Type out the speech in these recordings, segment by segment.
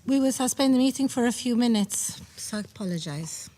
We will suspend the meeting for a few minutes, so I apologize.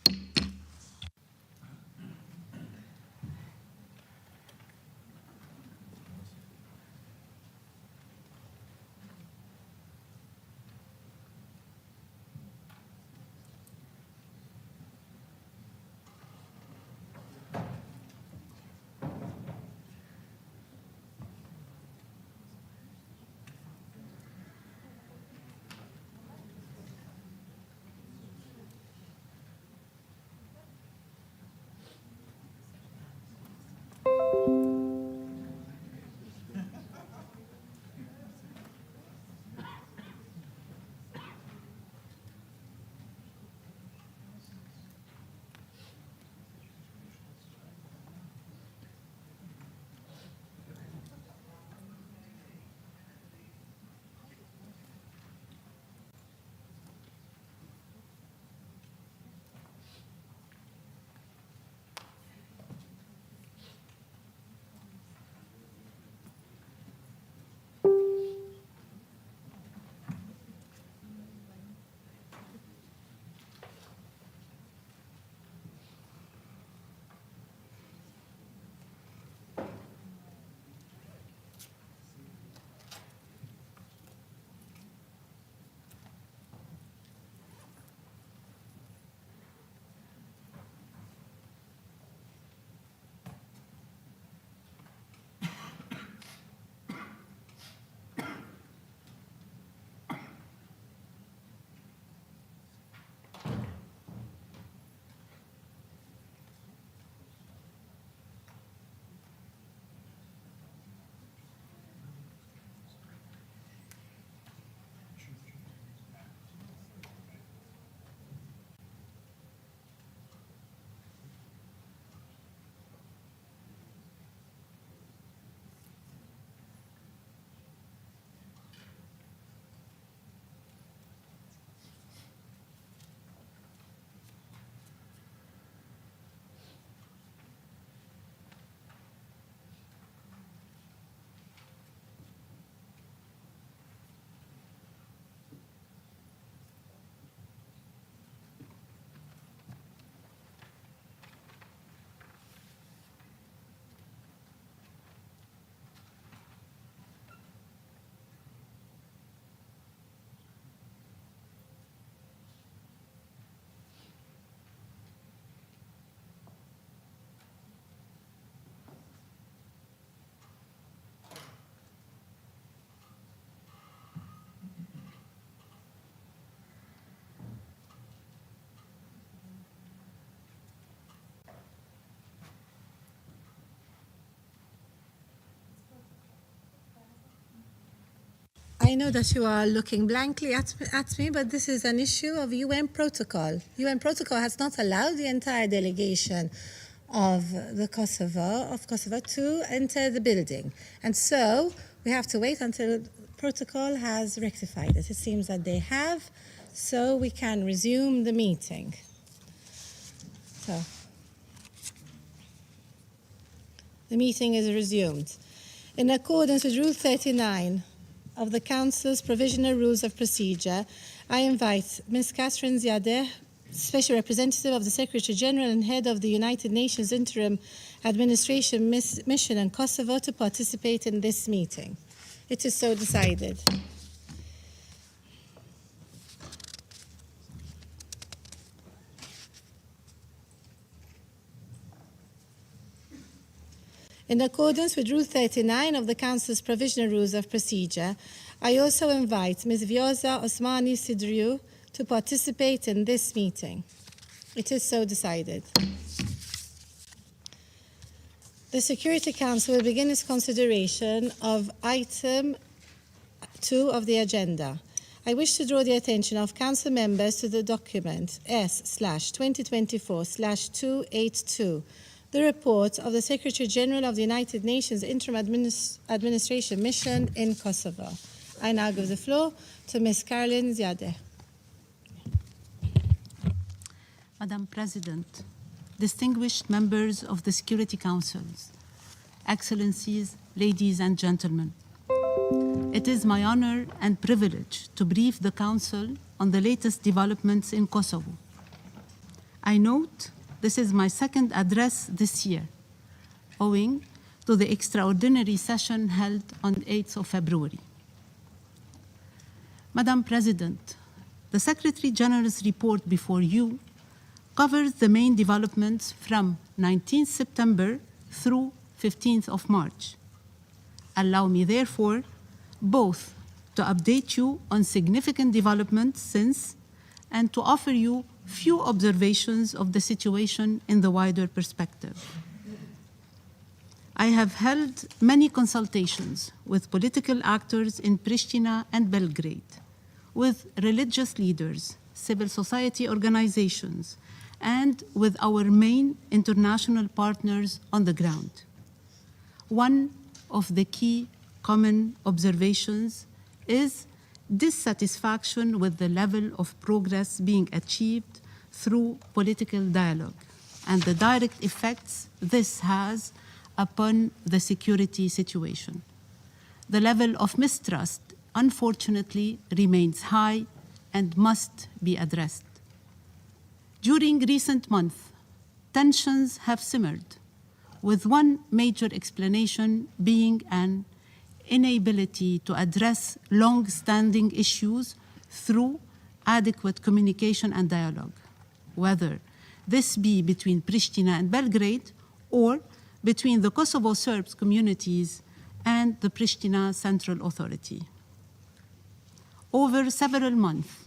I know that you are looking blankly at me, but this is an issue of UN protocol. UN protocol has not allowed the entire delegation of Kosovo to enter the building. And so we have to wait until protocol has rectified it. It seems that they have, so we can resume the meeting. So the meeting is resumed. In accordance with Rule 39 of the Council's Provisional Rules of Procedure, I invite Ms. Catherine Ziadeh, Special Representative of the Secretary General and Head of the United Nations Interim Administration Mission in Kosovo, to participate in this meeting. It is so decided. In accordance with Rule 39 of the Council's Provisional Rules of Procedure, I also invite Ms. Vjosa Osmani Sidriou to participate in this meeting. It is so decided. The Security Council will begin its consideration of item 2 of the agenda. I wish to draw the attention of Council members to the document S/2024/282, the report of the Secretary General of the United Nations Interim Administration Mission in Kosovo. I now give the floor to Ms. Caroline Ziadeh. Madam President, distinguished members of the Security Councils, Excellencies, ladies and gentlemen, it is my honor and privilege to brief the Council on the latest developments in Kosovo. I note this is my second address this year, owing to the extraordinary session held on 8th of February. Madam President, the Secretary General's report before you covers the main developments from 19th September through 15th of March. Allow me, therefore, both to update you on significant developments since and to offer you few observations of the situation in the wider perspective. I have held many consultations with political actors in Pristina and Belgrade, with religious leaders, civil society organizations, and with our main international partners on the ground. One of the key common observations is dissatisfaction with the level of progress being achieved through political dialogue and the direct effects this has upon the security situation. The level of mistrust, unfortunately, remains high and must be addressed. During recent months, tensions have simmered, with one major explanation being an inability to address long-standing issues through adequate communication and dialogue, whether this be between Pristina and Belgrade or between the Kosovo Serbs communities and the Pristina Central Authority. Over several months,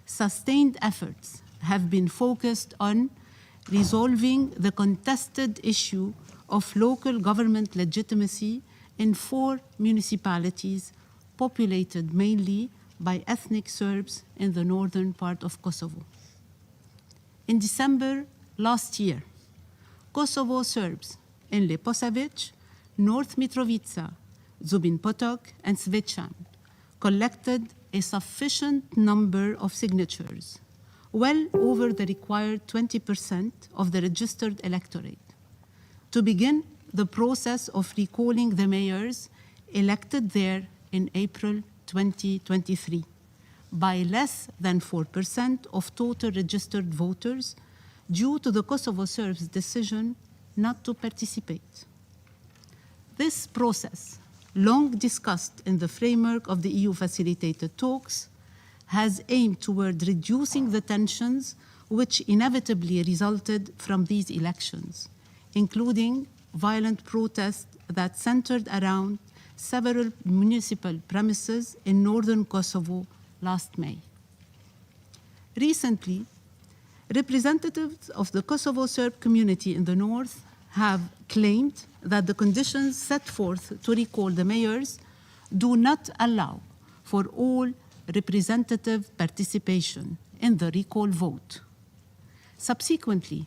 sustained efforts have been focused on resolving the contested issue of local government legitimacy in 4 municipalities populated mainly by ethnic Serbs in the northern part of Kosovo. In December last year, Kosovo Serbs in Leposavic, North Mitrovica, Zubin Potok, and Zvečan collected a sufficient number of signatures, well over the required 20% of the registered electorate, to begin the process of recalling the mayors elected there in April 2023 by less than 4% of total registered voters due to the Kosovo Serbs' decision not to participate. This process, long discussed in the framework of the EU-facilitated talks, has aimed toward reducing the tensions which inevitably resulted from these elections, including violent protests that centered around several municipal premises in northern Kosovo last May. Recently, representatives of the Kosovo Serb community in the north have claimed that the conditions set forth to recall the mayors do not allow for all representative participation in the recall vote. Subsequently,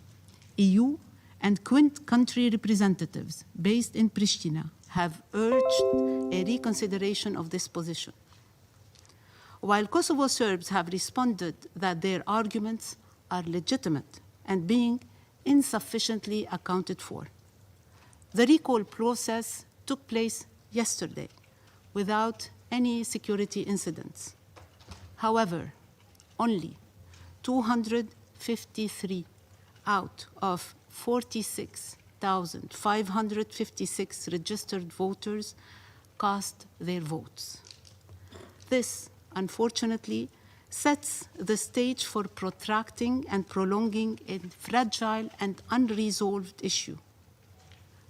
EU and country representatives based in Pristina have urged a reconsideration of this position. While Kosovo Serbs have responded that their arguments are legitimate and being insufficiently accounted for, the recall process took place yesterday without any security incidents. However, only 253 out of 46,556 registered voters cast their votes. This, unfortunately, sets the stage for protracting and prolonging a fragile and unresolved issue.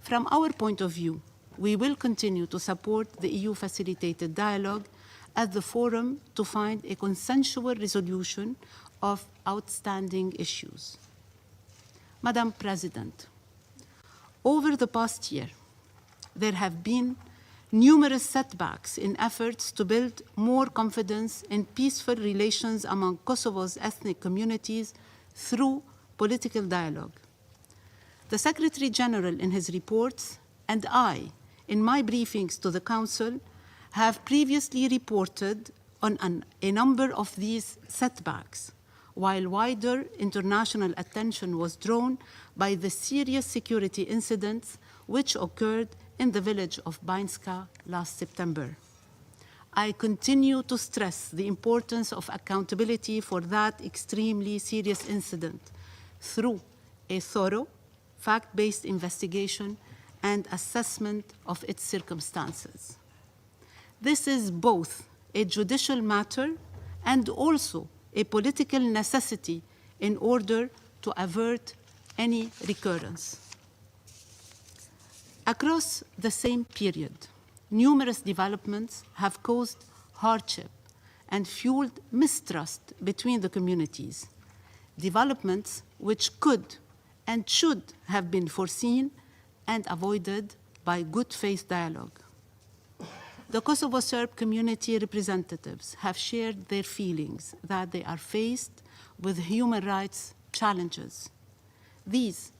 From our point of view, we will continue to support the EU-facilitated dialogue as the forum to find a consensual resolution of outstanding issues. Madam President, over the past year, there have been numerous setbacks in efforts to build more confidence in peaceful relations among Kosovo's ethnic communities through political dialogue. The Secretary General in his reports and I, in my briefings to the Council, have previously reported on a number of these setbacks, while wider international attention was drawn by the serious security incidents which occurred in the village of Banjska last September. I continue to stress the importance of accountability for that extremely serious incident through a thorough, fact-based investigation and assessment of its circumstances. This is both a judicial matter and also a political necessity in order to avert any recurrence. Across the same period, numerous developments have caused hardship and fueled mistrust between the communities, developments which could and should have been foreseen and avoided by good faith dialogue. The Kosovo Serb community representatives have shared their feelings that they are faced with human rights challenges. These,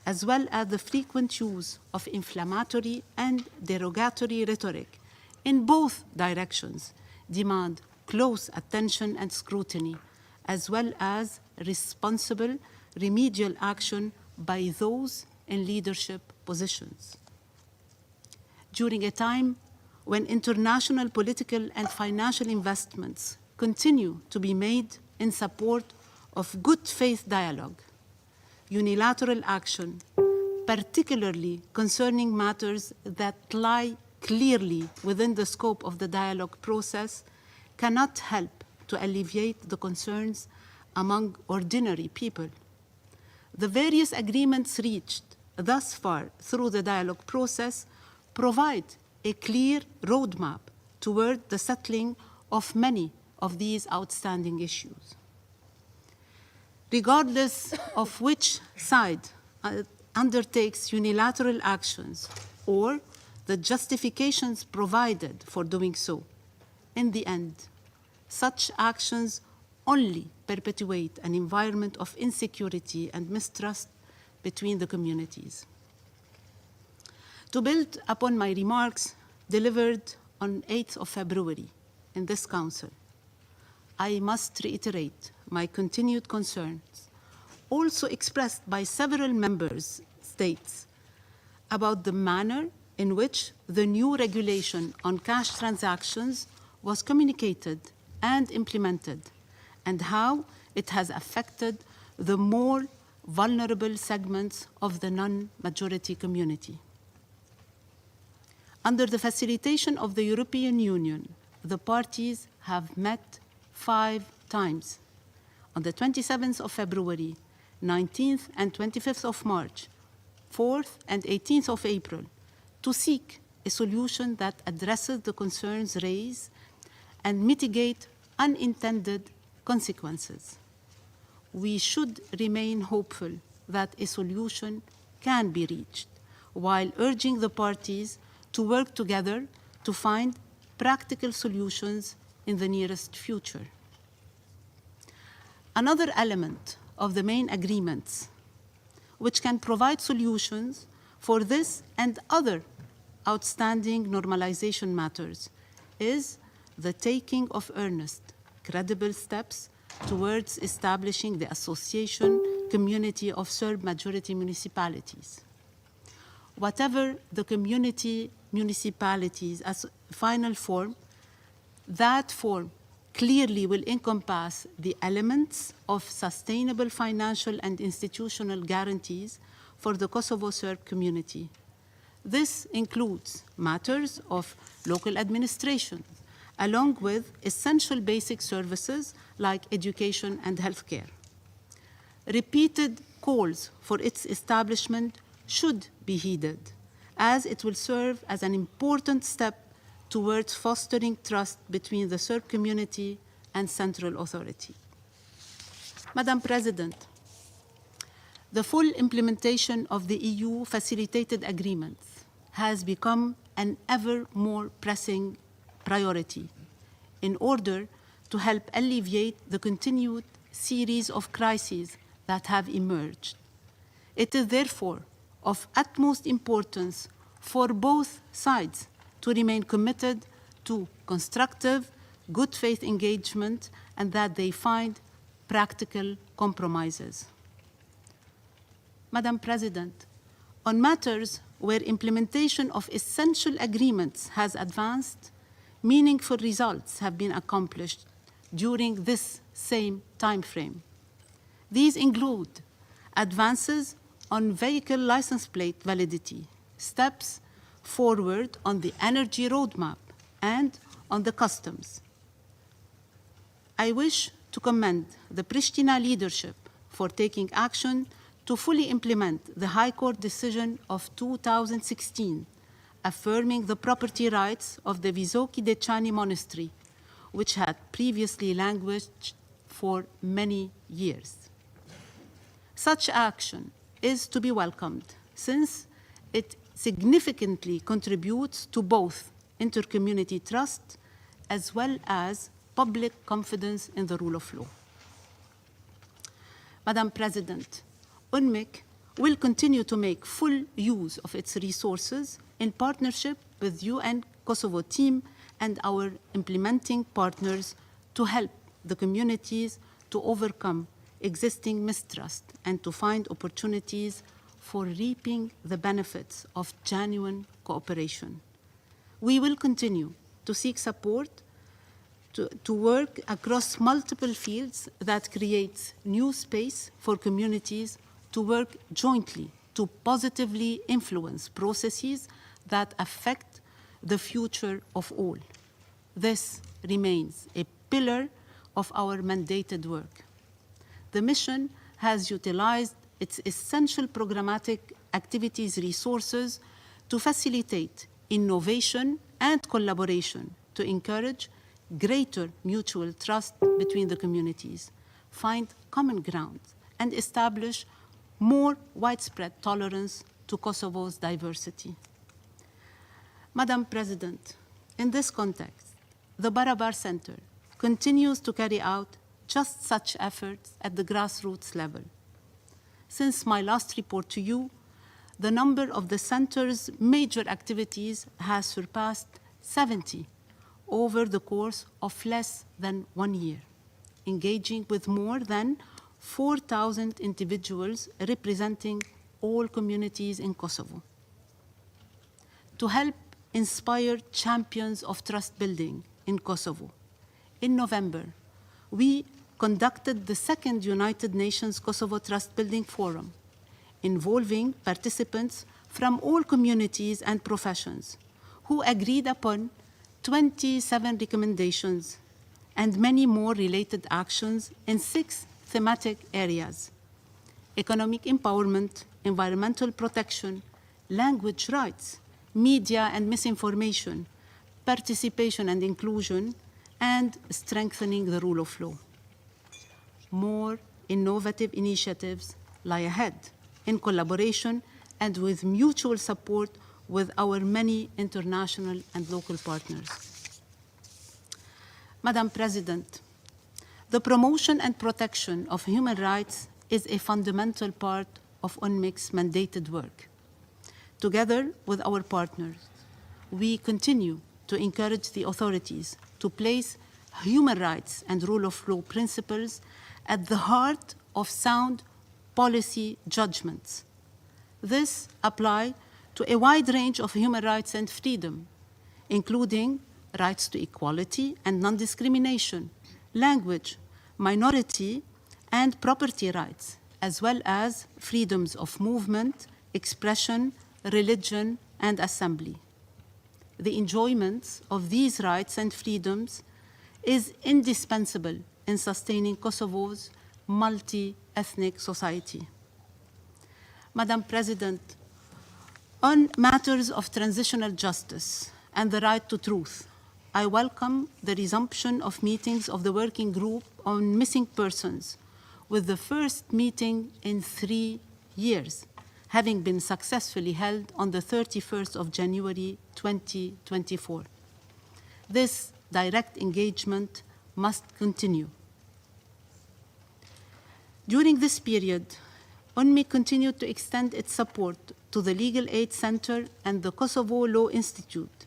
as well as the frequent use of inflammatory and derogatory rhetoric in both directions, demand close attention and scrutiny, as well as responsible remedial action by those in leadership positions. During a time when international political and financial investments continue to be made in support of good faith dialogue, unilateral action, particularly concerning matters that lie clearly within the scope of the dialogue process, cannot help to alleviate the concerns among ordinary people. The various agreements reached thus far through the dialogue process provide a clear roadmap toward the settling of many of these outstanding issues. Regardless of which side undertakes unilateral actions or the justifications provided for doing so, in the end, such actions only perpetuate an environment of insecurity and mistrust between the communities. To build upon my remarks delivered on 8th of February in this Council, I must reiterate my continued concerns, also expressed by several member states, about the manner in which the new regulation on cash transactions was communicated and implemented, and how it has affected the more vulnerable segments of the non-majority community. Under the facilitation of the European Union, the parties have met 5 times, on the 27th of February, 19th and 25th of March, 4th and 18th of April, to seek a solution that addresses the concerns raised and mitigate unintended consequences. We should remain hopeful that a solution can be reached, while urging the parties to work together to find practical solutions in the nearest future. Another element of the main agreements, which can provide solutions for this and other outstanding normalization matters, is the taking of earnest, credible steps towards establishing the association community of Serb majority municipalities. Whatever the community municipalities as final form, that form clearly will encompass the elements of sustainable financial and institutional guarantees for the Kosovo Serb community. This includes matters of local administration, along with essential basic services like education and healthcare. Repeated calls for its establishment should be heeded, as it will serve as an important step towards fostering trust between the Serb community and central authority. Madam President, the full implementation of the EU facilitated agreements has become an ever more pressing priority in order to help alleviate the continued series of crises that have emerged. It is therefore of utmost importance for both sides to remain committed to constructive, good faith engagement and that they find practical compromises. Madam President, on matters where implementation of essential agreements has advanced, meaningful results have been accomplished during this same time frame. These include advances on vehicle license plate validity, steps forward on the energy roadmap, and on the customs. I wish to commend the Pristina leadership for taking action to fully implement the High Court decision of 2016, affirming the property rights of the Vuçiqit monastery, which had previously languished for many years. Such action is to be welcomed, since it significantly contributes to both inter-community trust as well as public confidence in the rule of law. Madam President, UNMIK will continue to make full use of its resources in partnership with UN Kosovo team and our implementing partners to help the communities to overcome existing mistrust and to find opportunities for reaping the benefits of genuine cooperation. We will continue to seek support to work across multiple fields that creates new space for communities to work jointly to positively influence processes that affect the future of all. This remains a pillar of our mandated work. The mission has utilized its essential programmatic activities resources to facilitate innovation and collaboration to encourage greater mutual trust between the communities, find common ground, and establish more widespread tolerance to Kosovo's diversity. Madam President, in this context, the Barabar Center continues to carry out just such efforts at the grassroots level. Since my last report to you, the number of the center's major activities has surpassed 70 over the course of less than 1 year, engaging with more than 4,000 individuals representing all communities in Kosovo. To help inspire champions of trust building in Kosovo, in November, we conducted the second United Nations Kosovo Trust Building Forum, involving participants from all communities and professions who agreed upon 27 recommendations and many more related actions in 6 thematic areas: economic empowerment, environmental protection, language rights, media and misinformation, participation and inclusion, and strengthening the rule of law. More innovative initiatives lie ahead in collaboration and with mutual support with our many international and local partners. Madam President, the promotion and protection of human rights is a fundamental part of UNMIK's mandated work. Together with our partners, we continue to encourage the authorities to place human rights and rule of law principles at the heart of sound policy judgments. This applies to a wide range of human rights and freedom, including rights to equality and non-discrimination, language, minority, and property rights, as well as freedoms of movement, expression, religion, and assembly. The enjoyment of these rights and freedoms is indispensable in sustaining Kosovo's multi-ethnic society. Madam President, on matters of transitional justice and the right to truth, I welcome the resumption of meetings of the Working Group on Missing Persons, with the first meeting in 3 years, having been successfully held on the 31st of January 2024. This direct engagement must continue. During this period, UNMIK continued to extend its support to the Legal Aid Center and the Kosovo Law Institute,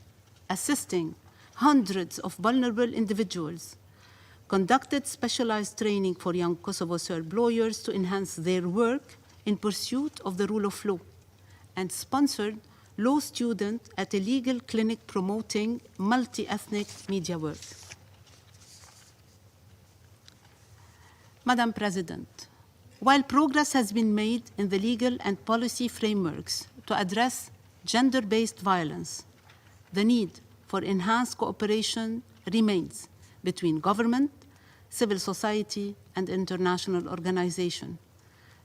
assisting hundreds of vulnerable individuals, conducted specialized training for young Kosovo Serb lawyers to enhance their work in pursuit of the rule of law, and sponsored law student at a legal clinic promoting multi-ethnic media work. Madam President, while progress has been made in the legal and policy frameworks to address gender-based violence, the need for enhanced cooperation remains between government, civil society, and international organizations.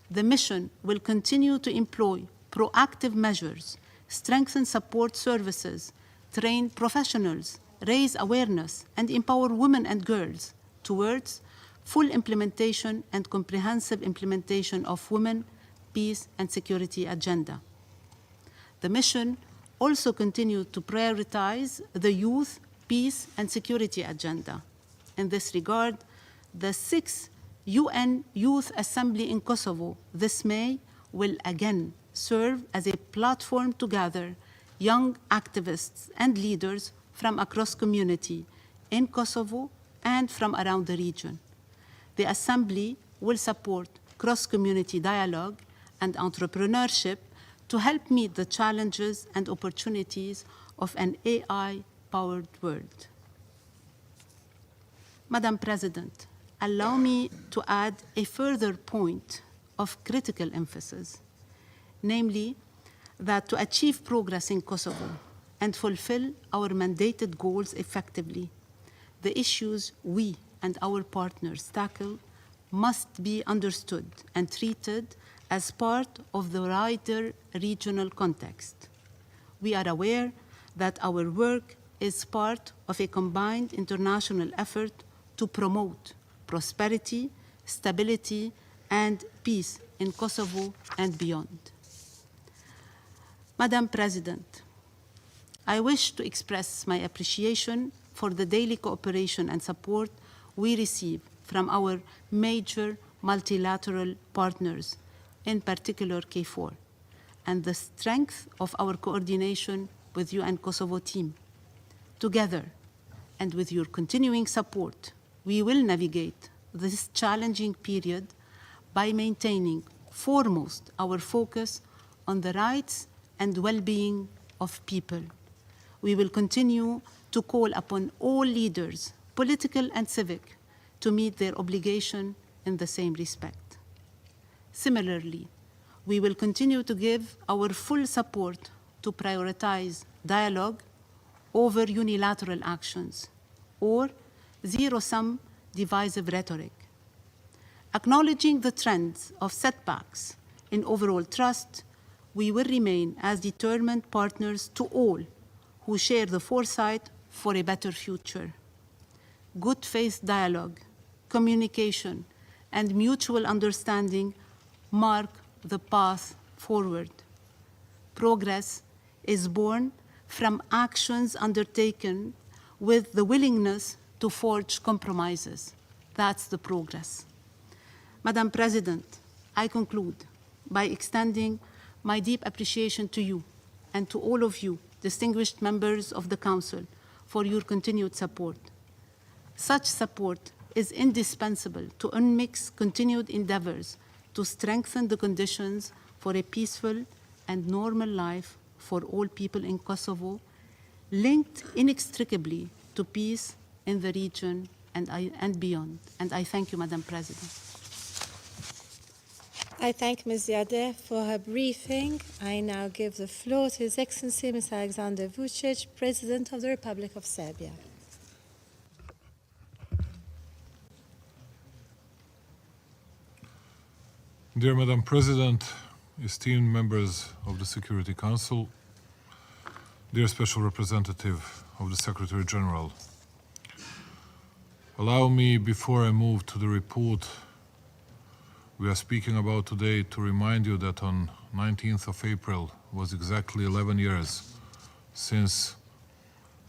The mission will continue to employ proactive measures, strengthen support services, train professionals, raise awareness, and empower women and girls towards full implementation and comprehensive implementation of women, peace, and security agenda. The mission also continued to prioritize the youth, peace, and security agenda. In this regard, the 6th UN Youth Assembly in Kosovo this May will again serve as a platform to gather young activists and leaders from across community in Kosovo and from around the region. The Assembly will support cross-community dialogue and entrepreneurship to help meet the challenges and opportunities of an AI-powered world. Madam President, allow me to add a further point of critical emphasis, namely that to achieve progress in Kosovo and fulfill our mandated goals effectively, the issues we and our partners tackle must be understood and treated as part of the wider regional context. We are aware that our work is part of a combined international effort to promote prosperity, stability, and peace in Kosovo and beyond. Madam President, I wish to express my appreciation for the daily cooperation and support we receive from our major multilateral partners, in particular KFOR, and the strength of our coordination with UN Kosovo team. Together, and with your continuing support, we will navigate this challenging period by maintaining foremost our focus on the rights and well-being of people. We will continue to call upon all leaders, political and civic, to meet their obligation in the same respect. Similarly, we will continue to give our full support to prioritize dialogue over unilateral actions or zero-sum divisive rhetoric. Acknowledging the trends of setbacks in overall trust, we will remain as determined partners to all who share the foresight for a better future. Good faith dialogue, communication, and mutual understanding mark the path forward. Progress is born from actions undertaken with the willingness to forge compromises. That's the progress. Madam President, I conclude by extending my deep appreciation to you and to all of you, distinguished members of the Council, for your continued support. Such support is indispensable to UNMIK's continued endeavors to strengthen the conditions for a peaceful and normal life for all people in Kosovo, linked inextricably to peace in the region and beyond. And I thank you, Madam President. I thank Ms. Yadeh for her briefing. I now give the floor to His Excellency Mr. Alexander Vuçiqit, President of the Republic of Serbia. Dear Madam President, esteemed members of the Security Council, dear Special Representative of the Secretary General, allow me, before I move to the report we are speaking about today, to remind you that on 19th of April was exactly 11 years since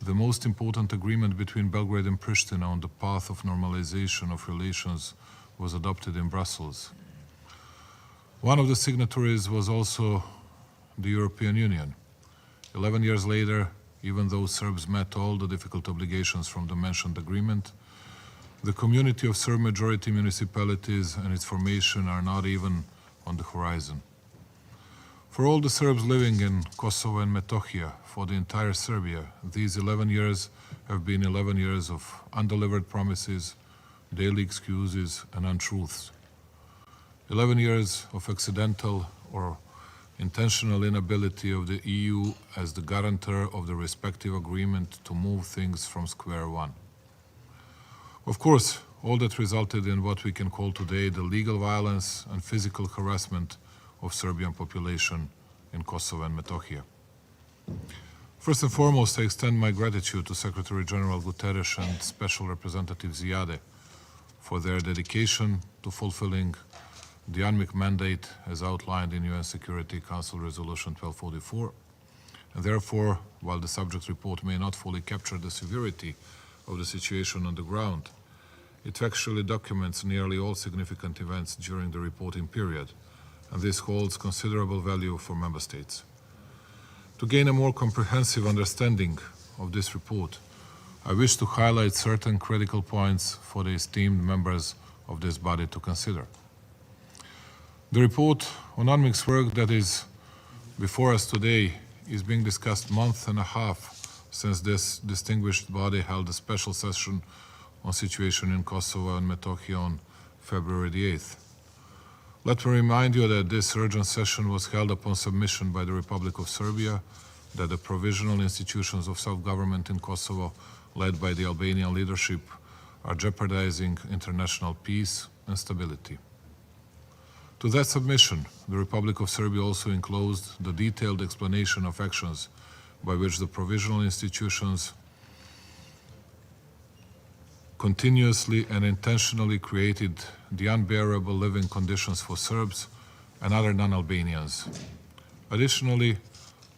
the most important agreement between Belgrade and Pristina on the path of normalization of relations was adopted in Brussels. One of the signatories was also the European Union. 11 years later, even though Serbs met all the difficult obligations from the mentioned agreement, the community of Serb majority municipalities and its formation are not even on the horizon. For all the Serbs living in Kosovo and Metohija, for the entire Serbia, these 11 years have been 11 years of undelivered promises, daily excuses, and untruths. 11 years of accidental or intentional inability of the EU as the guarantor of the respective agreement to move things from square one. Of course, all that resulted in what we can call today the legal violence and physical harassment of Serbian population in Kosovo and Metohija. First and foremost, I extend my gratitude to Secretary General Guterres and Special Representative Ziyade for their dedication to fulfilling the UNMIK mandate as outlined in UN Security Council Resolution 1244. And therefore, while the subject report may not fully capture the severity of the situation on the ground, it actually documents nearly all significant events during the reporting period, and this holds considerable value for Member States. To gain a more comprehensive understanding of this report, I wish to highlight certain critical points for the esteemed members of this body to consider. The report on UNMIK's work that is before us today is being discussed a month and a half since this distinguished body held a special session on situation in Kosovo and Metohija on February the 8th. Let me remind you that this urgent session was held upon submission by the Republic of Serbia that the provisional institutions of self-government in Kosovo, led by the Albanian leadership, are jeopardizing international peace and stability. To that submission, the Republic of Serbia also enclosed the detailed explanation of actions by which the provisional institutions continuously and intentionally created the unbearable living conditions for Serbs and other non-Albanians. Additionally,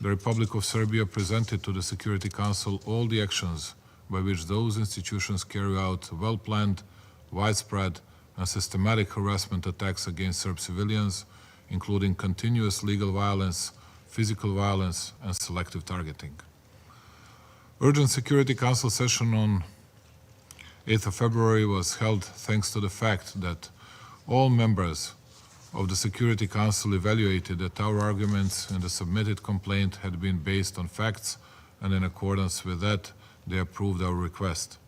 the Republic of Serbia presented to the Security Council all the actions by which those institutions carry out well-planned, widespread, and systematic harassment attacks against Serb civilians, including continuous legal violence, physical violence, and selective targeting. Urgent Security Council session on 8th of February was held thanks to the fact that all members of the Security Council evaluated that our arguments in the submitted complaint had been based on facts, and in accordance with that, they approved our request.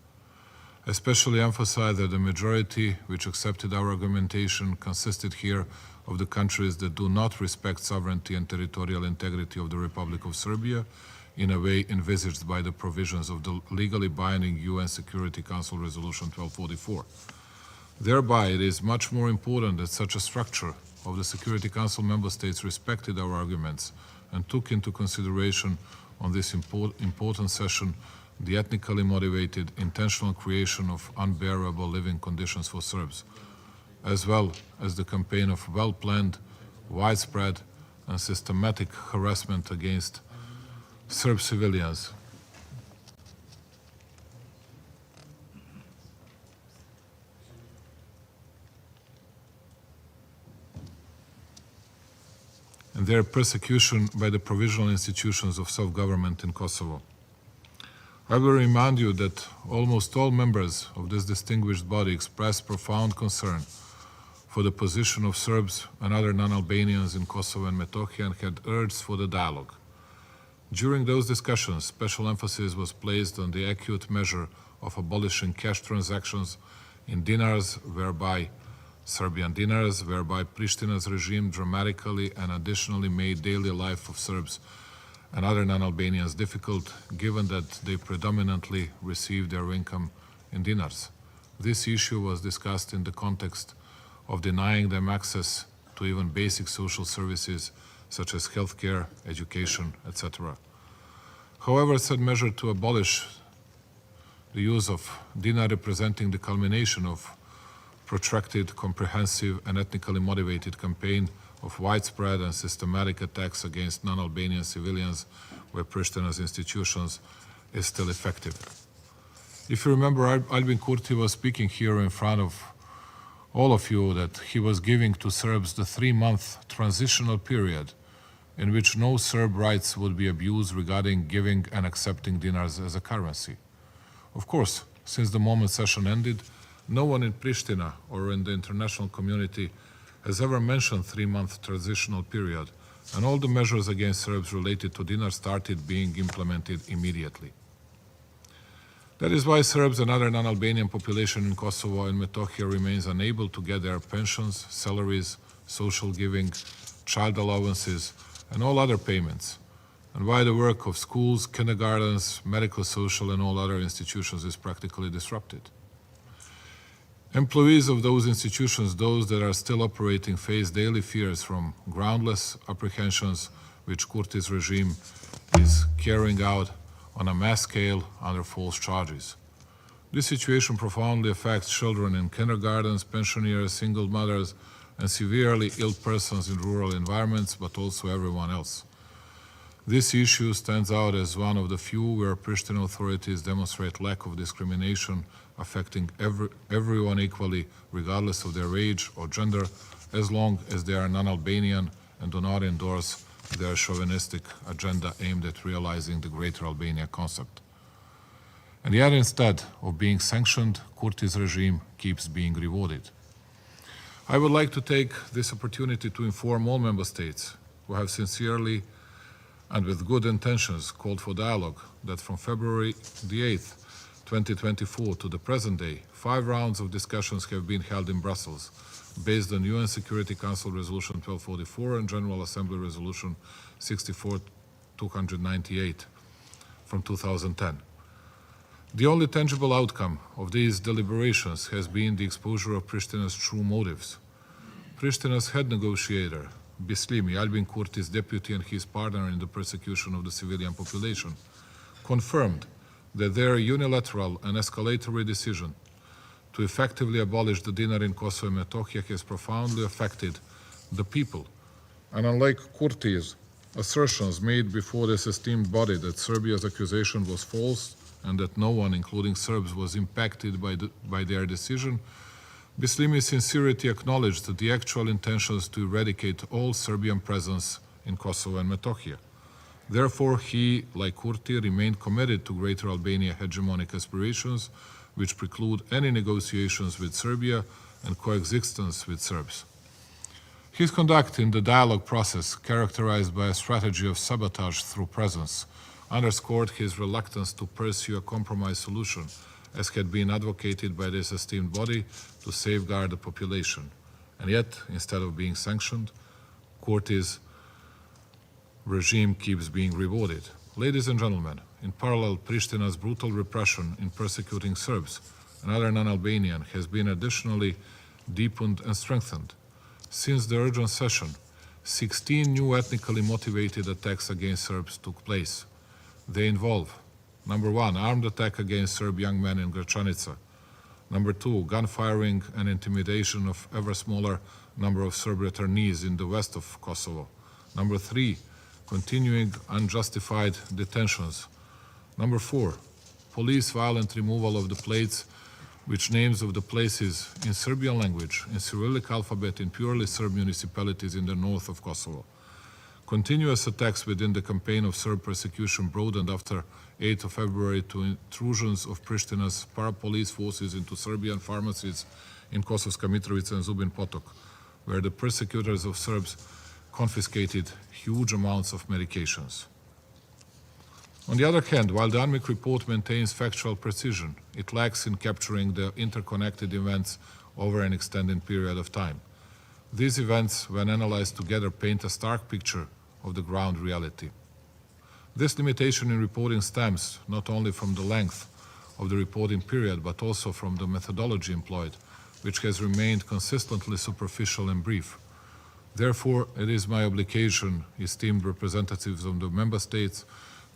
Especially emphasize that the majority which accepted our argumentation consisted here of the countries that do not respect sovereignty and territorial integrity of the Republic of Serbia in a way envisaged by the provisions of the legally binding UN Security Council Resolution 1244. Thereby, it is much more important that such a structure of the Security Council member states respected our arguments and took into consideration on this important session the ethnically motivated, intentional creation of unbearable living conditions for Serbs, as well as the campaign of well-planned, widespread, and systematic harassment against Serb civilians. And their persecution by the provisional institutions of self-government in Kosovo. I will remind you that almost all members of this distinguished body expressed profound concern for the position of Serbs and other non-Albanians in Kosovo and Metohija and had urged for the dialogue. During those discussions, special emphasis was placed on the acute measure of abolishing cash transactions in dinars, whereby Serbian dinars, whereby Prishtina's regime dramatically and additionally made daily life of Serbs and other non-Albanians difficult, given that they predominantly receive their income in dinars. This issue was discussed in the context of denying them access to even basic social services such as healthcare, education, etc. However, said measure to abolish the use of dinar representing the culmination of protracted, comprehensive, and ethnically motivated campaign of widespread and systematic attacks against non-Albanian civilians by Prishtina's institutions is still effective. If you remember, Albin Kurti was speaking here in front of all of you that he was giving to Serbs the 3-month transitional period in which no Serb rights would be abused regarding giving and accepting dinars as a currency. Of course, since the moment session ended, no one in Pristina or in the international community has ever mentioned 3-month transitional period and all the measures against Serbs related to dinar started being implemented immediately. That is why Serbs and other non-Albanian population in Kosovo and Metohija remains unable to get their pensions, salaries, social giving, child allowances, and all other payments, and why the work of schools, kindergartens, medical, social, and all other institutions is practically disrupted. Employees of those institutions, those that are still operating, face daily fears from groundless apprehensions which Kurti's regime is carrying out on a mass scale under false charges. This situation profoundly affects children in kindergartens, pensioners, single mothers, and severely ill persons in rural environments, but also everyone else. This issue stands out as one of the few where Pristina authorities demonstrate lack of discrimination affecting everyone equally, regardless of their age or gender, as long as they are non-Albanian and do not endorse their chauvinistic agenda aimed at realizing the Greater Albania concept. And yet, instead of being sanctioned, Kurti's regime keeps being rewarded. I would like to take this opportunity to inform all member states who have sincerely and with good intentions called for dialogue that from February the 8th, 2024 to the present day, 5 rounds of discussions have been held in Brussels based on UN Security Council Resolution 1244 and General Assembly Resolution 64-298 from 2010. The only tangible outcome of these deliberations has been the exposure of Pristina's true motives. Pristina's head negotiator, Bislimi, Albin Kurti's deputy and his partner in the persecution of the civilian population, confirmed that their unilateral and escalatory decision to effectively abolish the dinar in Kosovo and Metohija has profoundly affected the people. And unlike Kurti's assertions made before this esteemed body that Serbia's accusation was false and that no one, including Serbs, was impacted by their decision, Bislimi's sincerity acknowledged the actual intentions to eradicate all Serbian presence in Kosovo and Metohija. Therefore, he, like Kurti, remained committed to Greater Albania hegemonic aspirations, which preclude any negotiations with Serbia and coexistence with Serbs. His conduct in the dialogue process, characterized by a strategy of sabotage through presence, underscored his reluctance to pursue a compromise solution, as had been advocated by this esteemed body to safeguard the population. And yet, instead of being sanctioned, Kurti's regime keeps being rewarded. Ladies and gentlemen, in parallel, Pristina's brutal repression in persecuting Serbs and other non-Albanian has been additionally deepened and strengthened. Since the urgent session, 16 new ethnically motivated attacks against Serbs took place. They involve: number 1, armed attack against Serb young men in Gračanica. Number 2, gunfiring and intimidation of ever smaller number of Serb returnees in the west of Kosovo. Number 3, continuing unjustified detentions. Number 4, police violent removal of the plates which names of the places in Serbian language, in Cyrillic alphabet in purely Serb municipalities in the north of Kosovo. Continuous attacks within the campaign of Serb persecution broadened after 8th of February to intrusions of Pristina's para-police forces into Serbian pharmacies in Kosovska Mitrovica and Zubin Potok, where the persecutors of Serbs confiscated huge amounts of medications. On the other hand, while the UNMIK report maintains factual precision, it lacks in capturing the interconnected events over an extended period of time. These events, when analyzed together, paint a stark picture of the ground reality. This limitation in reporting stems not only from the length of the reporting period, but also from the methodology employed, which has remained consistently superficial and brief. Therefore, it is my obligation, esteemed representatives of the member states,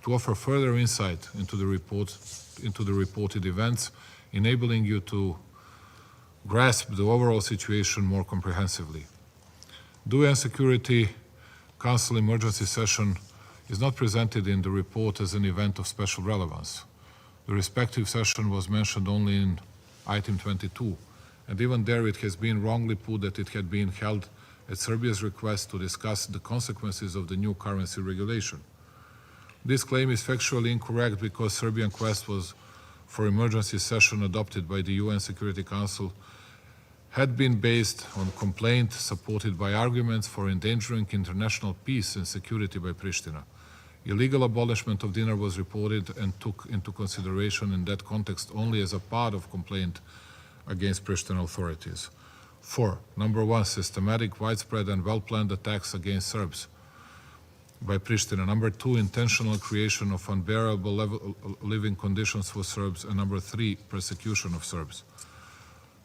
to offer further insight into the reported events, enabling you to grasp the overall situation more comprehensively. The UN Security Council emergency session is not presented in the report as an event of special relevance. The respective session was mentioned only in item 22, and even there it has been wrongly put that it had been held at Serbia's request to discuss the consequences of the new currency regulation. This claim is factually incorrect because Serbian request was for emergency session adopted by the UN Security Council had been based on complaint supported by arguments for endangering international peace and security by Pristina. Illegal abolishment of dinner was reported and took into consideration in that context only as a part of complaint against Pristina authorities. 4. Number 1, systematic, widespread and well-planned attacks against Serbs by Pristina. Number 2, intentional creation of unbearable living conditions for Serbs. And number 3, persecution of Serbs.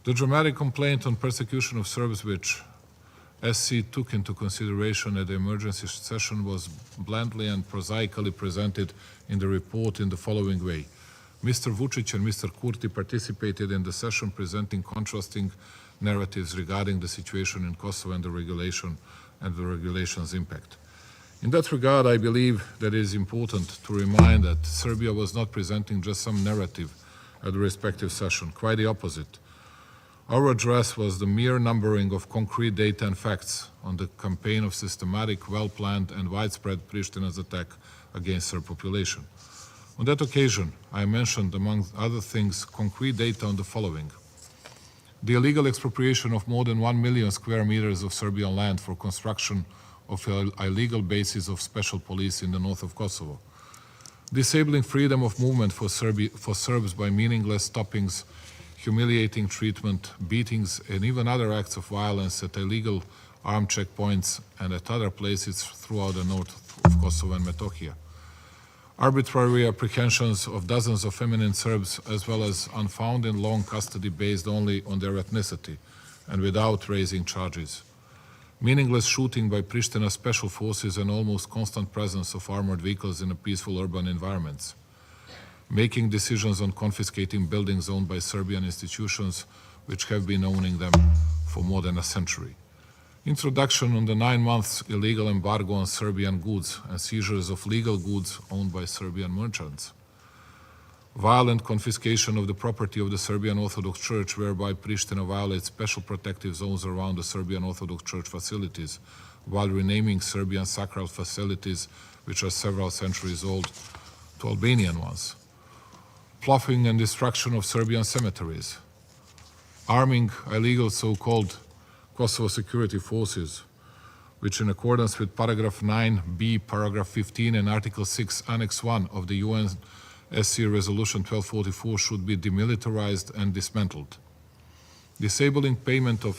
The dramatic complaint on persecution of Serbs, which SC took into consideration at the emergency session, was blandly and prosaically presented in the report in the following way. Mr. Vuçiqit and Mr. Kurti participated in the session presenting contrasting narratives regarding the situation in Kosovo and the regulation's impact. In that regard, I believe that it is important to remind that Serbia was not presenting just some narrative at the respective session, quite the opposite. Our address was the mere numbering of concrete data and facts on the campaign of systematic, well-planned and widespread Pristina's attack against Serb population. On that occasion, I mentioned, among other things, concrete data on the following. The illegal expropriation of more than 1 million square meters of Serbian land for construction of illegal bases of special police in the north of Kosovo. Disabling freedom of movement for Serbs by meaningless stoppings, humiliating treatment, beatings, and even other acts of violence at illegal armed checkpoints and at other places throughout the north of Kosovo and Metohija. Arbitrary apprehensions of dozens of eminent Serbs, as well as unfounded long custody based only on their ethnicity and without raising charges. Meaningless shooting by Pristina special forces and almost constant presence of armored vehicles in peaceful urban environments. Making decisions on confiscating buildings owned by Serbian institutions which have been owning them for more than a century. Introduction on the 9 months illegal embargo on Serbian goods and seizures of legal goods owned by Serbian merchants. Violent confiscation of the property of the Serbian Orthodox Church, whereby Pristina violates special protective zones around the Serbian Orthodox Church facilities, while renaming Serbian sacral facilities, which are several centuries old, to Albanian ones. Ploughing and destruction of Serbian cemeteries. Arming illegal so-called Kosovo security forces, which in accordance with paragraph 9b, paragraph 15 and article 6, annex 1 of the UNSC resolution 1244 should be demilitarized and dismantled. Disabling payment of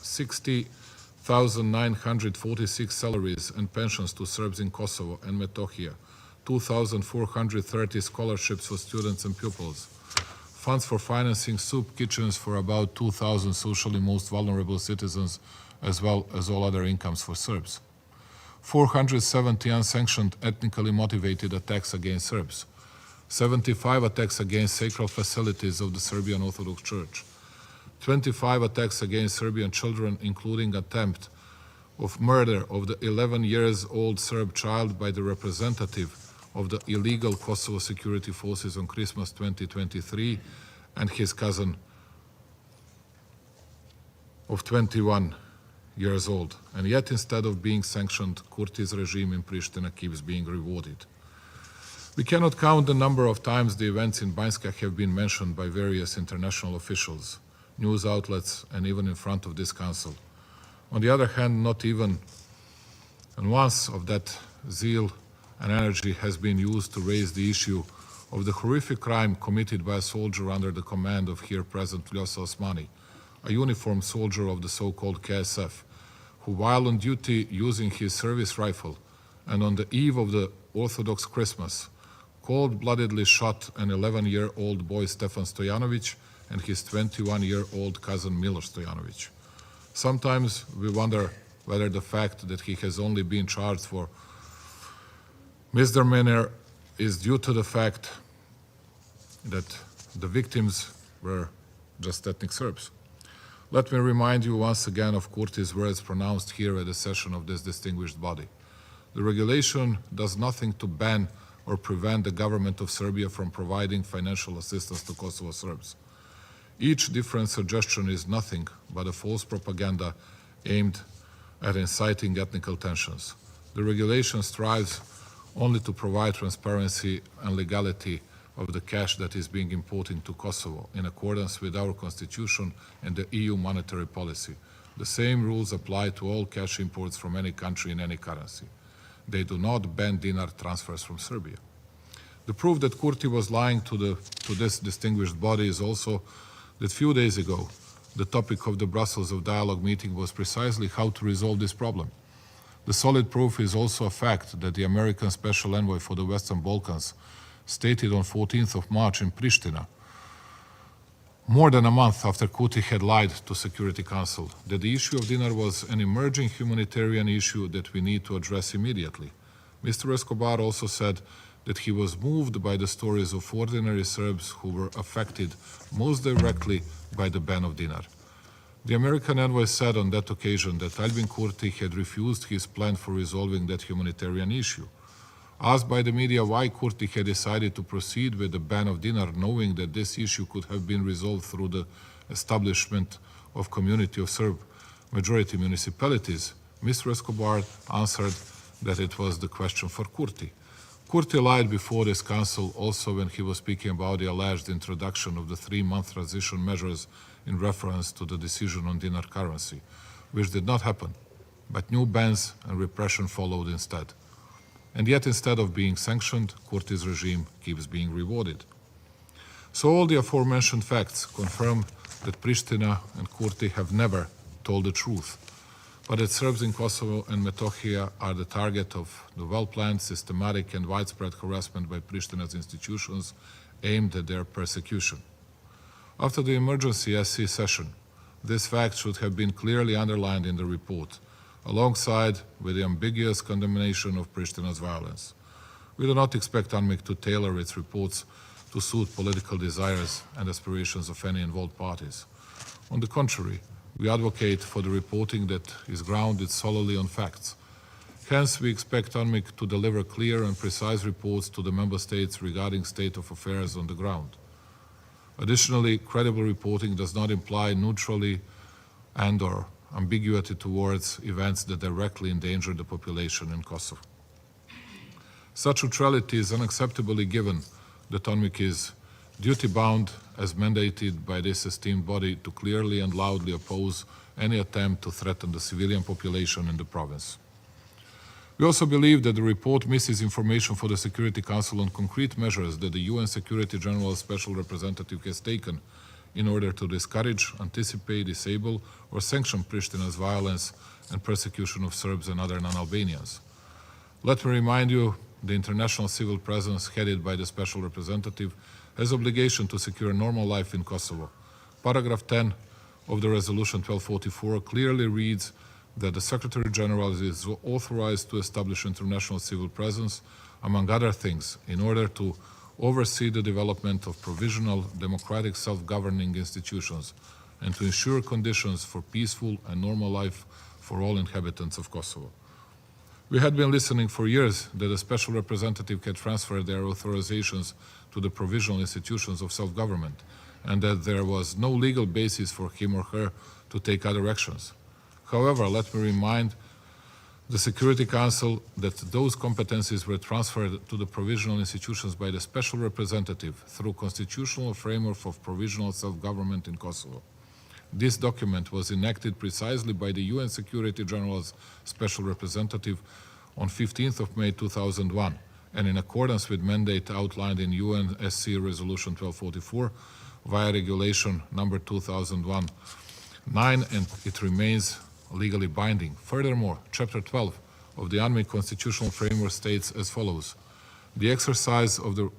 60,946 salaries and pensions to Serbs in Kosovo and Metohija, 2,430 scholarships for students and pupils, funds for financing soup kitchens for about 2,000 socially most vulnerable citizens, as well as all other incomes for Serbs. 470 unsanctioned ethnically motivated attacks against Serbs. 75 attacks against sacred facilities of the Serbian Orthodox Church. 25 attacks against Serbian children, including attempt of murder of the 11-year-old Serb child by the representative of the illegal Kosovo security forces on Christmas 2023 and his cousin of 21 years old. And yet, instead of being sanctioned, Kurti's regime in Pristina keeps being rewarded. We cannot count the number of times the events in Banjska have been mentioned by various international officials, news outlets, and even in front of this council. On the other hand, not even once of that zeal and energy has been used to raise the issue of the horrific crime committed by a soldier under the command of here present Vjosa Osmani, a uniformed soldier of the so-called KSF, who while on duty using his service rifle and on the eve of the Orthodox Christmas, cold-bloodedly shot an 11-year-old boy Stefan Stojanovic and his 21-year-old cousin Miloš Stojanovic. Sometimes we wonder whether the fact that he has only been charged for misdemeanor is due to the fact that the victims were just ethnic Serbs. Let me remind you once again of Kurti's words pronounced here at the session of this distinguished body. The regulation does nothing to ban or prevent the government of Serbia from providing financial assistance to Kosovo Serbs. Each different suggestion is nothing but a false propaganda aimed at inciting ethnic tensions. The regulation strives only to provide transparency and legality of the cash that is being imported to Kosovo in accordance with our constitution and the EU monetary policy. The same rules apply to all cash imports from any country in any currency. They do not ban dinar transfers from Serbia. The proof that Kurti was lying to this distinguished body is also that few days ago, the topic of the Brussels of Dialogue meeting was precisely how to resolve this problem. The solid proof is also a fact that the American Special Envoy for the Western Balkans stated on 14th of March in Pristina, more than a month after Kurti had lied to Security Council, that the issue of dinar was an emerging humanitarian issue that we need to address immediately. Mr. Escobar also said that he was moved by the stories of ordinary Serbs who were affected most directly by the ban of dinar. The American envoy said on that occasion that Albin Kurti had refused his plan for resolving that humanitarian issue. Asked by the media why Kurti had decided to proceed with the ban of dinar, knowing that this issue could have been resolved through the establishment of community of Serb majority municipalities, Mr. Escobar answered that it was the question for Kurti. Kurti lied before this council also when he was speaking about the alleged introduction of the 3-month transition measures in reference to the decision on dinar currency, which did not happen, but new bans and repression followed instead. And yet, instead of being sanctioned, Kurti's regime keeps being rewarded. So all the aforementioned facts confirm that Pristina and Kurti have never told the truth, but that Serbs in Kosovo and Metohija are the target of the well-planned, systematic and widespread harassment by Pristina's institutions aimed at their persecution. After the emergency SC session, this fact should have been clearly underlined in the report, alongside with the ambiguous condemnation of Pristina's violence. We do not expect UNMIK to tailor its reports to suit political desires and aspirations of any involved parties. On the contrary, we advocate for the reporting that is grounded solely on facts. Hence, we expect UNMIK to deliver clear and precise reports to the member states regarding state of affairs on the ground. Additionally, credible reporting does not imply neutrality and/or ambiguity towards events that directly endanger the population in Kosovo. Such neutrality is unacceptably given that UNMIK is duty-bound as mandated by this esteemed body to clearly and loudly oppose any attempt to threaten the civilian population in the province. We also believe that the report misses information for the Security Council on concrete measures that the UN Security General Special Representative has taken in order to discourage, anticipate, disable, or sanction Pristina's violence and persecution of Serbs and other non-Albanians. Let me remind you, the international civil presence headed by the Special Representative has obligation to secure normal life in Kosovo. Paragraph 10 of the Resolution 1244 clearly reads that the Secretary General is authorized to establish international civil presence, among other things, in order to oversee the development of provisional democratic self-governing institutions and to ensure conditions for peaceful and normal life for all inhabitants of Kosovo. We had been listening for years that a special representative had transferred their authorizations to the provisional institutions of self-government and that there was no legal basis for him or her to take other actions. However, let me remind the Security Council that those competencies were transferred to the provisional institutions by the Special Representative through constitutional framework of provisional self-government in Kosovo. This document was enacted precisely by the UN Security General's Special Representative on 15th of May 2001 and in accordance with mandate outlined in UNSC Resolution 1244 via Regulation number 2001-9, and it remains legally binding. Furthermore, Chapter 12 of the UNMIK Constitutional Framework states as follows: the exercise of the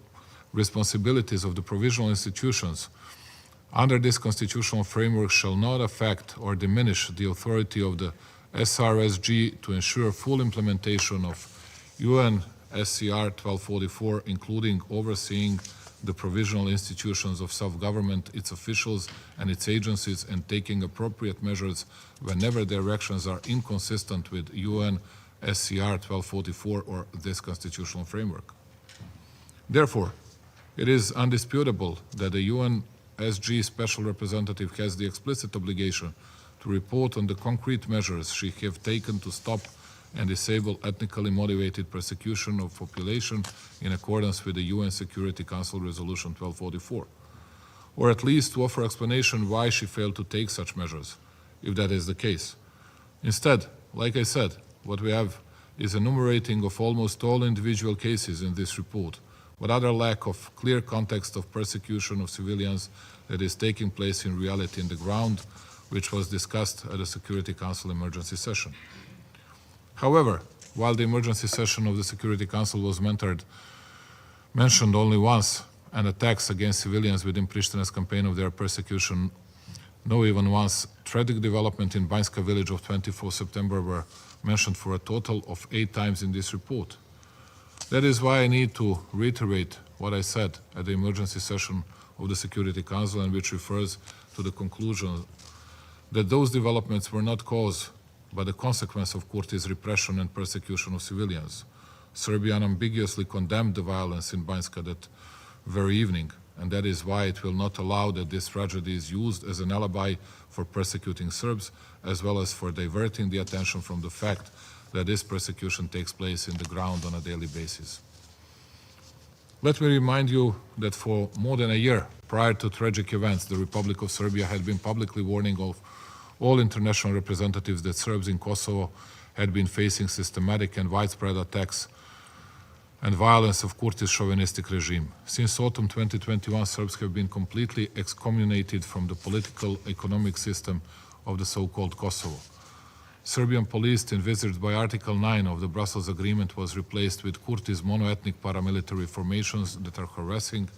responsibilities of the provisional institutions under this constitutional framework shall not affect or diminish the authority of the SRSG to ensure full implementation of UNSCR 1244, including overseeing the provisional institutions of self-government, its officials and its agencies, and taking appropriate measures whenever their actions are inconsistent with UNSCR 1244 or this constitutional framework. Therefore, it is undisputable that the UNSG Special Representative has the explicit obligation to report on the concrete measures she has taken to stop and disable ethnically motivated persecution of population in accordance with the UN Security Council Resolution 1244. Or at least to offer explanation why she failed to take such measures, if that is the case. Instead, like I said, what we have is a enumerating of almost all individual cases in this report, but other lack of clear context of persecution of civilians that is taking place in reality in the ground, which was discussed at the Security Council emergency session. However, while the emergency session of the Security Council was mentioned only once, and attacks against civilians within Pristina's campaign of their persecution, no even once, tragic development in Banjska village of 24 September were mentioned for a total of 8 times in this report. That is why I need to reiterate what I said at the emergency session of the Security Council, and which refers to the conclusion that those developments were not caused by the consequence of Kurti's repression and persecution of civilians. Serbia unambiguously condemned the violence in Banjska that very evening, and that is why it will not allow that this tragedy is used as an alibi for persecuting Serbs, as well as for diverting the attention from the fact that this persecution takes place in the ground on a daily basis. Let me remind you that for more than a year prior to tragic events, the Republic of Serbia had been publicly warning of all international representatives that Serbs in Kosovo had been facing systematic and widespread attacks and violence of Kurti's chauvinistic regime. Since autumn 2021, Serbs have been completely excommunicated from the political economic system of the so-called Kosovo. Serbian police, envisaged by Article 9 of the Brussels Agreement, was replaced with Kurti's mono-ethnic paramilitary formations that are harassing,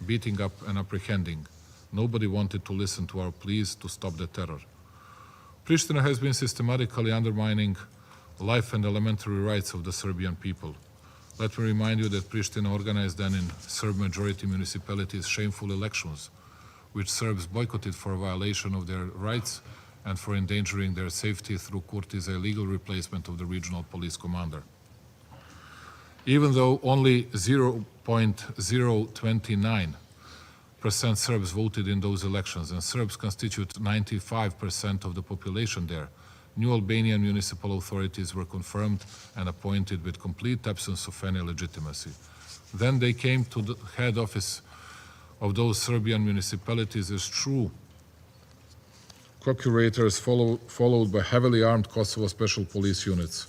beating up and apprehending. Nobody wanted to listen to our pleas to stop the terror. Pristina has been systematically undermining life and elementary rights of the Serbian people. Let me remind you that Pristina organized then in Serb-majority municipalities shameful elections, which Serbs boycotted for a violation of their rights and for endangering their safety through Kurti's illegal replacement of the regional police commander. Even though only 0.029% Serbs voted in those elections, and Serbs constitute 95% of the population there, new Albanian municipal authorities were confirmed and appointed with complete absence of any legitimacy. Then they came to the head office of those Serbian municipalities as true procurators, followed by heavily armed Kosovo special police units.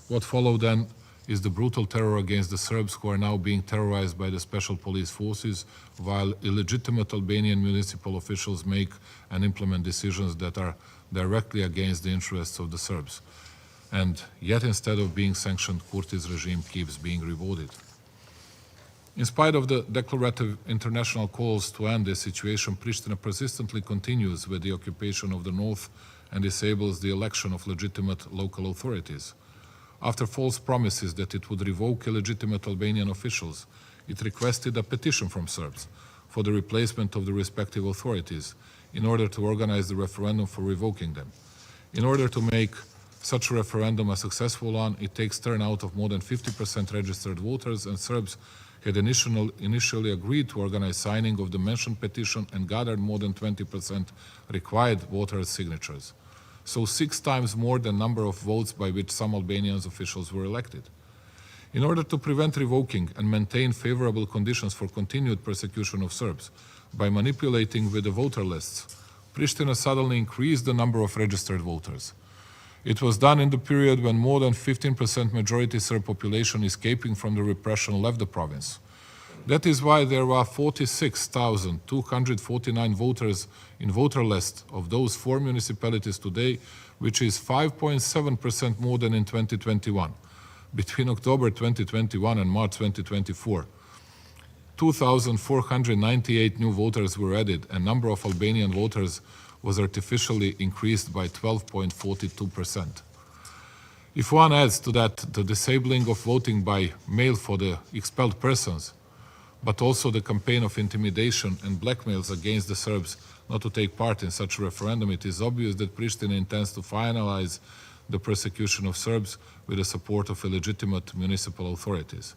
What followed then is the brutal terror against the Serbs, who are now being terrorized by the special police forces, while illegitimate Albanian municipal officials make and implement decisions that are directly against the interests of the Serbs. And yet, instead of being sanctioned, Kurti's regime keeps being rewarded. In spite of the declarative international calls to end this situation, Pristina persistently continues with the occupation of the north and disables the election of legitimate local authorities. After false promises that it would revoke illegitimate Albanian officials, it requested a petition from Serbs for the replacement of the respective authorities in order to organize the referendum for revoking them. In order to make such a referendum a successful one, it takes turnout of more than 50% registered voters, and Serbs had initially agreed to organize signing of the mentioned petition and gathered more than 20% required voters' signatures. So 6 times more than number of votes by which some Albanian officials were elected. In order to prevent revoking and maintain favorable conditions for continued persecution of Serbs, by manipulating with the voter lists, Pristina suddenly increased the number of registered voters. It was done in the period when more than 15% majority Serb population escaping from the repression left the province. That is why there were 46,249 voters in voter list of those 4 municipalities today, which is 5.7% more than in 2021. Between October 2021 and March 2024, 2,498 new voters were added, and number of Albanian voters was artificially increased by 12.42%. If one adds to that the disabling of voting by mail for the expelled persons, but also the campaign of intimidation and blackmails against the Serbs not to take part in such a referendum, it is obvious that Pristina intends to finalize the persecution of Serbs with the support of illegitimate municipal authorities.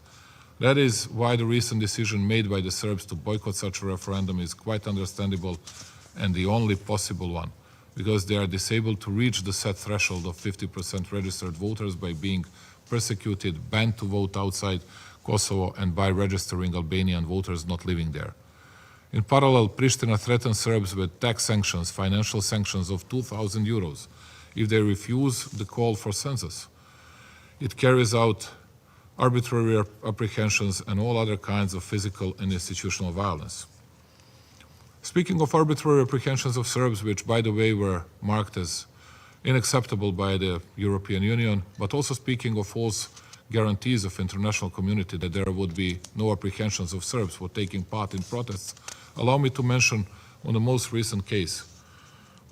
That is why the recent decision made by the Serbs to boycott such a referendum is quite understandable and the only possible one. because they are disabled to reach the set threshold of 50% registered voters by being persecuted, banned to vote outside Kosovo, and by registering Albanian voters not living there. In parallel, Pristina threatens Serbs with tax sanctions, financial sanctions of 2,000 euros if they refuse the call for census. It carries out arbitrary apprehensions and all other kinds of physical and institutional violence. Speaking of arbitrary apprehensions of Serbs, which, by the way, were marked as unacceptable by the European Union, but also speaking of false guarantees of international community that there would be no apprehensions of Serbs for taking part in protests, allow me to mention on the most recent case.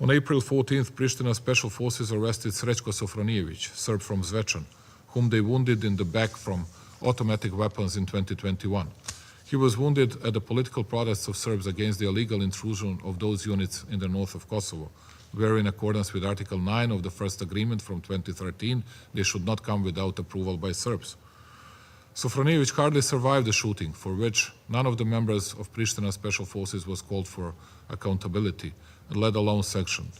On April 14th, Pristina Special Forces arrested Srećko Sofronijević, Serb from Zvečan, whom they wounded in the back from automatic weapons in 2021. He was wounded at the political protests of Serbs against the illegal intrusion of those units in the north of Kosovo, where in accordance with Article 9 of the First Agreement from 2013, they should not come without approval by Serbs. Sofronijević hardly survived the shooting, for which none of the members of Pristina Special Forces was called for accountability, let alone sanctioned.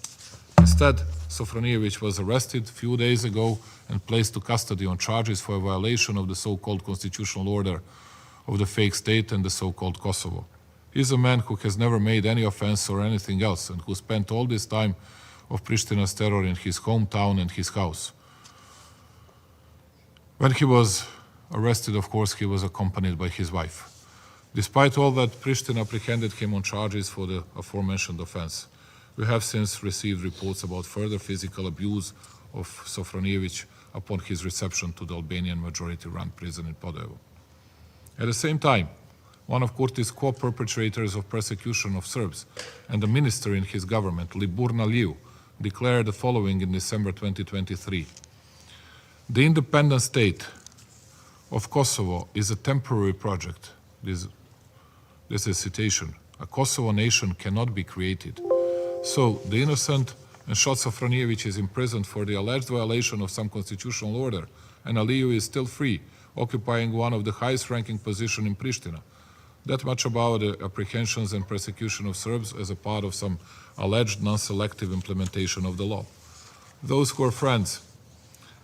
Instead, Sofronijević was arrested a few days ago and placed to custody on charges for a violation of the so-called constitutional order of the fake state and the so-called Kosovo. He is a man who has never made any offense or anything else, and who spent all this time of Pristina's terror in his hometown and his house. When he was arrested, of course, he was accompanied by his wife. Despite all that, Pristina apprehended him on charges for the aforementioned offense. We have since received reports about further physical abuse of Sofronijević upon his reception to the Albanian majority-run prison in Podojevo. At the same time, one of Kurti's co-perpetrators of persecution of Serbs and a minister in his government, Liburna Liu, declared the following in December 2023. The independent state of Kosovo is a temporary project. This is a citation. A Kosovo nation cannot be created. So, the innocent and shot Sofronijević is imprisoned for the alleged violation of some constitutional order, and Aliyu is still free, occupying one of the highest-ranking positions in Pristina. That much about the apprehensions and persecution of Serbs as a part of some alleged non-selective implementation of the law. Those who are friends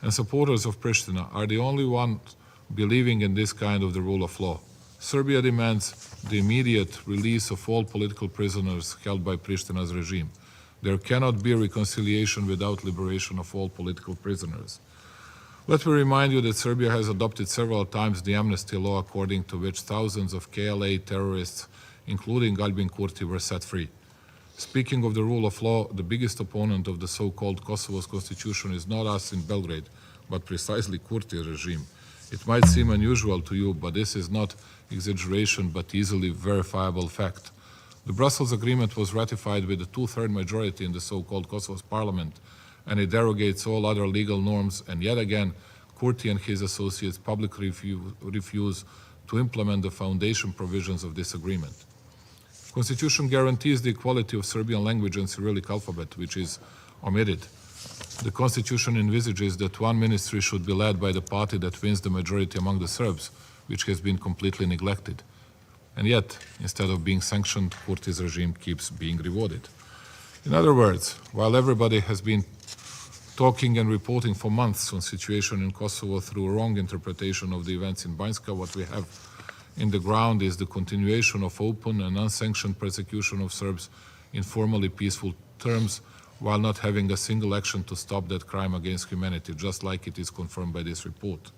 and supporters of Pristina are the only ones believing in this kind of the rule of law. Serbia demands the immediate release of all political prisoners held by Pristina's regime. There cannot be reconciliation without liberation of all political prisoners. Let me remind you that Serbia has adopted several times the amnesty law, according to which thousands of KLA terrorists, including Albin Kurti, were set free. Speaking of the rule of law, the biggest opponent of the so-called Kosovo's constitution is not us in Belgrade, but precisely Kurti regime. It might seem unusual to you, but this is not exaggeration, but easily verifiable fact. The Brussels Agreement was ratified with a two-thirds majority in the so-called Kosovo's parliament, and it derogates all other legal norms, and yet again, Kurti and his associates publicly refuse to implement the foundation provisions of this agreement. Constitution guarantees the equality of Serbian language and Cyrillic alphabet, which is omitted. The Constitution envisages that one ministry should be led by the party that wins the majority among the Serbs, which has been completely neglected. And yet, instead of being sanctioned, Kurti's regime keeps being rewarded. In other words, while everybody has been talking and reporting for months on the situation in Kosovo through a wrong interpretation of the events in Banjska, what we have in the ground is the continuation of open and unsanctioned persecution of Serbs in formally peaceful terms, while not having a single action to stop that crime against humanity, just like it is confirmed by this report.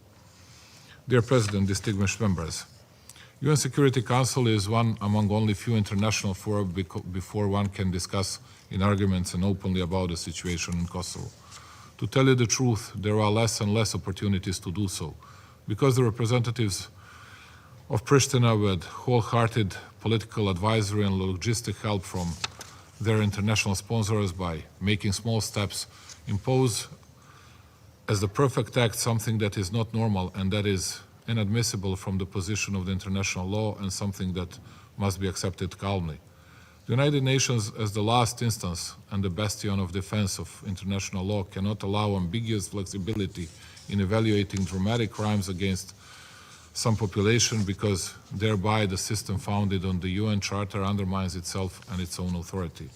Dear President, distinguished members, UN Security Council is one among only few international fora before one can discuss in arguments and openly about the situation in Kosovo. To tell you the truth, there are less and less opportunities to do so, because the representatives of Pristina, with wholehearted political advisory and logistic help from their international sponsors, by making small steps, impose as the perfect act something that is not normal and that is inadmissible from the position of the international law, and something that must be accepted calmly. The United Nations, as the last instance and the bastion of defense of international law, cannot allow ambiguous flexibility in evaluating dramatic crimes against some population, because thereby the system founded on the UN Charter undermines itself and its own authority.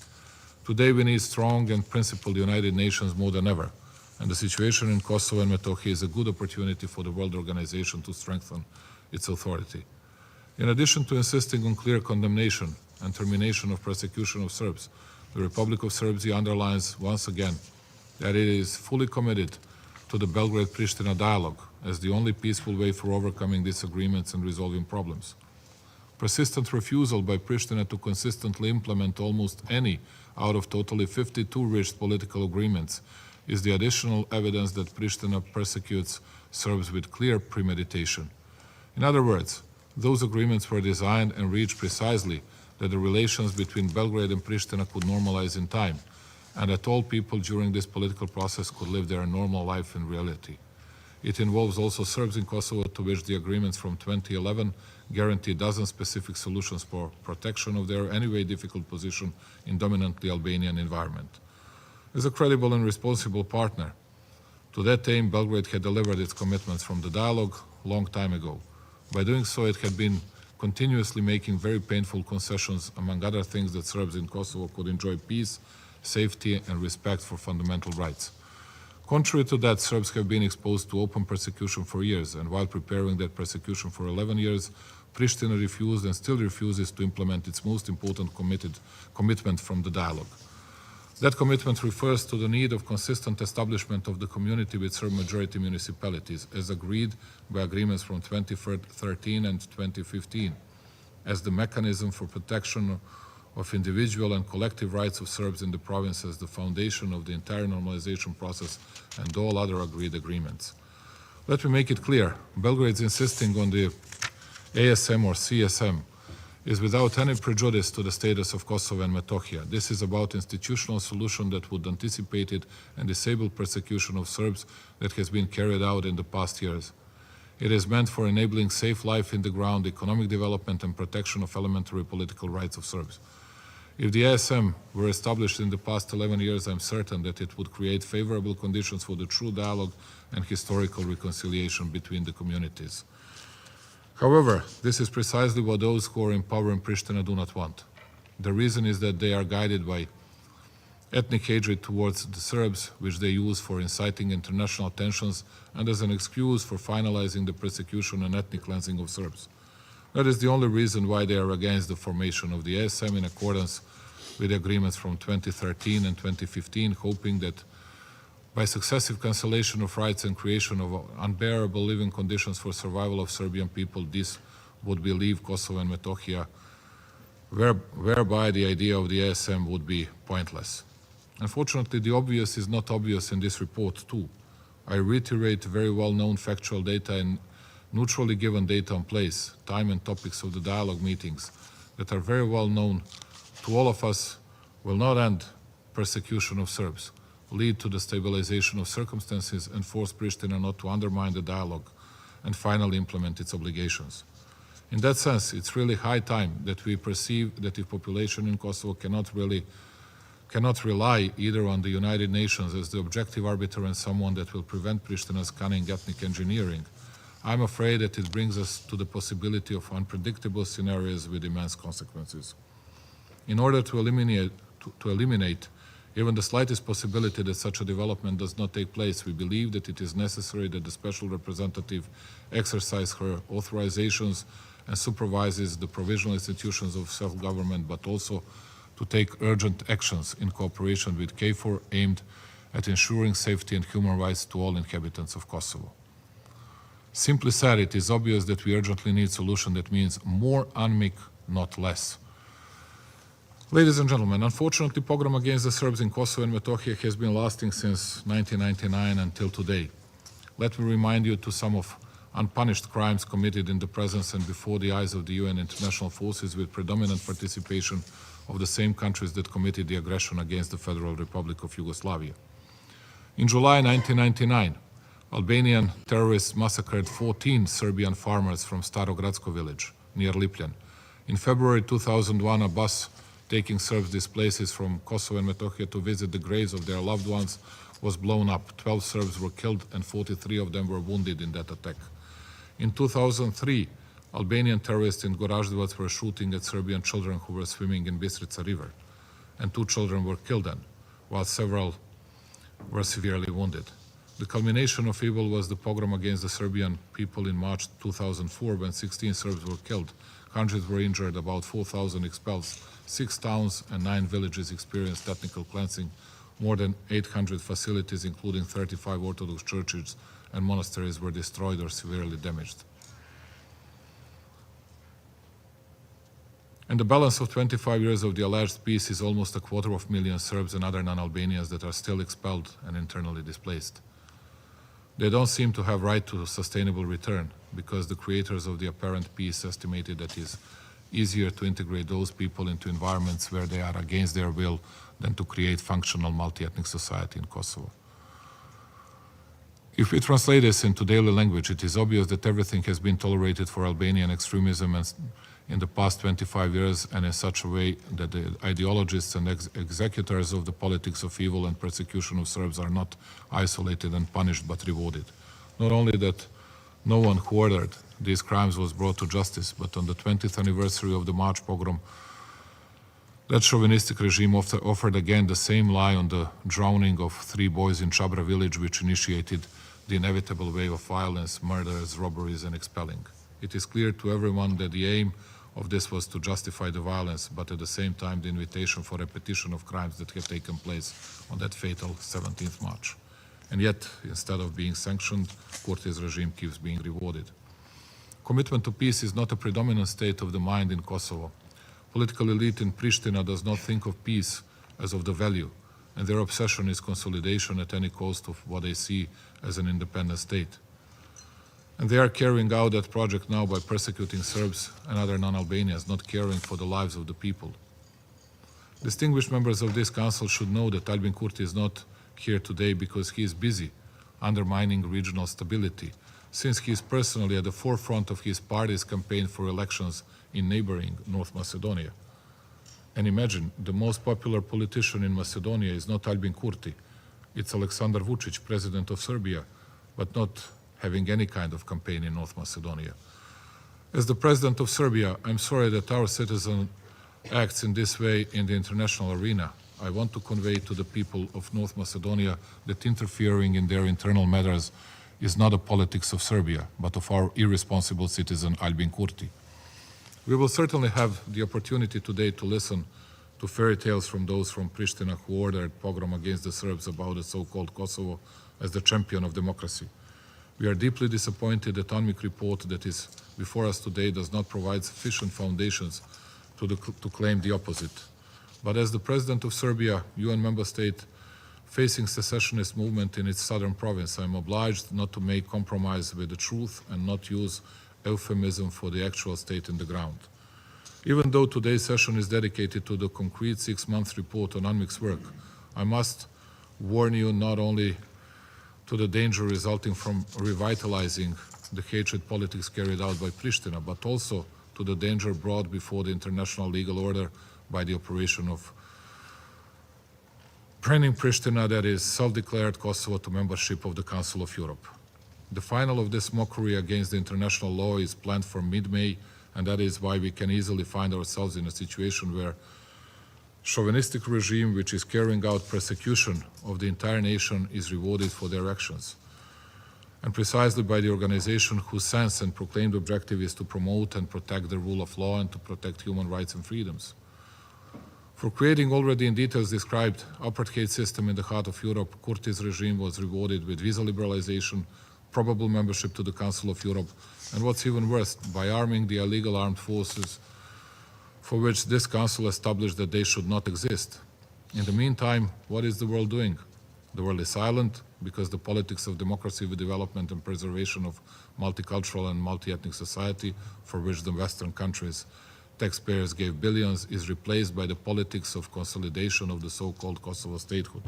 Today we need strong and principled United Nations more than ever, and the situation in Kosovo and Metohija is a good opportunity for the World Organization to strengthen its authority. In addition to insisting on clear condemnation and termination of persecution of Serbs, the Republic of Serbia underlines once again that it is fully committed to the Belgrade-Pristina dialogue as the only peaceful way for overcoming disagreements and resolving problems. Persistent refusal by Pristina to consistently implement almost any out of totally 52 reached political agreements is the additional evidence that Pristina persecutes Serbs with clear premeditation. In other words, those agreements were designed and reached precisely that the relations between Belgrade and Pristina could normalize in time, and that all people during this political process could live their normal life in reality. It involves also Serbs in Kosovo, to which the agreements from 2011 guarantee dozen specific solutions for protection of their anyway difficult position in dominantly Albanian environment. As a credible and responsible partner, to that aim, Belgrade had delivered its commitments from the dialogue a long time ago. By doing so, it had been continuously making very painful concessions, among other things, that Serbs in Kosovo could enjoy peace, safety, and respect for fundamental rights. Contrary to that, Serbs have been exposed to open persecution for years, and while preparing that persecution for 11 years, Pristina refused and still refuses to implement its most important commitment from the dialogue. That commitment refers to the need of consistent establishment of the community with Serb-majority municipalities, as agreed by agreements from 2013 and 2015, as the mechanism for protection of individual and collective rights of Serbs in the province, as the foundation of the entire normalization process and all other agreed agreements. Let me make it clear, Belgrade's insisting on the ASM or CSM is without any prejudice to the status of Kosovo and Metohija. This is about institutional solution that would anticipate it and disable persecution of Serbs that has been carried out in the past years. It is meant for enabling safe life in the ground, economic development, and protection of elementary political rights of Serbs. If the ASM were established in the past 11 years, I'm certain that it would create favorable conditions for the true dialogue and historical reconciliation between the communities. However, this is precisely what those who are in power in Pristina do not want. The reason is that they are guided by ethnic hatred towards the Serbs, which they use for inciting international tensions and as an excuse for finalizing the persecution and ethnic cleansing of Serbs. That is the only reason why they are against the formation of the ASM in accordance with the agreements from 2013 and 2015, hoping that by successive cancellation of rights and creation of unbearable living conditions for survival of Serbian people, this would relieve Kosovo and Metohija, whereby the idea of the ASM would be pointless. Unfortunately, the obvious is not obvious in this report too. I reiterate very well-known factual data and neutrally given data on place, time and topics of the dialogue meetings that are very well known to all of us will not end persecution of Serbs, lead to the stabilization of circumstances, and force Pristina not to undermine the dialogue and finally implement its obligations. In that sense, it's really high time that we perceive that the population in Kosovo cannot rely either on the United Nations as the objective arbiter and someone that will prevent Pristina's cunning ethnic engineering. I'm afraid that it brings us to the possibility of unpredictable scenarios with immense consequences. In order to eliminate even the slightest possibility that such a development does not take place, we believe that it is necessary that the Special Representative exercise her authorizations and supervises the provisional institutions of self-government, but also to take urgent actions in cooperation with KFOR aimed at ensuring safety and human rights to all inhabitants of Kosovo. Simply said, it is obvious that we urgently need a solution that means more UNMIK, not less. Ladies and gentlemen, unfortunately, pogrom against the Serbs in Kosovo and Metohija has been lasting since 1999 until today. Let me remind you to some of unpunished crimes committed in the presence and before the eyes of the UN international forces with predominant participation of the same countries that committed the aggression against the Federal Republic of Yugoslavia. In July 1999, Albanian terrorists massacred 14 Serbian farmers from Starogradsko village near Lipljan. In February 2001, a bus taking Serbs displaced from Kosovo and Metohija to visit the graves of their loved ones was blown up. 12 Serbs were killed and 43 of them were wounded in that attack. In 2003, Albanian terrorists in Goraždevac were shooting at Serbian children who were swimming in Bistrica River. and 2 children were killed then, while several were severely wounded. The culmination of evil was the pogrom against the Serbian people in March 2004, when 16 Serbs were killed, hundreds were injured, about 4,000 expelled, 6 towns and 9 villages experienced ethnic cleansing, more than 800 facilities, including 35 Orthodox churches and monasteries, were destroyed or severely damaged. And the balance of 25 years of the alleged peace is almost 250,000 Serbs and other non-Albanians that are still expelled and internally displaced. They don't seem to have right to a sustainable return, because the creators of the apparent peace estimated that it is easier to integrate those people into environments where they are against their will than to create functional multi-ethnic society in Kosovo. If we translate this into daily language, it is obvious that everything has been tolerated for Albanian extremism in the past 25 years, and in such a way that the ideologists and executors of the politics of evil and persecution of Serbs are not isolated and punished but rewarded. Not only that no one who ordered these crimes was brought to justice, but on the 20th anniversary of the March pogrom, that chauvinistic regime offered again the same lie on the drowning of 3 boys in Chabra village, which initiated the inevitable wave of violence, murders, robberies, and expelling. It is clear to everyone that the aim of this was to justify the violence, but at the same time the invitation for repetition of crimes that had taken place on that fatal 17th March. And yet, instead of being sanctioned, Kurti's regime keeps being rewarded. Commitment to peace is not a predominant state of the mind in Kosovo. Political elite in Pristina does not think of peace as of the value, and their obsession is consolidation at any cost of what they see as an independent state. And they are carrying out that project now by persecuting Serbs and other non-Albanians, not caring for the lives of the people. Distinguished members of this council should know that Albin Kurti is not here today because he is busy undermining regional stability, since he is personally at the forefront of his party's campaign for elections in neighboring North Macedonia. And imagine, the most popular politician in Macedonia is not Albin Kurti, it's Aleksandar Vučić, president of Serbia, but not having any kind of campaign in North Macedonia. As the president of Serbia, I'm sorry that our citizen acts in this way in the international arena. I want to convey to the people of North Macedonia that interfering in their internal matters is not a politics of Serbia, but of our irresponsible citizen Albin Kurti. We will certainly have the opportunity today to listen to fairy tales from those from Pristina who ordered pogrom against the Serbs about the so-called Kosovo as the champion of democracy. We are deeply disappointed that UNMIK report that is before us today does not provide sufficient foundations to claim the opposite. But as the President of Serbia, UN member state, facing secessionist movement in its southern province, I am obliged not to make compromise with the truth and not use euphemism for the actual state in the ground. Even though today's session is dedicated to the concrete 6-month report on UNMIK's work, I must warn you not only to the danger resulting from revitalizing the hatred politics carried out by Pristina, but also to the danger brought before the international legal order by the operation of bringing Pristina, that is, self-declared Kosovo, to membership of the Council of Europe. The final of this mockery against the international law is planned for mid-May, and that is why we can easily find ourselves in a situation where chauvinistic regime which is carrying out persecution of the entire nation is rewarded for their actions, and precisely by the organization whose sense and proclaimed objective is to promote and protect the rule of law and to protect human rights and freedoms. For creating already in details described apartheid system in the heart of Europe, Kurti's regime was rewarded with visa liberalization, probable membership to the Council of Europe, and what's even worse, by arming the illegal armed forces for which this council established that they should not exist. In the meantime, what is the world doing? The world is silent because the politics of democracy with development and preservation of multicultural and multi-ethnic society, for which the Western countries' taxpayers gave billions, is replaced by the politics of consolidation of the so-called Kosovo statehood.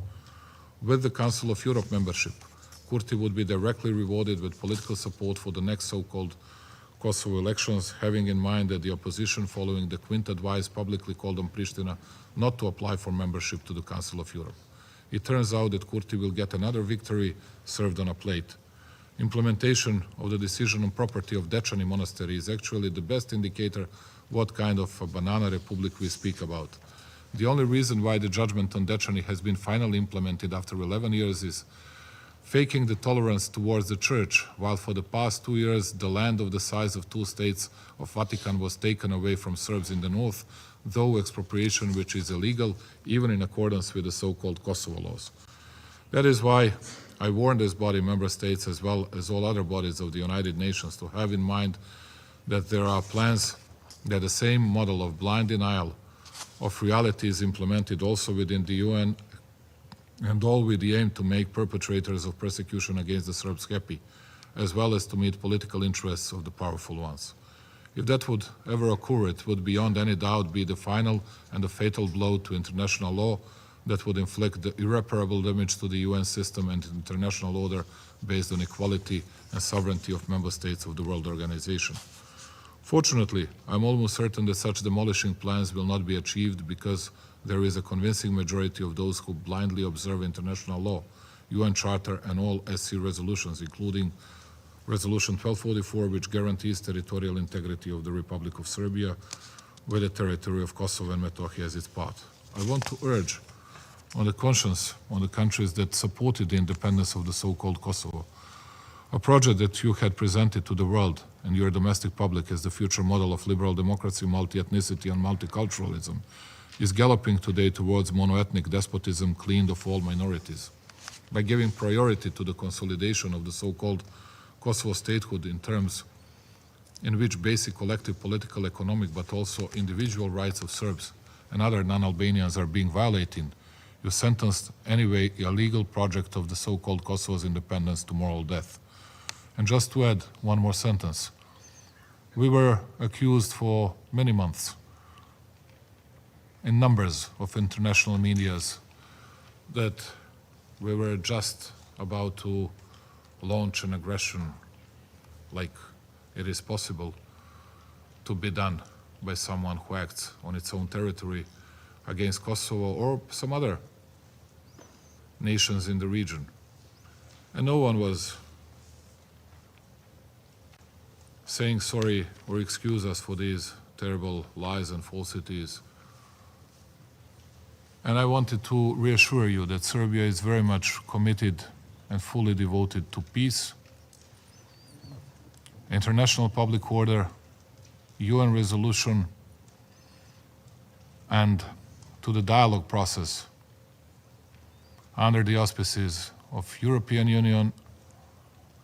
With the Council of Europe membership, Kurti would be directly rewarded with political support for the next so-called Kosovo elections, having in mind that the opposition, following the Quint advice, publicly called on Pristina not to apply for membership to the Council of Europe. It turns out that Kurti will get another victory served on a plate. Implementation of the decision on property of Dečani Monastery is actually the best indicator what kind of a banana republic we speak about. The only reason why the judgment on ndiqni has been finally implemented after 11 years is faking the tolerance towards the church, while for the past 2 years the land of the size of 2 states of Vatican was taken away from Serbs in the north, though expropriation which is illegal even in accordance with the so-called Kosovo laws. That is why I warn this body, member states, as well as all other bodies of the United Nations, to have in mind that there are plans that the same model of blind denial of reality is implemented also within the UN, and all with the aim to make perpetrators of persecution against the Serbs happy, as well as to meet political interests of the powerful ones. If that would ever occur, it would beyond any doubt be the final and the fatal blow to international law that would inflict the irreparable damage to the UN system and international order based on equality and sovereignty of member states of the World Organization. Fortunately, I'm almost certain that such demolishing plans will not be achieved because there is a convincing majority of those who blindly observe international law, UN Charter and all SC resolutions, including Resolution 1244, which guarantees territorial integrity of the Republic of Serbia with the territory of Kosovo and Metohija as its part. I want to urge on the conscience on the countries that supported the independence of the so-called Kosovo, a project that you had presented to the world and your domestic public as the future model of liberal democracy, multi-ethnicity and multiculturalism, is galloping today towards mono-ethnic despotism cleaned of all minorities. By giving priority to the consolidation of the so-called Kosovo statehood in terms in which basic collective political, economic, but also individual rights of Serbs and other non-Albanians are being violated, you sentenced anyway a legal project of the so-called Kosovo's independence to moral death. And just to add one more sentence, we were accused for many months in numbers of international medias that we were just about to launch an aggression like it is possible to be done by someone who acts on its own territory against Kosovo or some other nations in the region. And no one was saying sorry or excuse us for these terrible lies and falsities. And I wanted to reassure you that Serbia is very much committed and fully devoted to peace, international public order, UN resolution, and to the dialogue process under the auspices of European Union,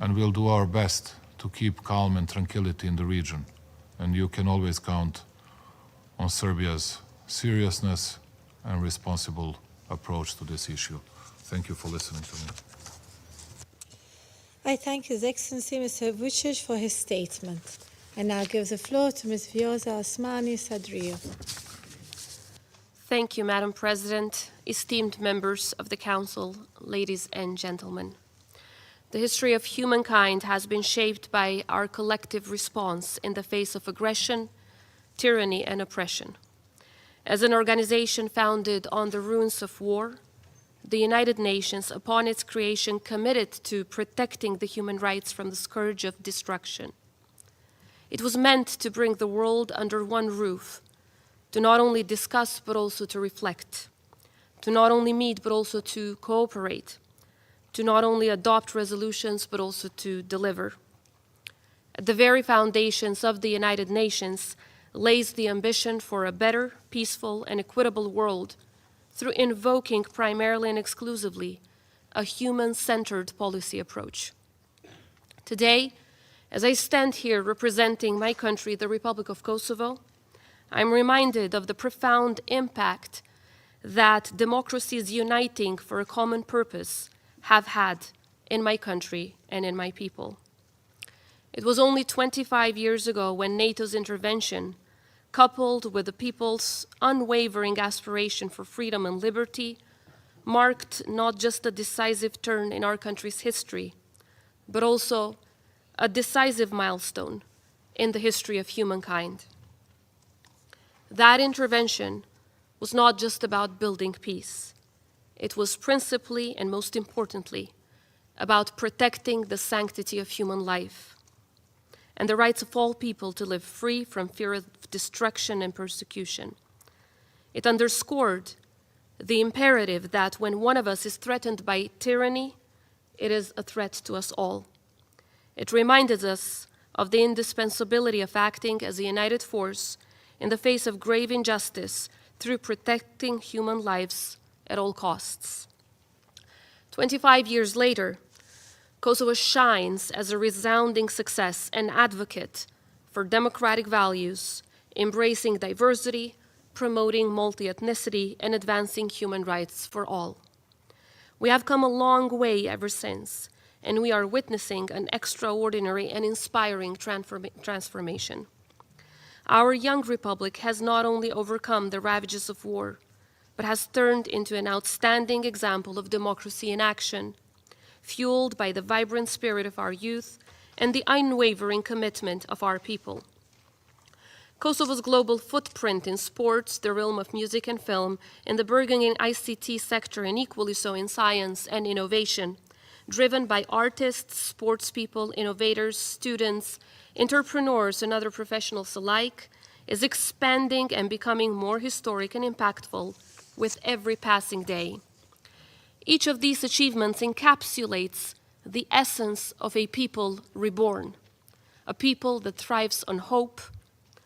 and we'll do our best to keep calm and tranquility in the region. And you can always count on Serbia's seriousness and responsible approach to this issue. Thank you for listening to me. I thank His Excellency Mr. Vuçiqit for his statement. And now give the floor to Ms. Vjosa Osmani Sadriou. Thank you, Madam President, esteemed members of the Council, ladies and gentlemen. The history of humankind has been shaped by our collective response in the face of aggression, tyranny, and oppression. As an organization founded on the ruins of war, the United Nations, upon its creation, committed to protecting the human rights from the scourge of destruction. It was meant to bring the world under one roof, to not only discuss but also to reflect, to not only meet but also to cooperate, to not only adopt resolutions but also to deliver. At the very foundations of the United Nations lays the ambition for a better, peaceful, and equitable world through invoking primarily and exclusively a human-centered policy approach. Today, as I stand here representing my country, the Republic of Kosovo, I'm reminded of the profound impact that democracies uniting for a common purpose have had in my country and in my people. It was only 25 years ago when NATO's intervention, coupled with the people's unwavering aspiration for freedom and liberty, marked not just a decisive turn in our country's history, but also a decisive milestone in the history of humankind. That intervention was not just about building peace. It was principally and most importantly about protecting the sanctity of human life and the rights of all people to live free from fear of destruction and persecution. It underscored the imperative that when one of us is threatened by tyranny, it is a threat to us all. It reminded us of the indispensability of acting as a united force in the face of grave injustice through protecting human lives at all costs. 25 years later, Kosovo shines as a resounding success and advocate for democratic values, embracing diversity, promoting multi-ethnicity, and advancing human rights for all. We have come a long way ever since, and we are witnessing an extraordinary and inspiring transformation. Our young republic has not only overcome the ravages of war, but has turned into an outstanding example of democracy in action, fueled by the vibrant spirit of our youth and the unwavering commitment of our people. Kosovo's global footprint in sports, the realm of music and film, in the burgeoning ICT sector, and equally so in science and innovation, driven by artists, sports people, innovators, students, entrepreneurs, and other professionals alike, is expanding and becoming more historic and impactful with every passing day. Each of these achievements encapsulates the essence of a people reborn, a people that thrives on hope,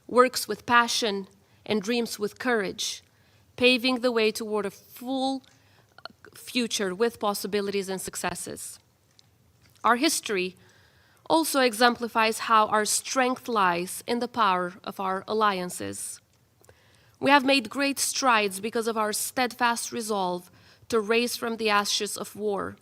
works with passion, and dreams with courage, paving the way toward a full future with possibilities and successes. Our history also exemplifies how our strength lies in the power of our alliances. We have made great strides because of our steadfast resolve to raise from the ashes of war,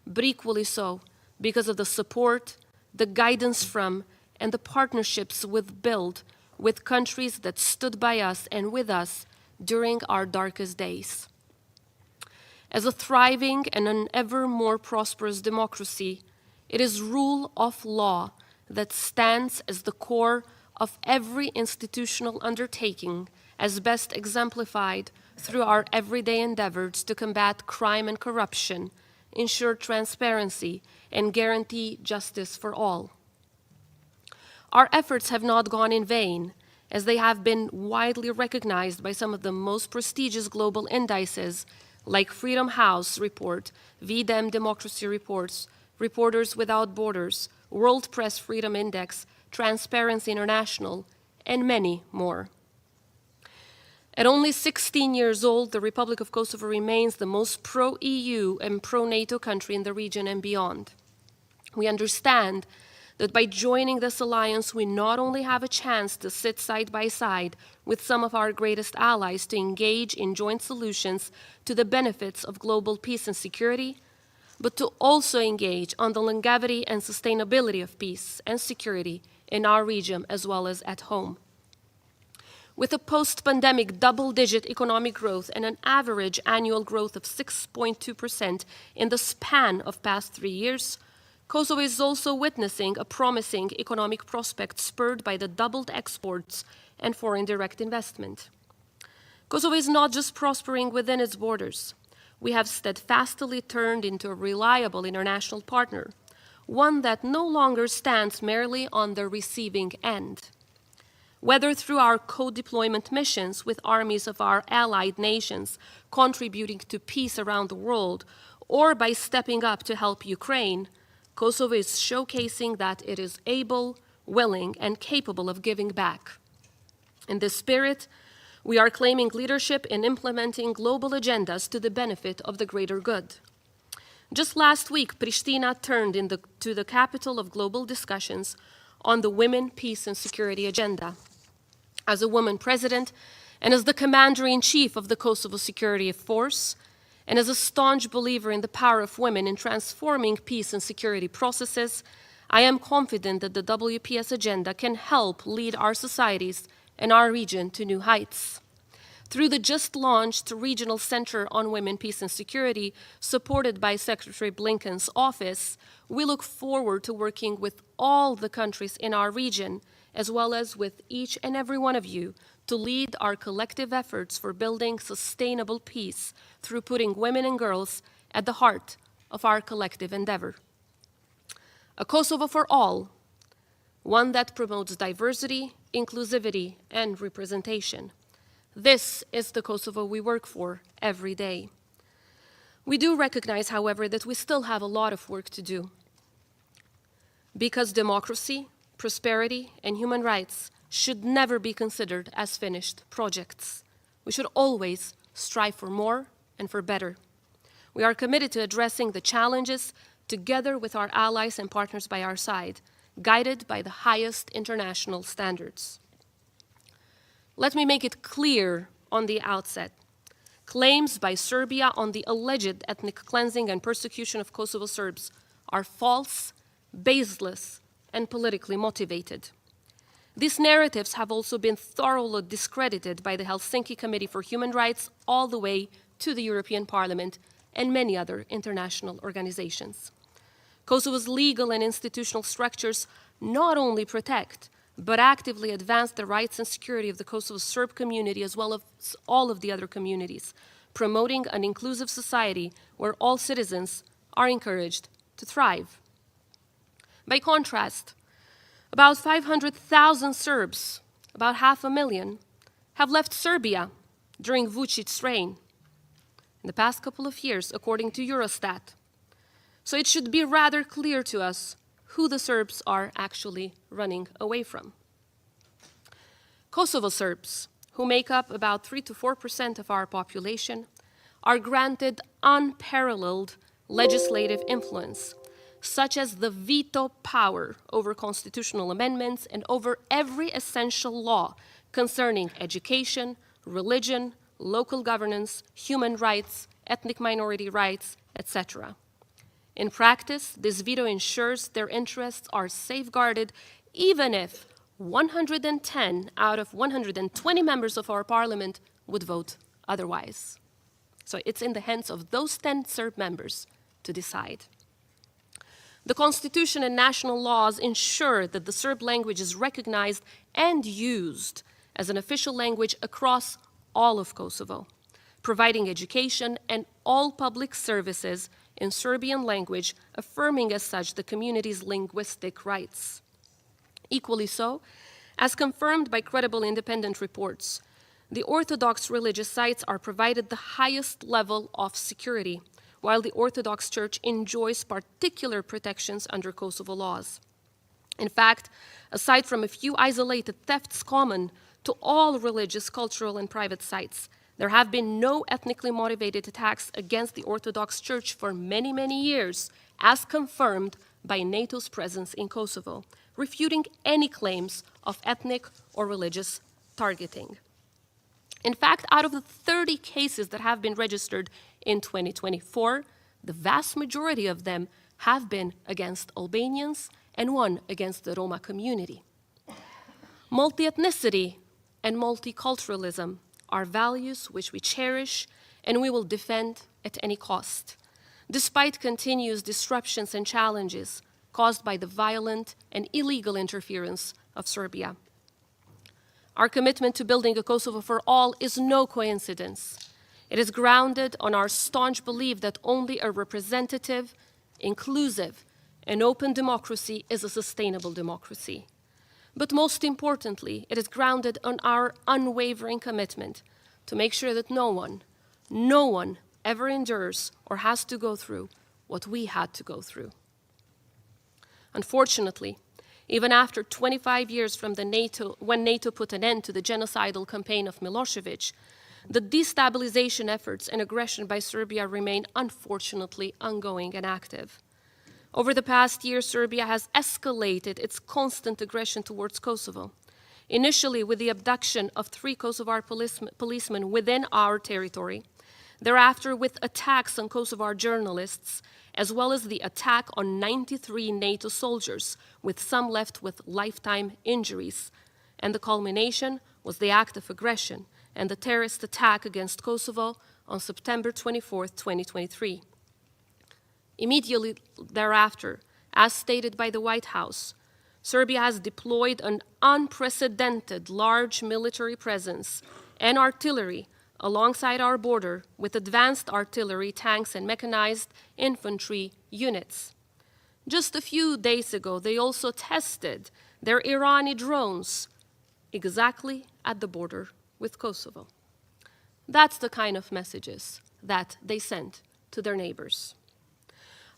but equally so because of the support, the guidance from, and the partnerships we've built with countries that stood by us and with us during our darkest days. As a thriving and an ever more prosperous democracy, it is rule of law that stands as the core of every institutional undertaking, as best exemplified through our everyday endeavors to combat crime and corruption, ensure transparency, and guarantee justice for all. Our efforts have not gone in vain, as they have been widely recognized by some of the most prestigious global indices like Freedom House Report, VDEM Democracy Reports, Reporters Without Borders, World Press Freedom Index, Transparency International, and many more. At only 16 years old, the Republic of Kosovo remains the most pro-EU and pro-NATO country in the region and beyond. We understand that by joining this alliance, we not only have a chance to sit side by side with some of our greatest allies to engage in joint solutions to the benefits of global peace and security, but to also engage on the longevity and sustainability of peace and security in our region as well as at home. With a post-pandemic double-digit economic growth and an average annual growth of 6.2% in the span of past 3 years, Kosovo is also witnessing a promising economic prospect spurred by the doubled exports and foreign direct investment. Kosovo is not just prospering within its borders. We have steadfastly turned into a reliable international partner, one that no longer stands merely on the receiving end. Whether through our co-deployment missions with armies of our allied nations contributing to peace around the world, or by stepping up to help Ukraine, Kosovo is showcasing that it is able, willing, and capable of giving back. In this spirit, we are claiming leadership in implementing global agendas to the benefit of the greater good. Just last week, Pristina turned to the capital of global discussions on the Women, Peace, and Security agenda. As a woman president, and as the commander-in-chief of the Kosovo Security Force, and as a staunch believer in the power of women in transforming peace and security processes, I am confident that the WPS agenda can help lead our societies and our region to new heights. Through the just launched Regional Center on Women, Peace and Security, supported by Secretary Blinken's office, we look forward to working with all the countries in our region, as well as with each and every one of you, to lead our collective efforts for building sustainable peace through putting women and girls at the heart of our collective endeavor. A Kosovo for all, one that promotes diversity, inclusivity, and representation. This is the Kosovo we work for every day. We do recognize, however, that we still have a lot of work to do, because democracy, prosperity, and human rights should never be considered as finished projects. We should always strive for more and for better. We are committed to addressing the challenges together with our allies and partners by our side, guided by the highest international standards. Let me make it clear on the outset. Claims by Serbia on the alleged ethnic cleansing and persecution of Kosovo Serbs are false, baseless, and politically motivated. These narratives have also been thoroughly discredited by the Helsinki Committee for Human Rights all the way to the European Parliament and many other international organizations. Kosovo's legal and institutional structures not only protect, but actively advance the rights and security of the Kosovo Serb community as well as all of the other communities, promoting an inclusive society where all citizens are encouraged to thrive. By contrast, about 500,000 Serbs, about 500,000, have left Serbia during Vuçiqit's reign in the past couple of years, according to Eurostat. So it should be rather clear to us who the Serbs are actually running away from. Kosovo Serbs, who make up about 3 to 4% of our population, are granted unparalleled legislative influence, such as the veto power over constitutional amendments and over every essential law concerning education, religion, local governance, human rights, ethnic minority rights, etc. In practice, this veto ensures their interests are safeguarded even if 110 out of 120 members of our parliament would vote otherwise. So it's in the hands of those 10 Serb members to decide. The Constitution and national laws ensure that the Serb language is recognized and used as an official language across all of Kosovo, providing education and all public services in Serbian language, affirming as such the community's linguistic rights. Equally so, as confirmed by credible independent reports, the Orthodox religious sites are provided the highest level of security, while the Orthodox Church enjoys particular protections under Kosovo laws. In fact, aside from a few isolated thefts common to all religious, cultural, and private sites, there have been no ethnically motivated attacks against the Orthodox Church for many, many years, as confirmed by NATO's presence in Kosovo, refuting any claims of ethnic or religious targeting. In fact, out of the 30 cases that have been registered in 2024, the vast majority of them have been against Albanians and one against the Roma community. Multi-ethnicity and multiculturalism are values which we cherish and we will defend at any cost, despite continuous disruptions and challenges caused by the violent and illegal interference of Serbia. Our commitment to building a Kosovo for all is no coincidence. It is grounded on our staunch belief that only a representative, inclusive, and open democracy is a sustainable democracy. But most importantly, it is grounded on our unwavering commitment to make sure that no one ever endures or has to go through what we had to go through. Unfortunately, even after 25 years from when NATO put an end to the genocidal campaign of Milosevic, the destabilization efforts and aggression by Serbia remain unfortunately ongoing and active. Over the past year, Serbia has escalated its constant aggression towards Kosovo, initially with the abduction of 3 Kosovar policemen within our territory, thereafter with attacks on Kosovar journalists, as well as the attack on 93 NATO soldiers, with some left with lifetime injuries. And the culmination was the act of aggression and the terrorist attack against Kosovo on September 24, 2023. Immediately thereafter, as stated by the White House, Serbia has deployed an unprecedented large military presence and artillery alongside our border with advanced artillery, tanks, and mechanized infantry units. Just a few days ago, they also tested their Irani drones exactly at the border with Kosovo. That's the kind of messages that they sent to their neighbors.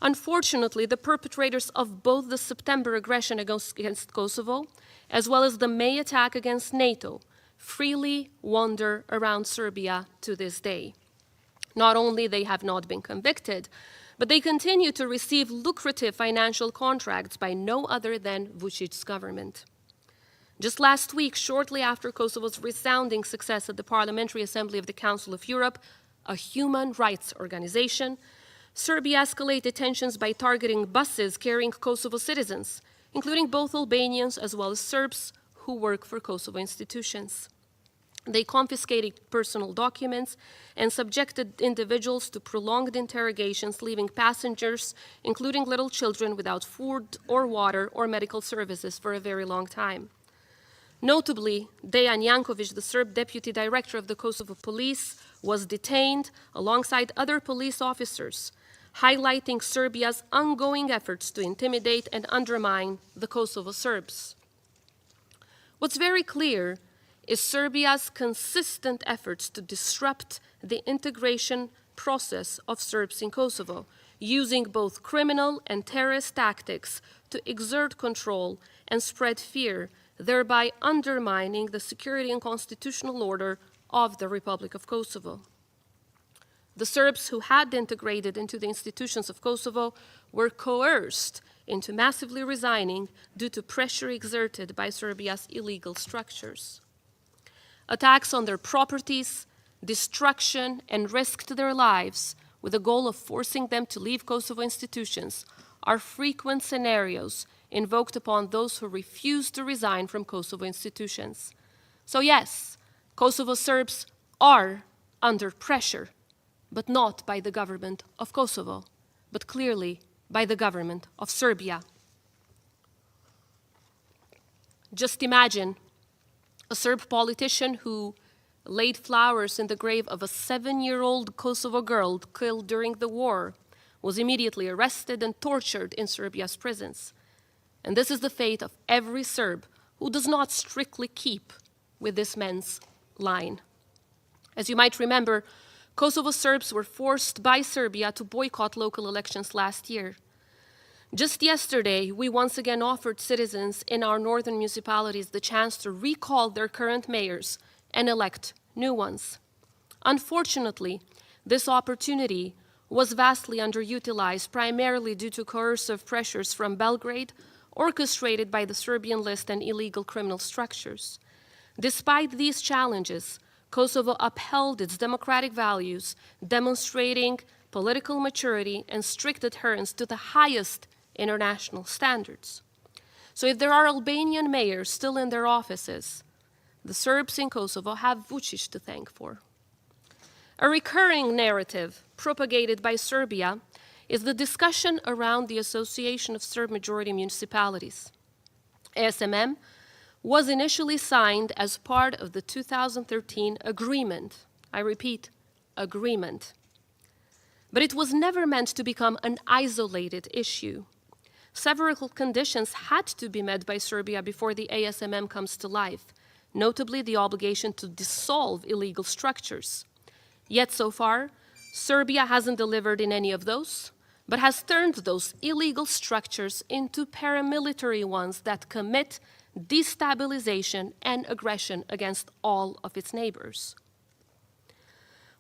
Unfortunately, the perpetrators of both the September aggression against Kosovo, as well as the May attack against NATO, freely wander around Serbia to this day. Not only they have not been convicted, but they continue to receive lucrative financial contracts by no other than Vuçić's government. Just last week, shortly after Kosovo's resounding success at the Parliamentary Assembly of the Council of Europe, a human rights organization, Serbia escalated tensions by targeting buses carrying Kosovo citizens, including both Albanians as well as Serbs who work for Kosovo institutions. They confiscated personal documents and subjected individuals to prolonged interrogations, leaving passengers, including little children, without food or water or medical services for a very long time. Notably, Dejan Janković, the Serb deputy director of the Kosovo police, was detained alongside other police officers, highlighting Serbia's ongoing efforts to intimidate and undermine the Kosovo Serbs. What's very clear is Serbia's consistent efforts to disrupt the integration process of Serbs in Kosovo, using both criminal and terrorist tactics to exert control and spread fear, thereby undermining the security and constitutional order of the Republic of Kosovo. The Serbs who had integrated into the institutions of Kosovo were coerced into massively resigning due to pressure exerted by Serbia's illegal structures. Attacks on their properties, destruction, and risk to their lives with the goal of forcing them to leave Kosovo institutions are frequent scenarios invoked upon those who refuse to resign from Kosovo institutions. So yes, Kosovo Serbs are under pressure, but not by the government of Kosovo, but clearly by the government of Serbia. Just imagine a Serb politician who laid flowers in the grave of a 7-year-old Kosovo girl killed during the war was immediately arrested and tortured in Serbia's prisons. And this is the fate of every Serb who does not strictly keep with this man's line. As you might remember, Kosovo Serbs were forced by Serbia to boycott local elections last year. Just yesterday, we once again offered citizens in our northern municipalities the chance to recall their current mayors and elect new ones. Unfortunately, this opportunity was vastly underutilized, primarily due to coercive pressures from Belgrade, orchestrated by the Serbian list and illegal criminal structures. Despite these challenges, Kosovo upheld its democratic values, demonstrating political maturity and strict adherence to the highest international standards. So if there are Albanian mayors still in their offices, the Serbs in Kosovo have Vučić to thank for. A recurring narrative propagated by Serbia is the discussion around the Association of Serb-majority municipalities. ASMM was initially signed as part of the 2013 agreement. I repeat, agreement. But it was never meant to become an isolated issue. Several conditions had to be met by Serbia before the ASMM comes to life, notably the obligation to dissolve illegal structures. Yet so far, Serbia hasn't delivered in any of those, but has turned those illegal structures into paramilitary ones that commit destabilization and aggression against all of its neighbors.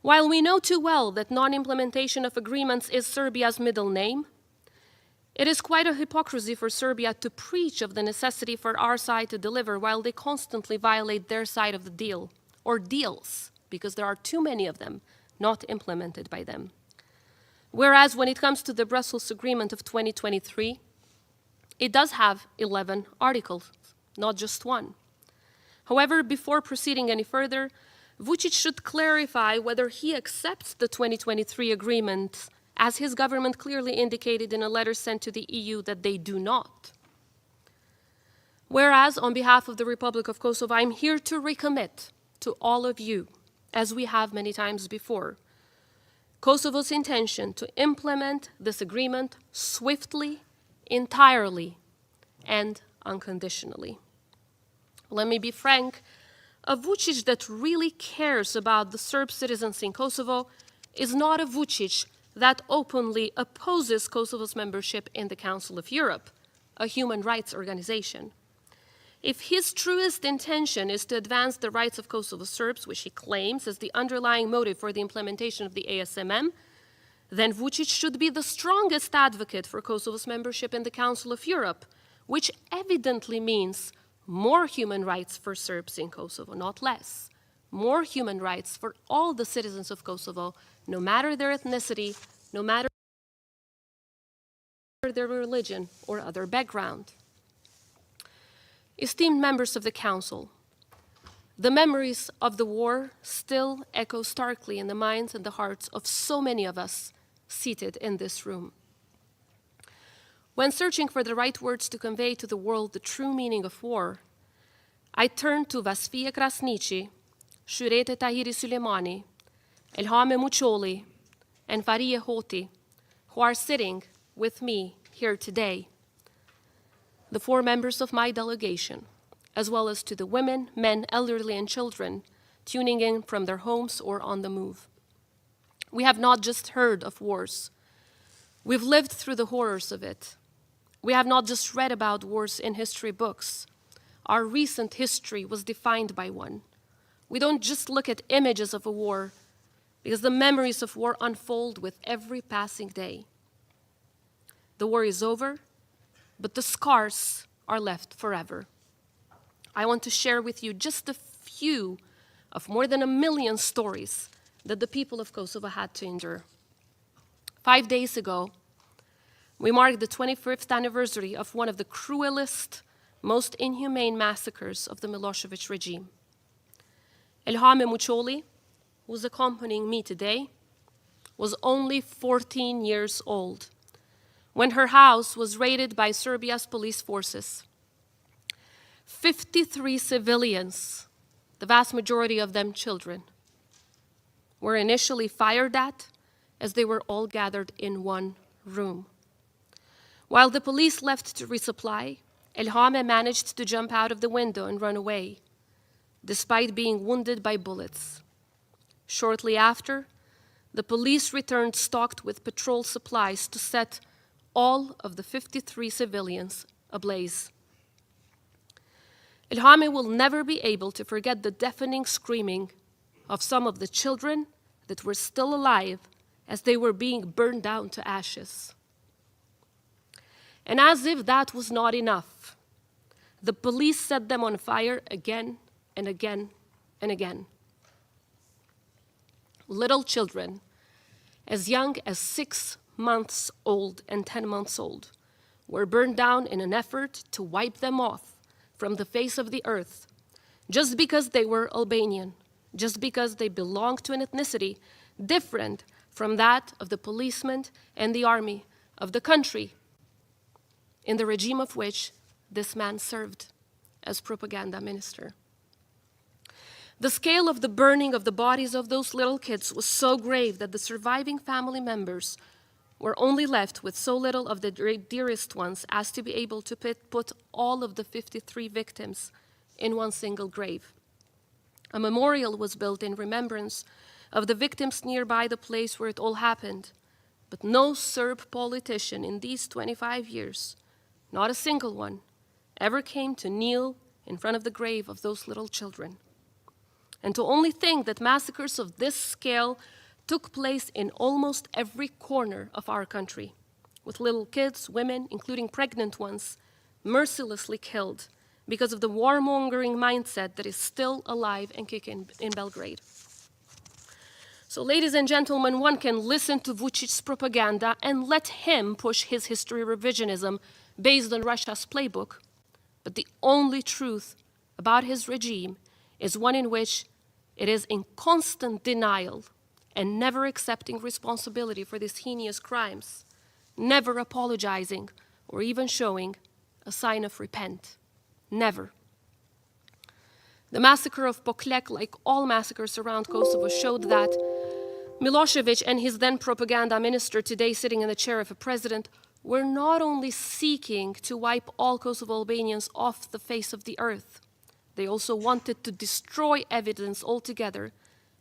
While we know too well that non-implementation of agreements is Serbia's middle name, it is quite a hypocrisy for Serbia to preach of the necessity for our side to deliver while they constantly violate their side of the deal, or deals, because there are too many of them not implemented by them. Whereas when it comes to the Brussels Agreement of 2023, it does have 11 articles, not just one. However, before proceeding any further, Vučić should clarify whether he accepts the 2023 agreement, as his government clearly indicated in a letter sent to the EU that they do not. Whereas, on behalf of the Republic of Kosovo, I'm here to recommit to all of you, as we have many times before, Kosovo's intention to implement this agreement swiftly, entirely, and unconditionally. Let me be frank, a Vuçiqit that really cares about the Serb citizens in Kosovo is not a Vuçiqit that openly opposes Kosovo's membership in the Council of Europe, a human rights organization. If his truest intention is to advance the rights of Kosovo Serbs, which he claims is the underlying motive for the implementation of the ASMM, then Vuçiqit should be the strongest advocate for Kosovo's membership in the Council of Europe, which evidently means more human rights for Serbs in Kosovo, not less. More human rights for all the citizens of Kosovo, no matter their ethnicity, no matter their religion or other background. Esteemed members of the Council, the memories of the war still echo starkly in the minds and the hearts of so many of us seated in this room. When searching for the right words to convey to the world the true meaning of war, I turned to Vasfije Krasniqit, rrjetet Tahiri Suleimani, Ilham Muçoli, and Farie Hoti, who are sitting with me here today, the 4 members of my delegation, as well as to the women, men, elderly, and children tuning in from their homes or on the move. We have not just heard of wars. We've lived through the horrors of it. We have not just read about wars in history books. Our recent history was defined by one. We don't just look at images of a war, because the memories of war unfold with every passing day. The war is over, but the scars are left forever. I want to share with you just a few of more than 1 million stories that the people of Kosovo had to endure. 5 days ago, we marked the 25th anniversary of one of the cruelest, most inhumane massacres of the Milosevic regime. Ilham Muçoli, who's accompanying me today, was only 14 years old when her house was raided by Serbia's police forces. 53 civilians, the vast majority of them children, were initially fired at as they were all gathered in one room. While the police left to resupply, Ilham managed to jump out of the window and run away, despite being wounded by bullets. Shortly after, the police returned stocked with patrol supplies to set all of the 53 civilians ablaze. Ilham will never be able to forget the deafening screaming of some of the children that were still alive as they were being burned down to ashes. And as if that was not enough, the police set them on fire again and again and again. Little children, as young as 6 months old and 10 months old, were burned down in an effort to wipe them off from the face of the earth, just because they were Albanian, just because they belonged to an ethnicity different from that of the policemen and the army of the country in the regime of which this man served as propaganda minister. The scale of the burning of the bodies of those little kids was so grave that the surviving family members were only left with so little of the dearest ones as to be able to put all of the 53 victims in one single grave. A memorial was built in remembrance of the victims nearby the place where it all happened, but no Serb politician in these 25 years, not a single one, ever came to kneel in front of the grave of those little children. And to only think that massacres of this scale took place in almost every corner of our country, with little kids, women, including pregnant ones, mercilessly killed because of the warmongering mindset that is still alive and kicking in Belgrade. So, ladies and gentlemen, one can listen to Vucic's propaganda and let him push his history revisionism based on Russia's playbook, but the only truth about his regime is one in which it is in constant denial and never accepting responsibility for these heinous crimes, never apologizing or even showing a sign of repent. Never. The massacre of Poklek, like all massacres around Kosovo, showed that Milosevic and his then propaganda minister, today sitting in the chair of a president, were not only seeking to wipe all Kosovo Albanians off the face of the earth, They also wanted to destroy evidence altogether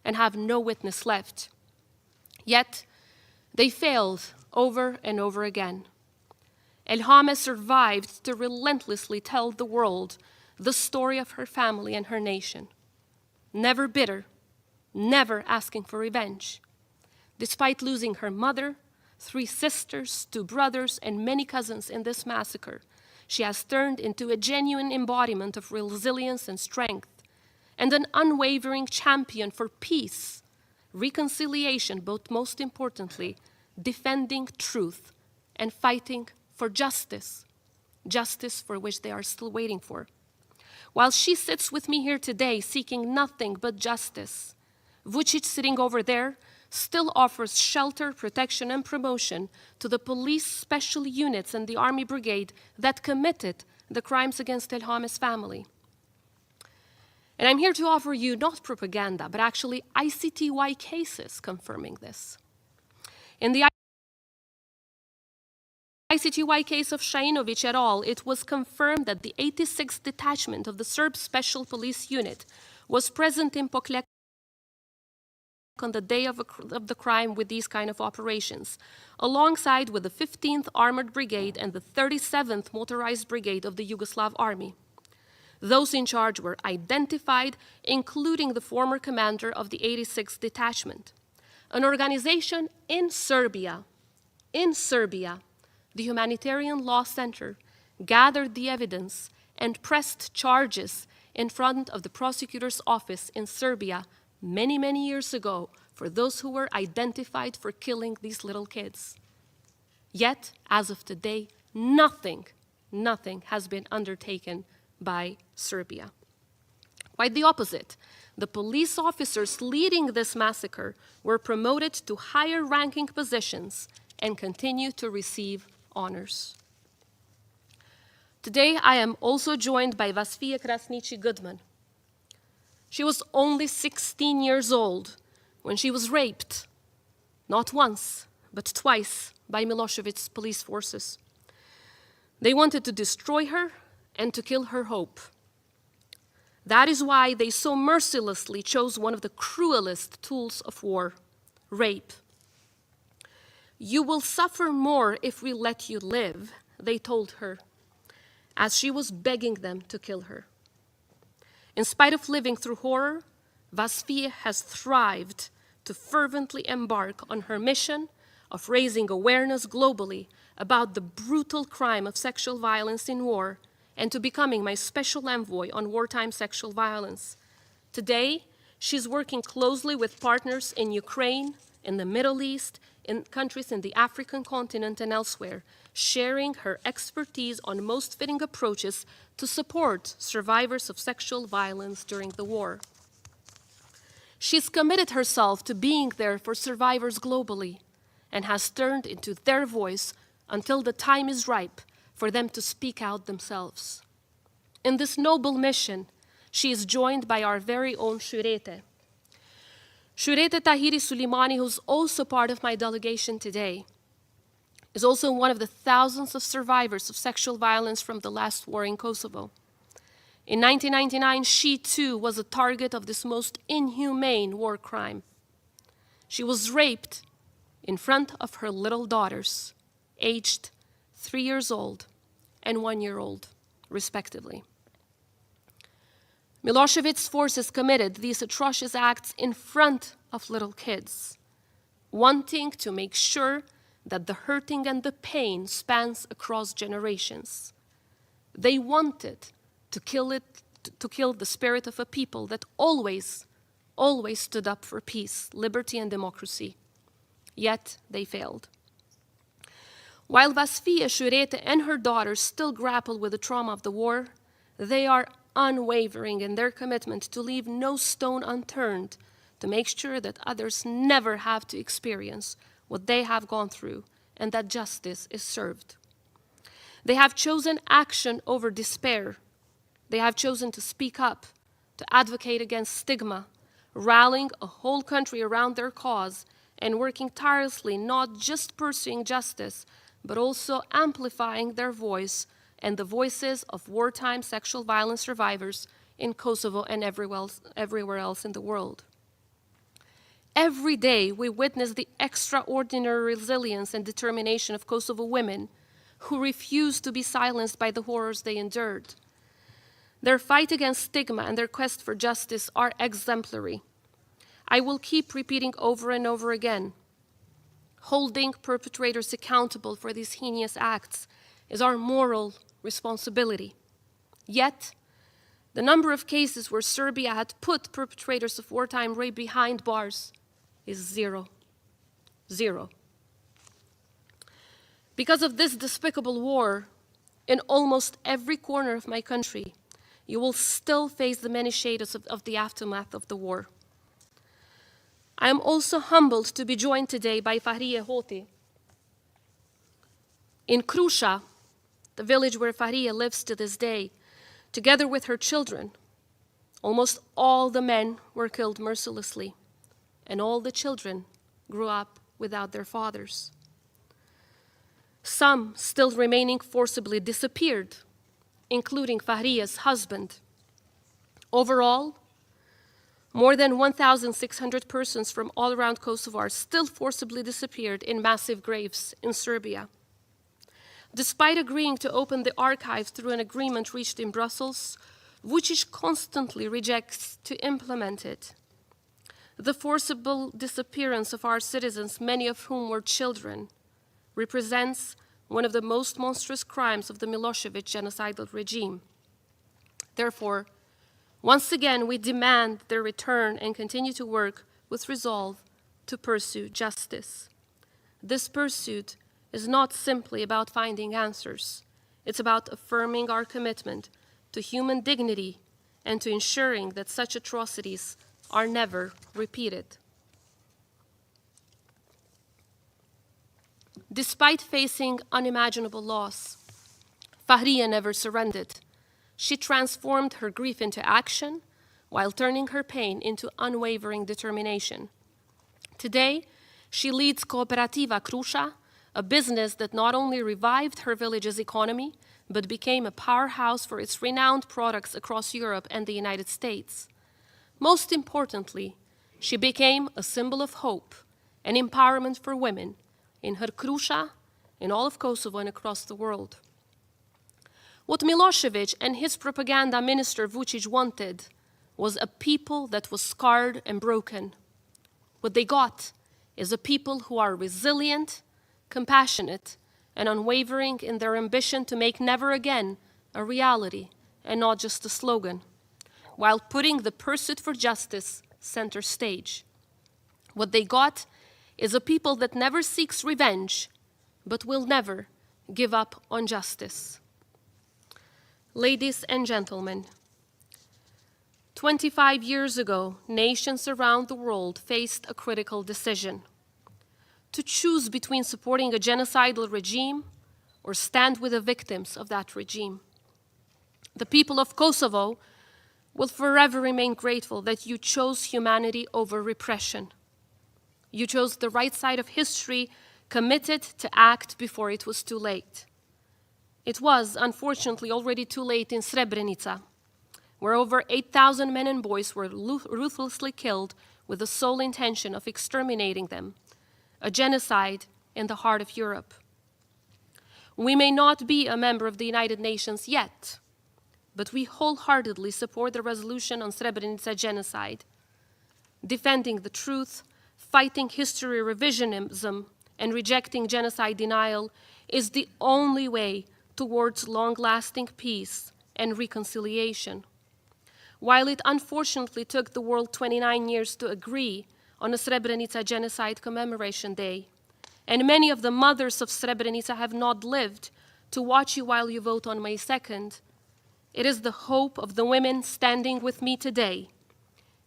and have no witness left. Yet, they failed over and over again. Elhame survived to relentlessly tell the world the story of her family and her nation. Never bitter, never asking for revenge. Despite losing her mother, 3 sisters, 2 brothers, and many cousins in this massacre, she has turned into a genuine embodiment of resilience and strength, and an unwavering champion for peace, reconciliation, but most importantly, defending truth and fighting for justice, justice for which they are still waiting for. While she sits with me here today seeking nothing but justice, Vuçiqit, sitting over there, still offers shelter, protection, and promotion to the police special units and the army brigade that committed the crimes against Elhame's family. And I'm here to offer you not propaganda, but actually ICTY cases confirming this. In the ICTY case of Shajinović et al., it was confirmed that the 86th detachment of the Serb Special Police Unit was present in Poklek on the day of the crime with these kind of operations, alongside with the 15th Armored Brigade and the 37th Motorized Brigade of the Yugoslav Army. Those in charge were identified, including the former commander of the 86th detachment. An organization in Serbia, the Humanitarian Law Center gathered the evidence and pressed charges in front of the prosecutor's office in Serbia many, many years ago for those who were identified for killing these little kids. Yet, as of today, nothing has been undertaken by Serbia. Quite the opposite. The police officers leading this massacre were promoted to higher ranking positions and continue to receive honors. Today, I am also joined by Vasfije Krasniqit. She was only 16 years old when she was raped, not once, but twice, by Milosevic's police forces. They wanted to destroy her and to kill her hope. That is why they so mercilessly chose one of the cruelest tools of war, rape. "You will suffer more if we let you live," they told her, as she was begging them to kill her. In spite of living through horror, Vasfije has thrived to fervently embark on her mission of raising awareness globally about the brutal crime of sexual violence in war and to becoming my special envoy on wartime sexual violence. Today, she's working closely with partners in Ukraine, in the Middle East, in countries in the African continent and elsewhere, sharing her expertise on most fitting approaches to support survivors of sexual violence during the war. She's committed herself to being there for survivors globally and has turned into their voice until the time is ripe for them to speak out themselves. In this noble mission, she is joined by our very own rrjetet. Rrjetet Tahiri Suleimani, who's also part of my delegation today, is also one of the thousands of survivors of sexual violence from the last war in Kosovo. In 1999, she too was a target of this most inhumane war crime. She was raped in front of her little daughters, aged 3 years old and 1 year old, respectively. Milosevic's forces committed these atrocious acts in front of little kids, wanting to make sure that the hurting and the pain spans across generations. They wanted to kill the spirit of a people that always stood up for peace, liberty, and democracy. Yet they failed. While Vasfije, rrjetet, and her daughters still grapple with the trauma of the war, they are unwavering in their commitment to leave no stone unturned to make sure that others never have to experience what they have gone through and that justice is served. They have chosen action over despair. They have chosen to speak up, to advocate against stigma, rallying a whole country around their cause and working tirelessly, not just pursuing justice, but also amplifying their voice and the voices of wartime sexual violence survivors in Kosovo and everywhere else in the world. Every day we witness the extraordinary resilience and determination of Kosovo women who refuse to be silenced by the horrors they endured. Their fight against stigma and their quest for justice are exemplary. I will keep repeating over and over again, holding perpetrators accountable for these heinous acts is our moral responsibility. Yet, the number of cases where Serbia had put perpetrators of wartime rape behind bars is zero. Zero. Because of this despicable war, in almost every corner of my country, you will still face the many shades of the aftermath of the war. I am also humbled to be joined today by Fahriye Hoti. In Krusha, the village where Fahriye lives to this day, together with her children, almost all the men were killed mercilessly, and all the children grew up without their fathers. Some still remaining forcibly disappeared, including Fahriye's husband. Overall, more than 1,600 persons from all around Kosovo are still forcibly disappeared in massive graves in Serbia. Despite agreeing to open the archive through an agreement reached in Brussels, Vučić constantly rejects to implement it. The forcible disappearance of our citizens, many of whom were children, represents one of the most monstrous crimes of the Milosevic genocidal regime. Therefore, once again, we demand their return and continue to work with resolve to pursue justice. This pursuit is not simply about finding answers. It's about affirming our commitment to human dignity and to ensuring that such atrocities are never repeated. Despite facing unimaginable loss, Fahriye never surrendered. She transformed her grief into action while turning her pain into unwavering determination. Today, she leads Cooperativa Krusha, a business that not only revived her village's economy, but became a powerhouse for its renowned products across Europe and the United States. Most importantly, she became a symbol of hope and empowerment for women in her Krusha, in all of Kosovo, and across the world. What Milosevic and his propaganda minister Vučić wanted was a people that was scarred and broken. What they got is a people who are resilient, compassionate, and unwavering in their ambition to make never again a reality and not just a slogan, while putting the pursuit for justice center stage. What they got is a people that never seeks revenge, but will never give up on justice. Ladies and gentlemen, 25 years ago, nations around the world faced a critical decision: to choose between supporting a genocidal regime or stand with the victims of that regime. The people of Kosovo will forever remain grateful that you chose humanity over repression. You chose the right side of history, committed to act before it was too late. It was, unfortunately, already too late in Srebrenica, where over 8,000 men and boys were ruthlessly killed with the sole intention of exterminating them, a genocide in the heart of Europe. We may not be a member of the United Nations yet, but we wholeheartedly support the resolution on Srebrenica genocide. Defending the truth, fighting history revisionism, and rejecting genocide denial is the only way towards long-lasting peace and reconciliation. While it unfortunately took the world 29 years to agree on a Srebrenica Genocide Commemoration Day, and many of the mothers of Srebrenica have not lived to watch you while you vote on May 2nd, it is the hope of the women standing with me today,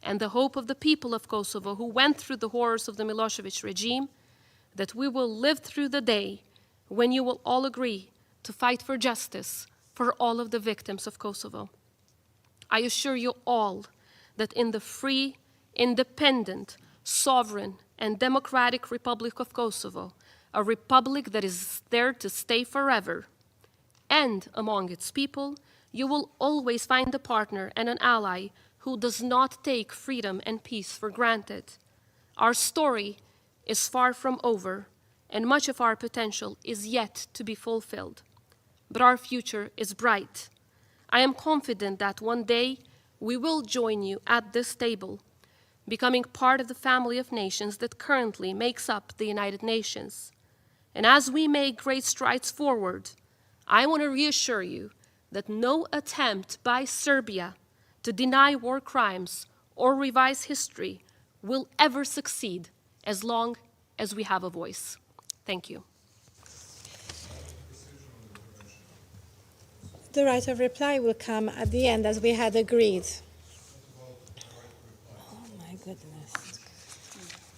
and the hope of the people of Kosovo who went through the horrors of the Milosevic regime, that we will live through the day when you will all agree to fight for justice for all of the victims of Kosovo. I assure you all that in the free, independent, sovereign, and democratic Republic of Kosovo, a republic that is there to stay forever, and among its people, you will always find a partner and an ally who does not take freedom and peace for granted. Our story is far from over, and much of our potential is yet to be fulfilled. But our future is bright. I am confident that one day we will join you at this table, becoming part of the family of nations that currently makes up the United Nations. And as we make great strides forward, I want to reassure you that no attempt by Serbia to deny war crimes or revise history will ever succeed as long as we have a voice. Thank you. The right of reply will come at the end, as we had agreed. Oh my goodness.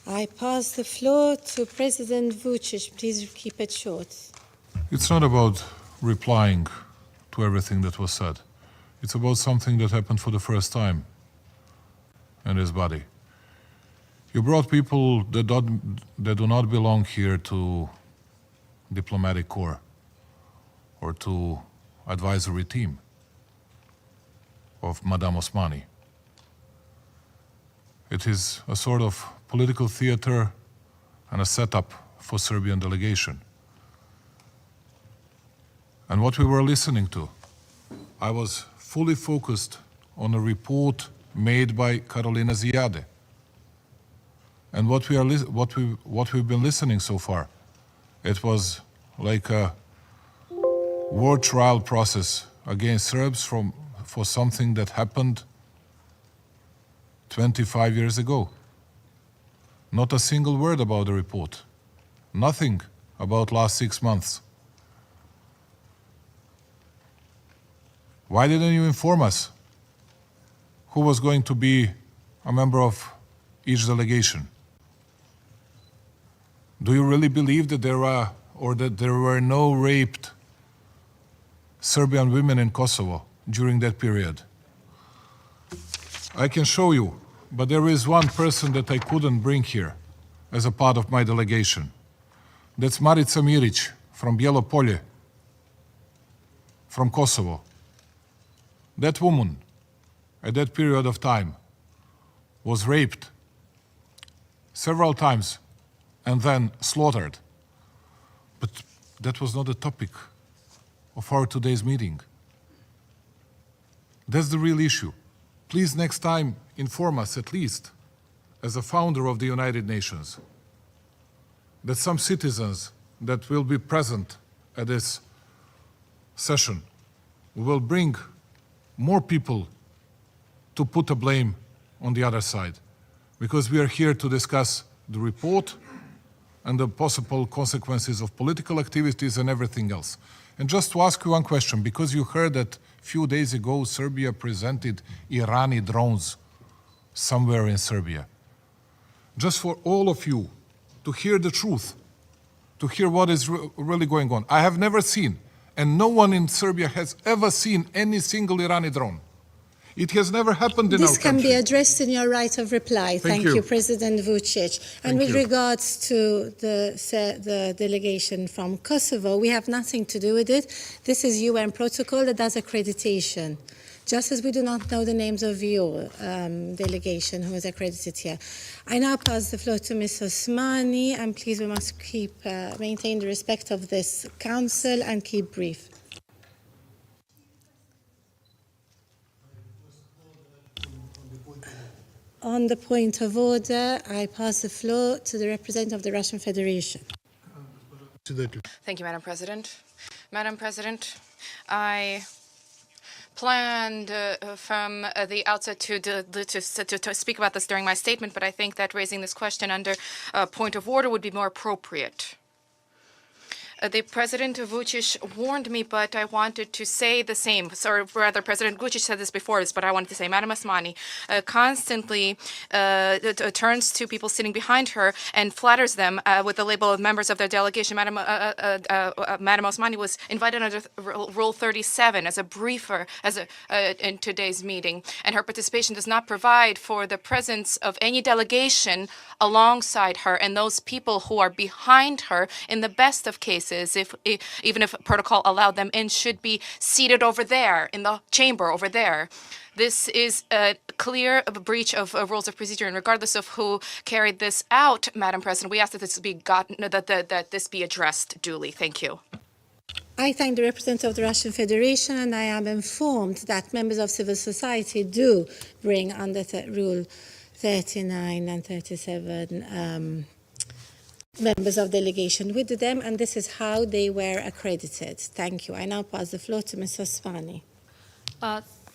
I pass the floor to President Vuçiqit. Please keep it short. It's not about replying to everything that was said. It's about something that happened for the first time in this body. You brought people that do not belong here to diplomatic corps or to advisory team of Madame Osmani. It is a sort of political theater and a setup for Serbian delegation. And what we were listening to, I was fully focused on a report made by Karolina Zijade. And what we've been listening so far, it was like a war trial process against Serbs for something that happened 25 years ago. Not a single word about the report. Nothing about last 6 months. Why didn't you inform us who was going to be a member of each delegation? Do you really believe that there were no raped Serbian women in Kosovo during that period? I can show you, but there is one person that I couldn't bring here as a part of my delegation. That's Marica Mirić from Bijelo Polje, from Kosovo. That woman, at that period of time, was raped several times and then slaughtered. But that was not the topic of our today's meeting. That's the real issue. Please next time inform us, at least as a founder of the United Nations, that some citizens that will be present at this session will bring more people to put a blame on the other side, because we are here to discuss the report and the possible consequences of political activities and everything else. And just to ask you one question, because you heard that a few days ago Serbia presented Irani drones somewhere in Serbia. Just for all of you to hear the truth, to hear what is really going on. I have never seen, and no one in Serbia has ever seen any single Irani drone. It has never happened in our country. This can be addressed in your right of reply. Thank you, President Vuçiqit. And with regards to the delegation from Kosovo, we have nothing to do with it. This is UN protocol that does accreditation, just as we do not know the names of your delegation who is accredited here. I now pass the floor to Ms. Osmani, and please we must maintain the respect of this council and keep brief. On the point of order, I pass the floor to the representative of the Russian Federation. Thank you, Madam President. Madam President, I planned from the outset to speak about this during my statement, but I think that raising this question under point of order would be more appropriate. The President Vučić warned me, but I wanted to say the same. Or rather, President Vučić said this before, but I wanted to say, Madam Osmani constantly turns to people sitting behind her and flatters them with the label of members of their delegation. Madam Osmani was invited under Rule 37 as a briefer in today's meeting, and her participation does not provide for the presence of any delegation alongside her and those people who are behind her in the best of cases. cases, even if protocol allowed them in, should be seated over there in the chamber over there. This is a clear breach of rules of procedure, and regardless of who carried this out, Madam President, we ask that this be addressed duly. Thank you. I thank the representative of the Russian Federation, and I am informed that members of civil society do bring under Rule 39 and 37 members of delegation with them, and this is how they were accredited. Thank you. I now pass the floor to Ms. Osmani.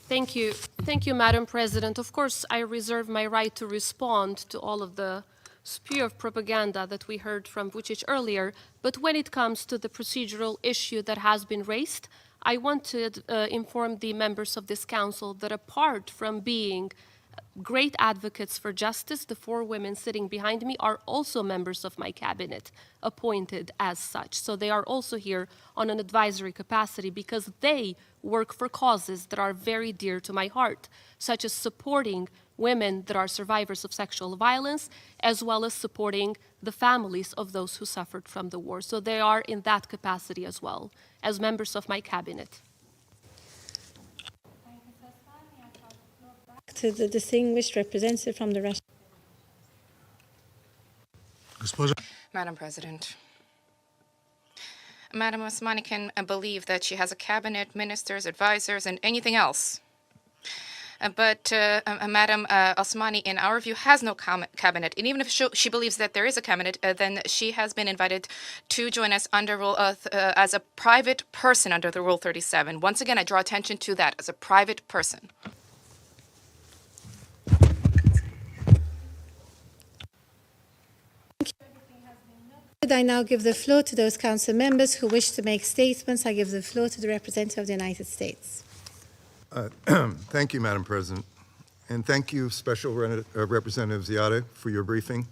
Thank you. Thank you, Madam President. Of course, I reserve my right to respond to all of the spew of propaganda that we heard from Vuçiqit earlier, but when it comes to the procedural issue that has been raised, I want to inform the members of this council that apart from being great advocates for justice, the four women sitting behind me are also members of my cabinet, appointed as such. So they are also here on an advisory capacity because they work for causes that are very dear to my heart, such as supporting women that are survivors of sexual violence, as well as supporting the families of those who suffered from the war. So they are in that capacity as well, as members of my cabinet. To the distinguished representative from the Russian. Madam President, Madam Osmani can believe that she has a cabinet, ministers, advisors, and anything else. But Madam Osmani, in our view, has no cabinet. And even if she believes that there is a cabinet, then she has been invited to join us under Rule as a private person under the Rule 37. Once again, I draw attention to that, as a private person. I now give the floor to those council members who wish to make statements. I give the floor to the representative of the United States. Thank you, Madam President. And thank you, Special Representative Ziade, for your briefing.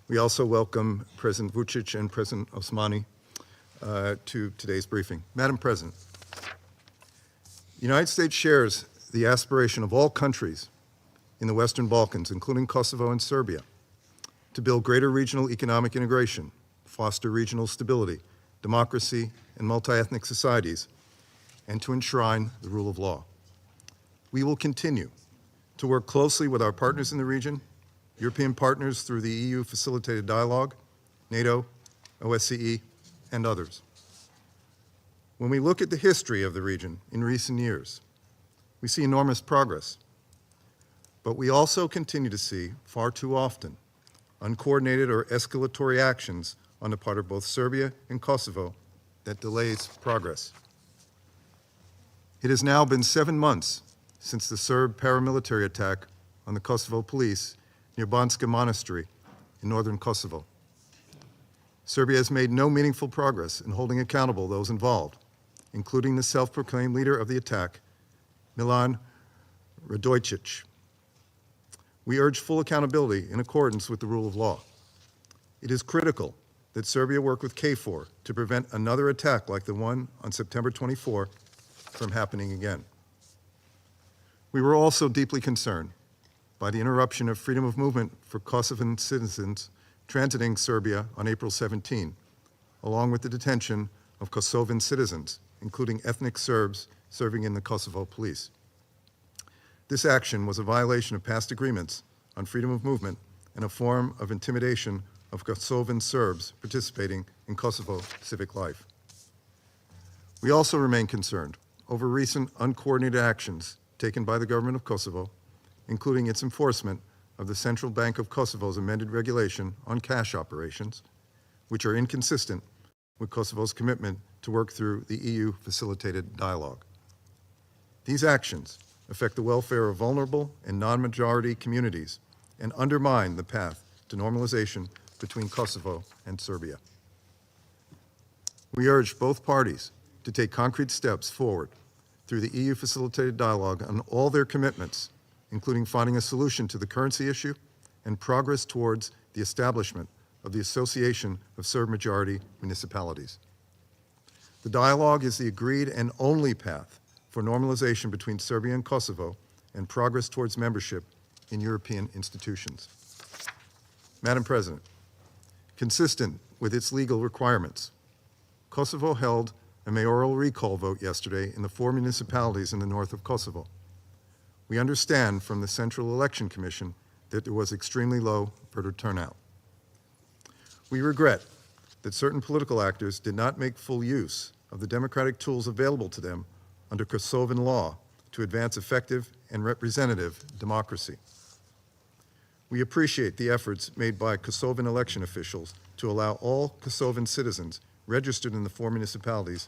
We also welcome President Vuçiqit and President Osmani to today's briefing. Madam President, the United States shares the aspiration of all countries in the Western Balkans, including Kosovo and Serbia, to build greater regional economic integration, foster regional stability, democracy, and multi-ethnic societies, and to enshrine the rule of law. We will continue to work closely with our partners in the region, European partners through the EU Facilitated Dialogue, NATO, OSCE, and others. When we look at the history of the region in recent years, we see enormous progress, but we also continue to see, far too often, uncoordinated or escalatory actions on the part of both Serbia and Kosovo that delays progress. It has now been 7 months since the Serb paramilitary attack on the Kosovo police near Banjska Monastery in northern Kosovo. Serbia has made no meaningful progress in holding accountable those involved, including the self-proclaimed leader of the attack, Milan Radojic. We urge full accountability in accordance with the rule of law. It is critical that Serbia work with KFOR to prevent another attack like the one on September 24 from happening again. We were also deeply concerned by the interruption of freedom of movement for Kosovan citizens transiting Serbia on April 17, along with the detention of Kosovan citizens, including ethnic Serbs serving in the Kosovo police. This action was a violation of past agreements on freedom of movement and a form of intimidation of Kosovan Serbs participating in Kosovo civic life. We also remain concerned over recent uncoordinated actions taken by the government of Kosovo, including its enforcement of the Central Bank of Kosovo's amended regulation on cash operations, which are inconsistent with Kosovo's commitment to work through the EU facilitated dialogue. These actions affect the welfare of vulnerable and non-majority communities and undermine the path to normalization between Kosovo and Serbia. We urge both parties to take concrete steps forward through the EU facilitated dialogue on all their commitments, including finding a solution to the currency issue and progress towards the establishment of the Association of Serb-majority municipalities. The dialogue is the agreed and only path for normalization between Serbia and Kosovo and progress towards membership in European institutions. Madam President, consistent with its legal requirements, Kosovo held a mayoral recall vote yesterday in the 4 municipalities in the north of Kosovo. We understand from the Central Election Commission that there was extremely low voter turnout. We regret that certain political actors did not make full use of the democratic tools available to them under Kosovan law to advance effective and representative democracy. We appreciate the efforts made by Kosovan election officials to allow all Kosovan citizens registered in the 4 municipalities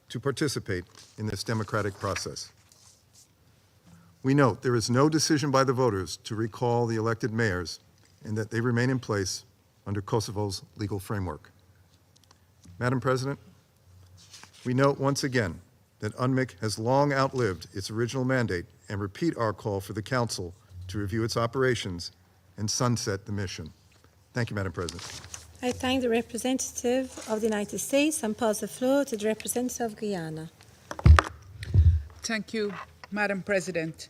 to participate in this democratic process. We note there is no decision by the voters to recall the elected mayors and that they remain in place under Kosovo's legal framework. Madam President, we note once again that UNMIK has long outlived its original mandate and repeat our call for the Council to review its operations and sunset the mission. Thank you, Madam President. I thank the representative of the United States and pass the floor to the representative of Guyana. Thank you, Madam President,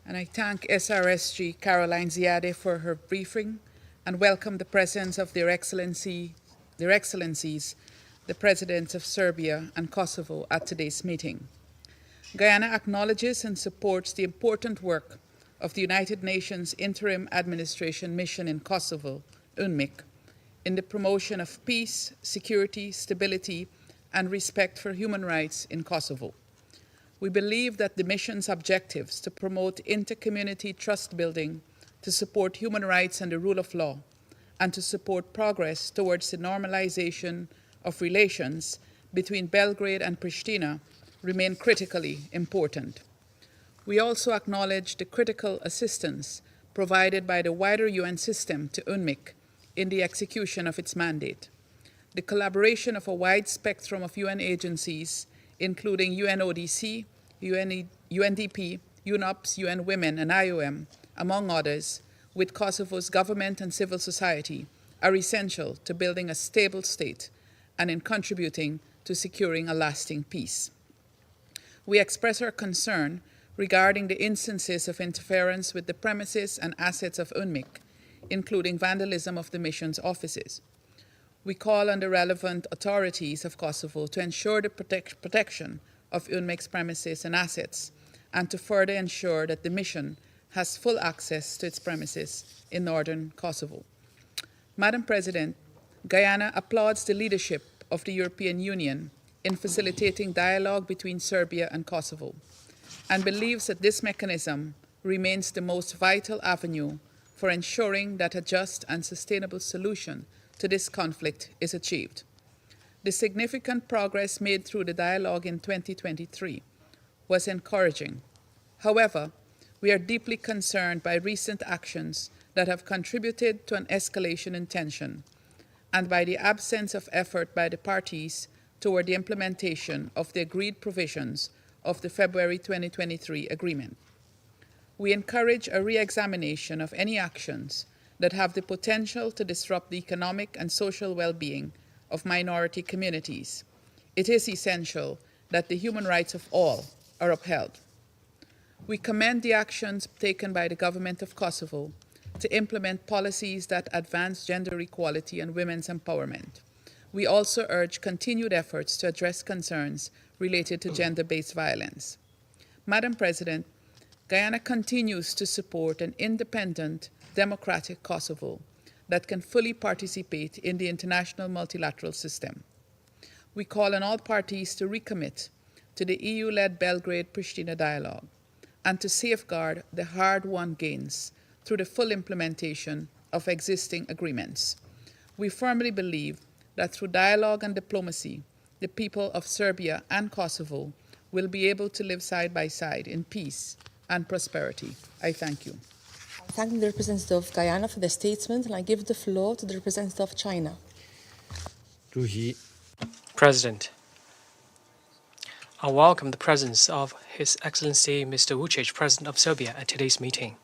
and I thank SRSG Caroline Ziade for her briefing and welcome the presence of their Excellencies, the Presidents of Serbia and Kosovo at today's meeting. Guyana acknowledges and supports the important work of the United Nations Interim Administration Mission in Kosovo, UNMIK, in the promotion of peace, security, stability, and respect for human rights in Kosovo. We believe that the mission's objectives to promote inter-community trust building, to support human rights and the rule of law, and to support progress towards the normalization of relations between Belgrade and Pristina remain critically important. We also acknowledge the critical assistance provided by the wider UN system to UNMIK in the execution of its mandate. The collaboration of a wide spectrum of UN agencies, including UNODC, UNDP, UNOPS, UN Women, and IOM, among others, with Kosovo's government and civil society, are essential to building a stable state and in contributing to securing a lasting peace. We express our concern regarding the instances of interference with the premises and assets of UNMIK, including vandalism of the mission's offices. We call on the relevant authorities of Kosovo to ensure the protection of UNMIK's premises and assets, and to further ensure that the mission has full access to its premises in northern Kosovo. Madam President, Guyana applauds the leadership of the European Union in facilitating dialogue between Serbia and Kosovo, and believes that this mechanism remains the most vital avenue for ensuring that a just and sustainable solution to this conflict is achieved. The significant progress made through the dialogue in 2023 was encouraging. However, we are deeply concerned by recent actions that have contributed to an escalation in tension and by the absence of effort by the parties toward the implementation of the agreed provisions of the February 2023 agreement. We encourage a re-examination of any actions that have the potential to disrupt the economic and social well-being of minority communities. It is essential that the human rights of all are upheld. We commend the actions taken by the government of Kosovo to implement policies that advance gender equality and women's empowerment. We also urge continued efforts to address concerns related to gender-based violence. Madam President, Guyana continues to support an independent, democratic Kosovo that can fully participate in the international multilateral system. We call on all parties to recommit to the EU-led Belgrade-Pristina dialogue and to safeguard the hard-won gains through the full implementation of existing agreements. We firmly believe that through dialogue and diplomacy, the people of Serbia and Kosovo will be able to live side by side in peace and prosperity. I thank you. I thank the representative of Guyana for the statement, and I give the floor to the representative of China. President, I welcome the presence of His Excellency Mr. Vuçiqit, President of Serbia, at today's meeting.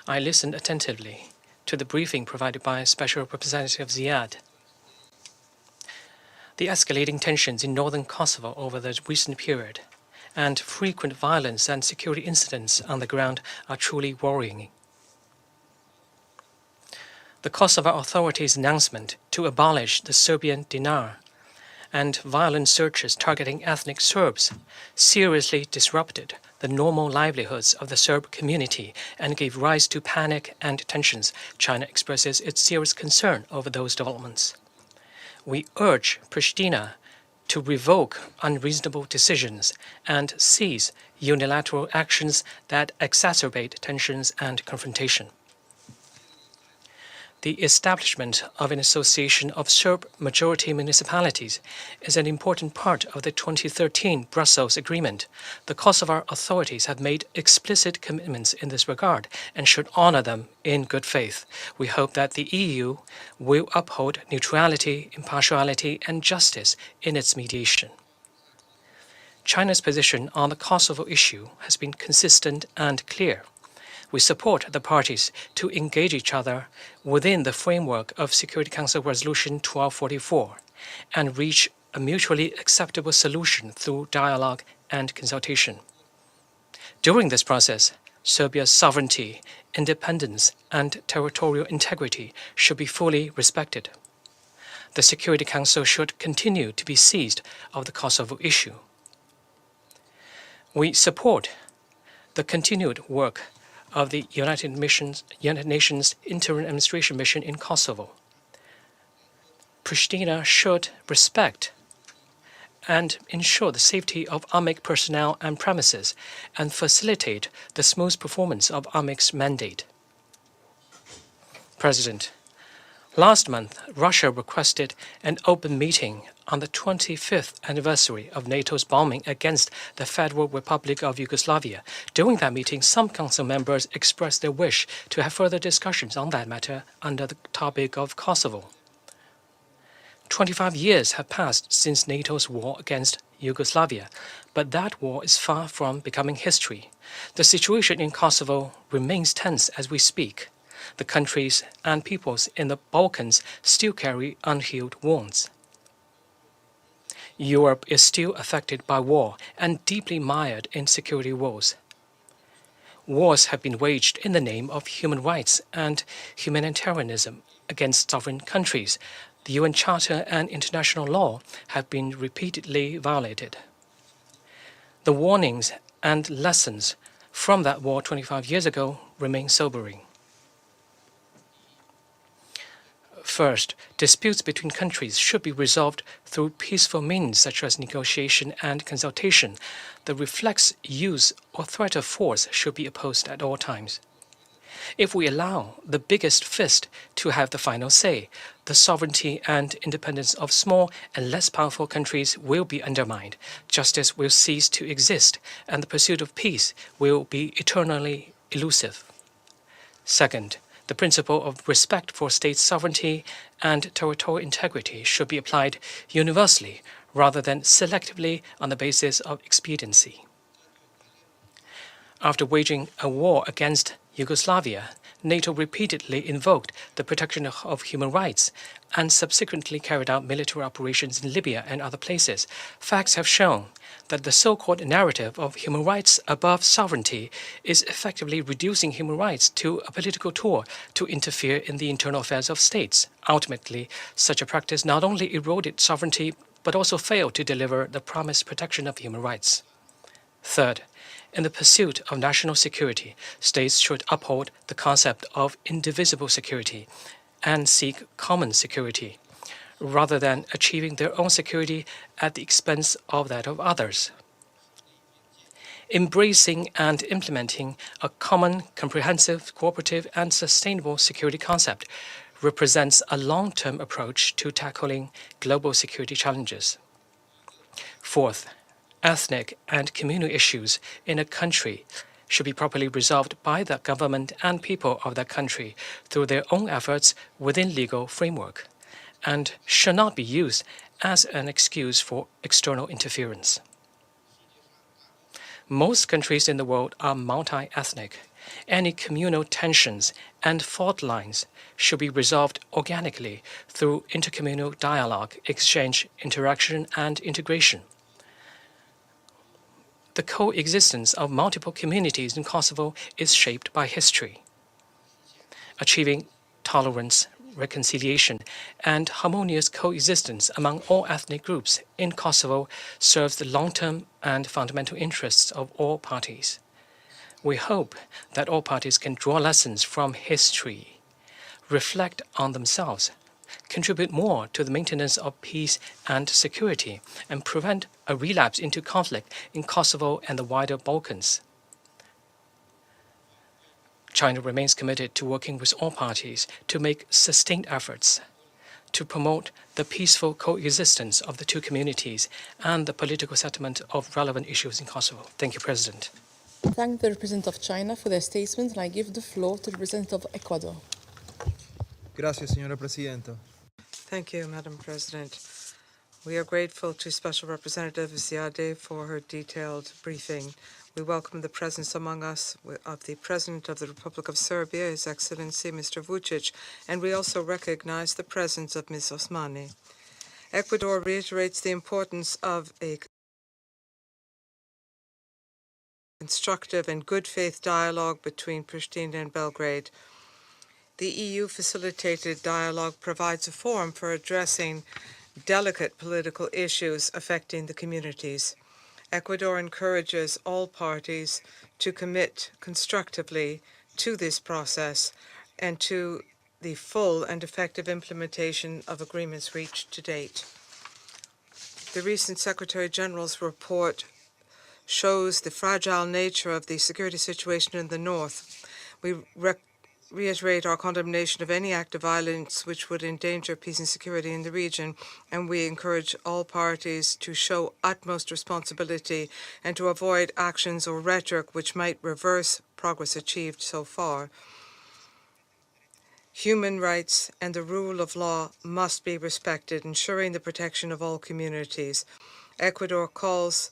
I listened attentively to the briefing provided by Special Representative Ziad. The escalating tensions in northern Kosovo over the recent period and frequent violence and security incidents on the ground are truly worrying. The Kosovo authorities' announcement to abolish the Serbian dinar and violent searches targeting ethnic Serbs seriously disrupted the normal livelihoods of the Serb community and gave rise to panic and tensions. China expresses its serious concern over those developments. We urge Pristina to revoke unreasonable decisions and cease unilateral actions that exacerbate tensions and confrontation. The establishment of an association of Serb-majority municipalities is an important part of the 2013 Brussels Agreement. The Kosovar authorities have made explicit commitments in this regard and should honor them in good faith. We hope that the EU will uphold neutrality, impartiality, and justice in its mediation. China's position on the Kosovo issue has been consistent and clear. We support the parties to engage each other within the framework of Security Council Resolution 1244 and reach a mutually acceptable solution through dialogue and consultation. During this process, Serbia's sovereignty, independence, and territorial integrity should be fully respected. The Security Council should continue to be seized of the Kosovo issue. We support the continued work of the United Nations Interim Administration Mission in Kosovo. Pristina should respect and ensure the safety of UNMIK personnel and premises and facilitate the smooth performance of UNMIK's mandate. President, last month, Russia requested an open meeting on the 25th anniversary of NATO's bombing against the Federal Republic of Yugoslavia. During that meeting, some Council members expressed their wish to have further discussions on that matter under the topic of Kosovo. 25 years have passed since NATO's war against Yugoslavia, but that war is far from becoming history. The situation in Kosovo remains tense as we speak. The countries and peoples in the Balkans still carry unhealed wounds. Europe is still affected by war and deeply mired in security woes. Wars have been waged in the name of human rights and humanitarianism against sovereign countries. The UN Charter and international law have been repeatedly violated. The warnings and lessons from that war 25 years ago remain sobering. First, disputes between countries should be resolved through peaceful means such as negotiation and consultation. The reflex use or threat of force should be opposed at all times. If we allow the biggest fist to have the final say, the sovereignty and independence of small and less powerful countries will be undermined, justice will cease to exist, and the pursuit of peace will be eternally elusive. Second, the principle of respect for state sovereignty and territorial integrity should be applied universally rather than selectively on the basis of expediency. After waging a war against Yugoslavia, NATO repeatedly invoked the protection of human rights and subsequently carried out military operations in Libya and other places. Facts have shown that the so-called narrative of human rights above sovereignty is effectively reducing human rights to a political tool to interfere in the internal affairs of states. Ultimately, such a practice not only eroded sovereignty, but also failed to deliver the promised protection of human rights. Third, in the pursuit of national security, states should uphold the concept of indivisible security and seek common security, rather than achieving their own security at the expense of that of others. Embracing and implementing a common, comprehensive, cooperative, and sustainable security concept represents a long-term approach to tackling global security challenges. Fourth, ethnic and communal issues in a country should be properly resolved by the government and people of that country through their own efforts within legal framework, and should not be used as an excuse for external interference. Most countries in the world are multi-ethnic. Any communal tensions and fault lines should be resolved organically through intercommunal dialogue, exchange, interaction, and integration. The coexistence of multiple communities in Kosovo is shaped by history. Achieving tolerance, reconciliation and harmonious coexistence among all ethnic groups in Kosovo serves the long-term and fundamental interests of all parties. We hope that all parties can draw lessons from history, reflect on themselves, contribute more to the maintenance of peace and security, and prevent a relapse into conflict in Kosovo and the wider Balkans. China remains committed to working with all parties to make sustained efforts to promote the peaceful coexistence of the two communities and the political settlement of relevant issues in Kosovo. Thank you, President. I thank the representative of China for their statement, and I give the floor to the representative of Ecuador. Gracias, señora presidenta. Thank you, Madam President. We are grateful to Special Representative Ziadeh for her detailed briefing. We welcome the presence among us of the President of the Republic of Serbia, His Excellency Mr. Vuçiqit, and we also recognize the presence of Ms. Osmani. Ecuador reiterates the importance of a constructive and good faith dialogue between Pristina and Belgrade. The EU-facilitated dialogue provides a forum for addressing delicate political issues affecting the communities. Ecuador encourages all parties to commit constructively to this process and to the full and effective implementation of agreements reached to date. The recent Secretary General's report shows the fragile nature of the security situation in the north. We reiterate our condemnation of any act of violence which would endanger peace and security in the region, and we encourage all parties to show utmost responsibility and to avoid actions or rhetoric which might reverse progress achieved so far. Human rights and the rule of law must be respected, ensuring the protection of all communities. Ecuador calls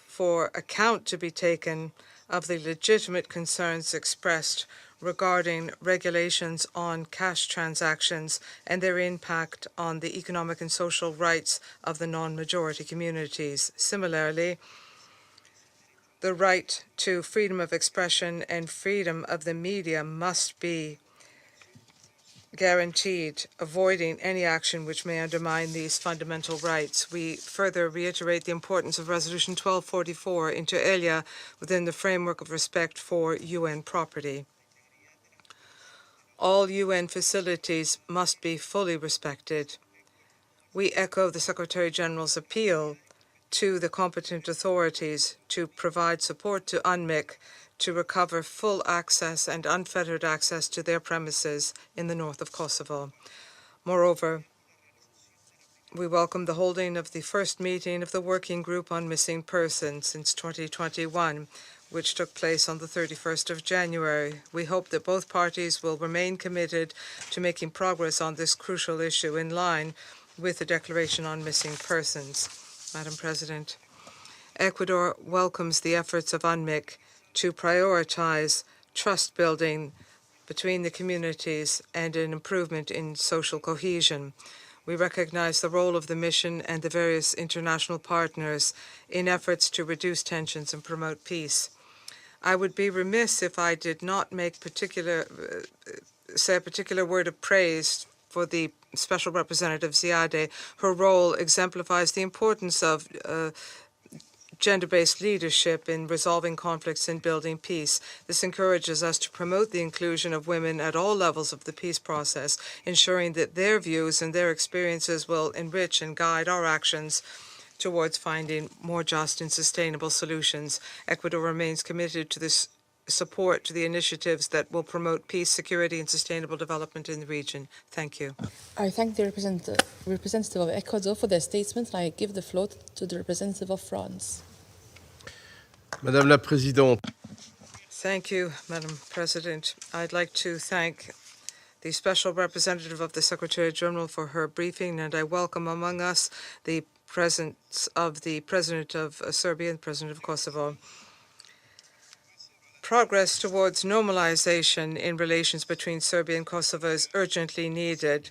for account to be taken of the legitimate concerns expressed regarding regulations on cash transactions and their impact on the economic and social rights of the non-majority communities. Similarly, the right to freedom of expression and freedom of the media must be guaranteed, avoiding any action which may undermine these fundamental rights. We further reiterate the importance of Resolution 1244 inter alia within the framework of respect for UN property. All UN facilities must be fully respected. We echo the Secretary General's appeal to the competent authorities to provide support to UNMIK to recover full access and unfettered access to their premises in the north of Kosovo. Moreover, we welcome the holding of the first meeting of the Working Group on Missing Persons since 2021, which took place on the 31st of January. We hope that both parties will remain committed to making progress on this crucial issue in line with the Declaration on Missing Persons. Madam President, Ecuador welcomes the efforts of UNMIK to prioritize trust building between the communities and an improvement in social cohesion. We recognize the role of the mission and the various international partners in efforts to reduce tensions and promote peace. I would be remiss if I did not make say a particular word of praise for the Special Representative Ziadeh. Her role exemplifies the importance of gender-based leadership in resolving conflicts and building peace. This encourages us to promote the inclusion of women at all levels of the peace process, ensuring that their views and their experiences will enrich and guide our actions towards finding more just and sustainable solutions. Ecuador remains committed to this support to the initiatives that will promote peace, security, and sustainable development in the region. Thank you. I thank the representative of Ecuador for their statement, and I give the floor to the representative of France. Madame la Présidente. Thank you, Madam President. I'd like to thank the Special Representative of the Secretary General for her briefing, and I welcome among us the presence of the President of Serbia and President of Kosovo. Progress towards normalization in relations between Serbia and Kosovo is urgently needed.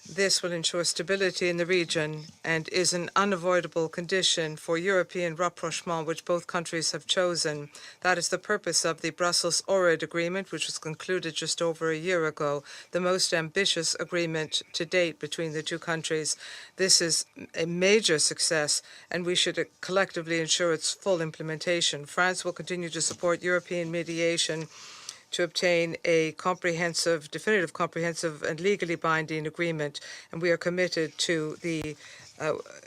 This will ensure stability in the region and is an unavoidable condition for European rapprochement, which both countries have chosen. That is the purpose of the Brussels-Ohrid Agreement, which was concluded just over a year ago, the most ambitious agreement to date between the two countries. This is a major success, and we should collectively ensure its full implementation. France will continue to support European mediation to obtain a definitive, comprehensive, and legally binding agreement, and we are committed to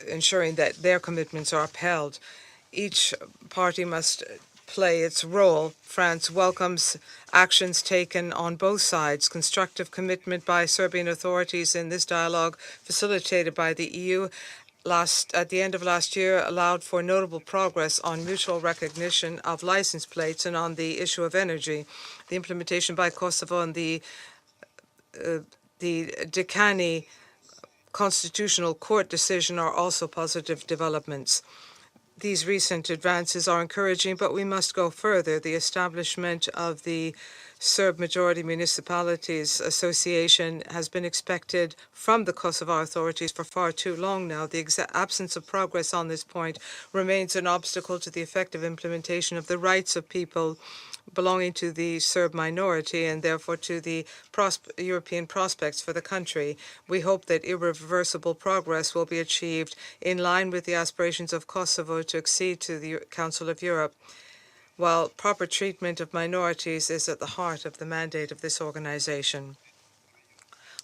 ensuring that their commitments are upheld. Each party must play its role. France welcomes actions taken on both sides, constructive commitment by Serbian authorities in this dialogue facilitated by the EU at the end of last year allowed for notable progress on mutual recognition of license plates and on the issue of energy. The implementation by Kosovo and the ndiqni Constitutional Court decision are also positive developments. These recent advances are encouraging, but we must go further. The establishment of the Serb Majority Municipalities Association has been expected from the Kosovo authorities for far too long now. The absence of progress on this point remains an obstacle to the effective implementation of the rights of people belonging to the Serb minority and therefore to the European prospects for the country. We hope that irreversible progress will be achieved in line with the aspirations of Kosovo to accede to the Council of Europe, while proper treatment of minorities is at the heart of the mandate of this organization.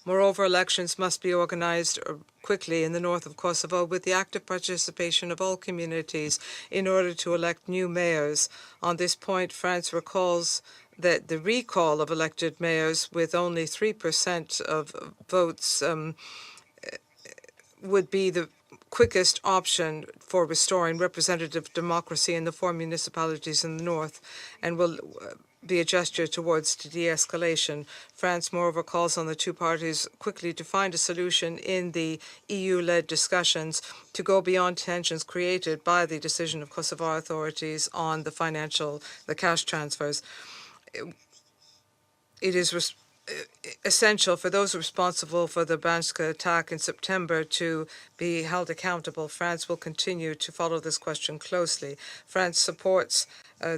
Moreover, elections must be organized quickly in the north of Kosovo with the active participation of all communities in order to elect new mayors. On this point, France recalls that the recall of elected mayors with only 3% of votes would be the quickest option for restoring representative democracy in the 4 municipalities in the north and will be a gesture towards de-escalation. France, moreover, calls on the two parties quickly to find a solution in the EU-led discussions to go beyond tensions created by the decision of Kosovo authorities on the cash transfers. It is essential for those responsible for the Banska attack in September to be held accountable. France will continue to follow this question closely. France supports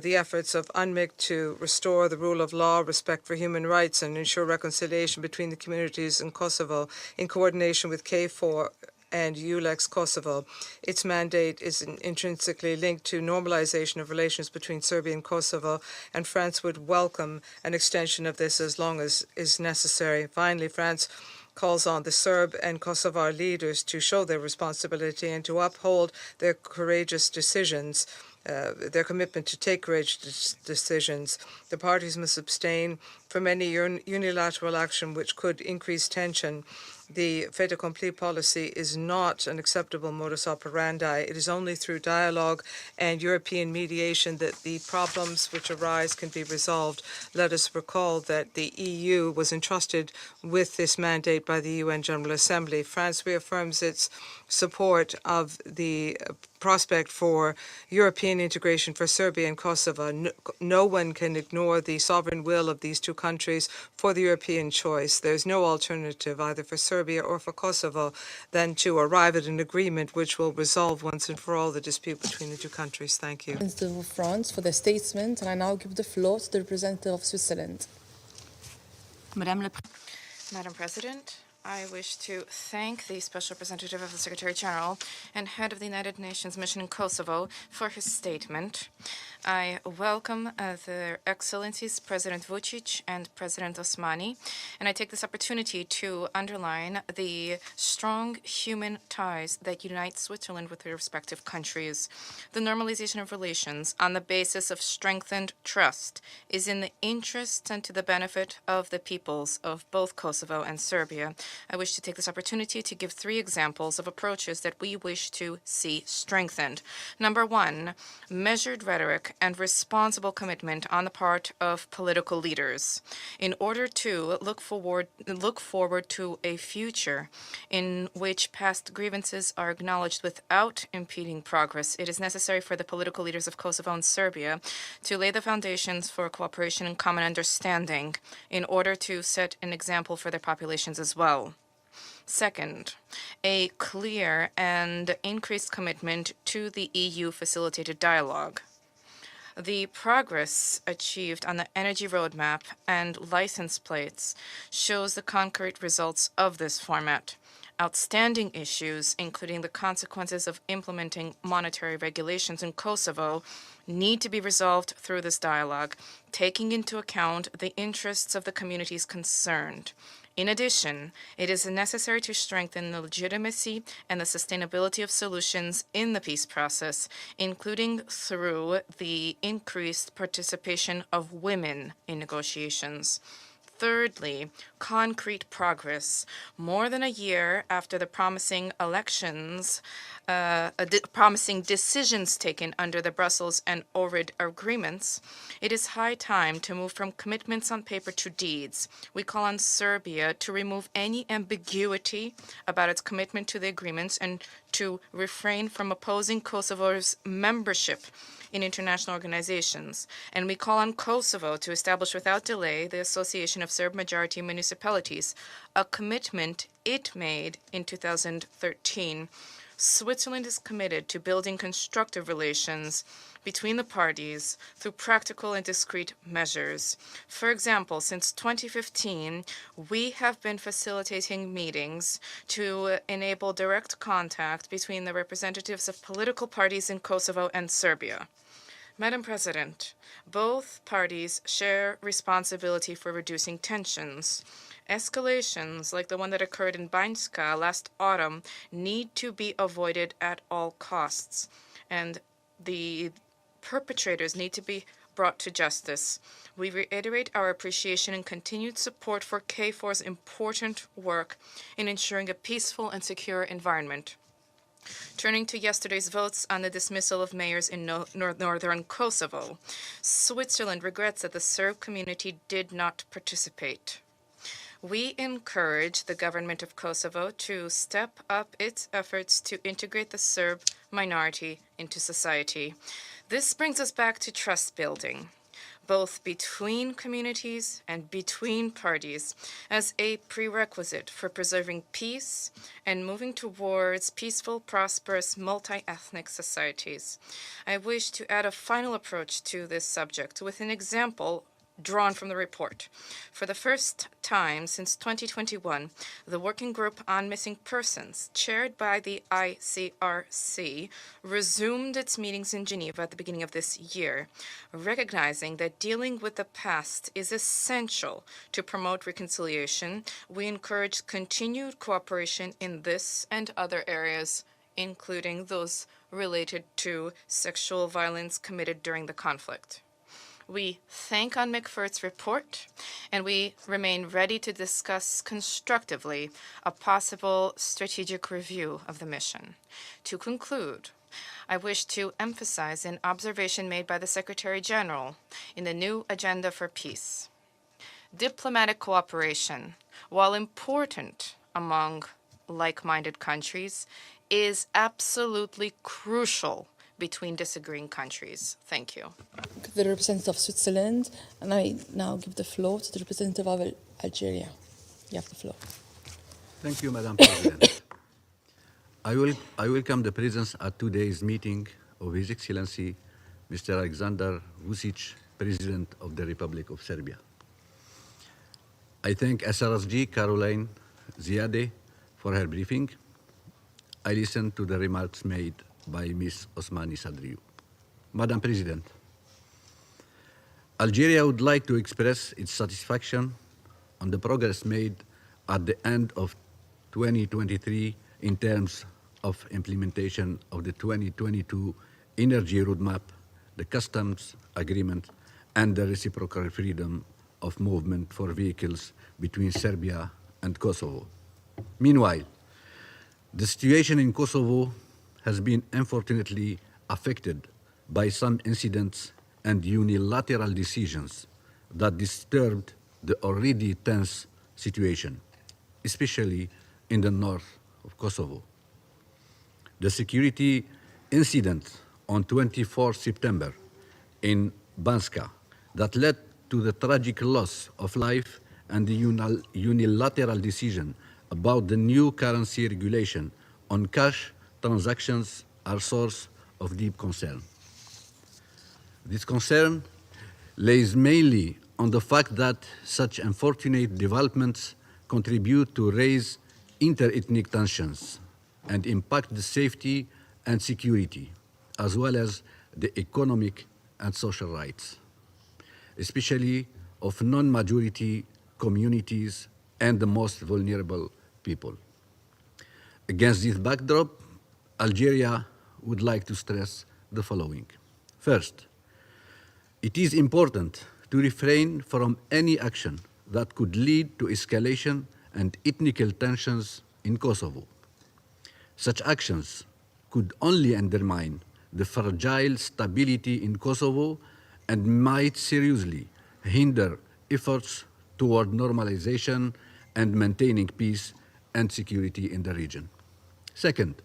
the efforts of UNMIK to restore the rule of law, respect for human rights, and ensure reconciliation between the communities in Kosovo in coordination with KFOR and ULEX Kosovo. Its mandate is intrinsically linked to normalization of relations between Serbia and Kosovo, and France would welcome an extension of this as long as is necessary. Finally, France calls on the Serb and Kosovar leaders to show their responsibility and to uphold their courageous decisions, their commitment to take courageous decisions. The parties must abstain from any unilateral action which could increase tension. The fait accompli policy is not an acceptable modus operandi. It is only through dialogue and European mediation that the problems which arise can be resolved. Let us recall that the EU was entrusted with this mandate by the UN General Assembly. France reaffirms its support of the prospect for European integration for Serbia and Kosovo. No one can ignore the sovereign will of these two countries for the European choice. There is no alternative either for Serbia or for Kosovo than to arrive at an agreement which will resolve once and for all the dispute between the two countries. Thank you. Representative of France for the statement, and I now give the floor to the representative of Switzerland. Madam President, I wish to thank the Special Representative of the Secretary General and Head of the United Nations Mission in Kosovo for his statement. I welcome Their Excellencies President Vuçić and President Osmani, and I take this opportunity to underline the strong human ties that unite Switzerland with their respective countries. The normalization of relations on the basis of strengthened trust is in the interest and to the benefit of the peoples of both Kosovo and Serbia. I wish to take this opportunity to give 3 examples of approaches that we wish to see strengthened. Number 1, measured rhetoric and responsible commitment on the part of political leaders in order to look forward to a future in which past grievances are acknowledged without impeding progress. It is necessary for the political leaders of Kosovo and Serbia to lay the foundations for cooperation and common understanding in order to set an example for their populations as well. Second, a clear and increased commitment to the EU-facilitated dialogue. The progress achieved on the energy roadmap and license plates shows the concrete results of this format. Outstanding issues, including the consequences of implementing monetary regulations in Kosovo, need to be resolved through this dialogue, taking into account the interests of the communities concerned. In addition, it is necessary to strengthen the legitimacy and the sustainability of solutions in the peace process, including through the increased participation of women in negotiations. Thirdly, concrete progress. More than a year after the promising promising decisions taken under the Brussels and Ohrid agreements, it is high time to move from commitments on paper to deeds. We call on Serbia to remove any ambiguity about its commitment to the agreements and to refrain from opposing Kosovo's membership in international organizations, and we call on Kosovo to establish without delay the Association of Serb-majority municipalities, a commitment it made in 2013. Switzerland is committed to building constructive relations between the parties through practical and discrete measures. For example, since 2015, we have been facilitating meetings to enable direct contact between the representatives of political parties in Kosovo and Serbia. Madam President, both parties share responsibility for reducing tensions. Escalations like the one that occurred in Banjska last autumn need to be avoided at all costs, and the perpetrators need to be brought to justice. We reiterate our appreciation and continued support for KFOR's important work in ensuring a peaceful and secure environment. Turning to yesterday's votes on the dismissal of mayors in northern Kosovo, Switzerland regrets that the Serb community did not participate. We encourage the government of Kosovo to step up its efforts to integrate the Serb minority into society. This brings us back to trust building, both between communities and between parties, as a prerequisite for preserving peace and moving towards peaceful, prosperous, multi-ethnic societies. I wish to add a final approach to this subject with an example drawn from the report. For the first time since 2021, the Working Group on Missing Persons, chaired by the ICRC, resumed its meetings in Geneva at the beginning of this year, recognizing that dealing with the past is essential to promote reconciliation. We encourage continued cooperation in this and other areas, including those related to sexual violence committed during the conflict. We thank UNMIK for its report, and we remain ready to discuss constructively a possible strategic review of the mission. To conclude, I wish to emphasize an observation made by the Secretary General in the new Agenda for Peace. Diplomatic cooperation, while important among like-minded countries, is absolutely crucial between disagreeing countries. Thank you. The representative of Switzerland, and I now give the floor to the representative of Algeria. You have the floor. Thank you, Madam President. I welcome the presence at today's meeting of His Excellency Mr. Alexander Vuçiqit, President of the Republic of Serbia. I thank SRSG Caroline Ziade for her briefing. I listened to the remarks made by Ms. Osmani Sadriou. Madam President, Algeria would like to express its satisfaction on the progress made at the end of 2023 in terms of implementation of the 2022 Energy Roadmap, the Customs Agreement, and the reciprocal freedom of movement for vehicles between Serbia and Kosovo. Meanwhile, the situation in Kosovo has been unfortunately affected by some incidents and unilateral decisions that disturbed the already tense situation, especially in the north of Kosovo. The security incident on 24 September in Banjska that led to the tragic loss of life and the unilateral decision about the new currency regulation on cash transactions are source of deep concern. This concern lays mainly on the fact that such unfortunate developments contribute to raise inter-ethnic tensions and impact the safety and security, as well as the economic and social rights, especially of non-majority communities and the most vulnerable people. Against this backdrop, Algeria would like to stress the following. First, it is important to refrain from any action that could lead to escalation and ethnic tensions in Kosovo. Such actions could only undermine the fragile stability in Kosovo and might seriously hinder efforts toward normalization and maintaining peace and security in the region. Second,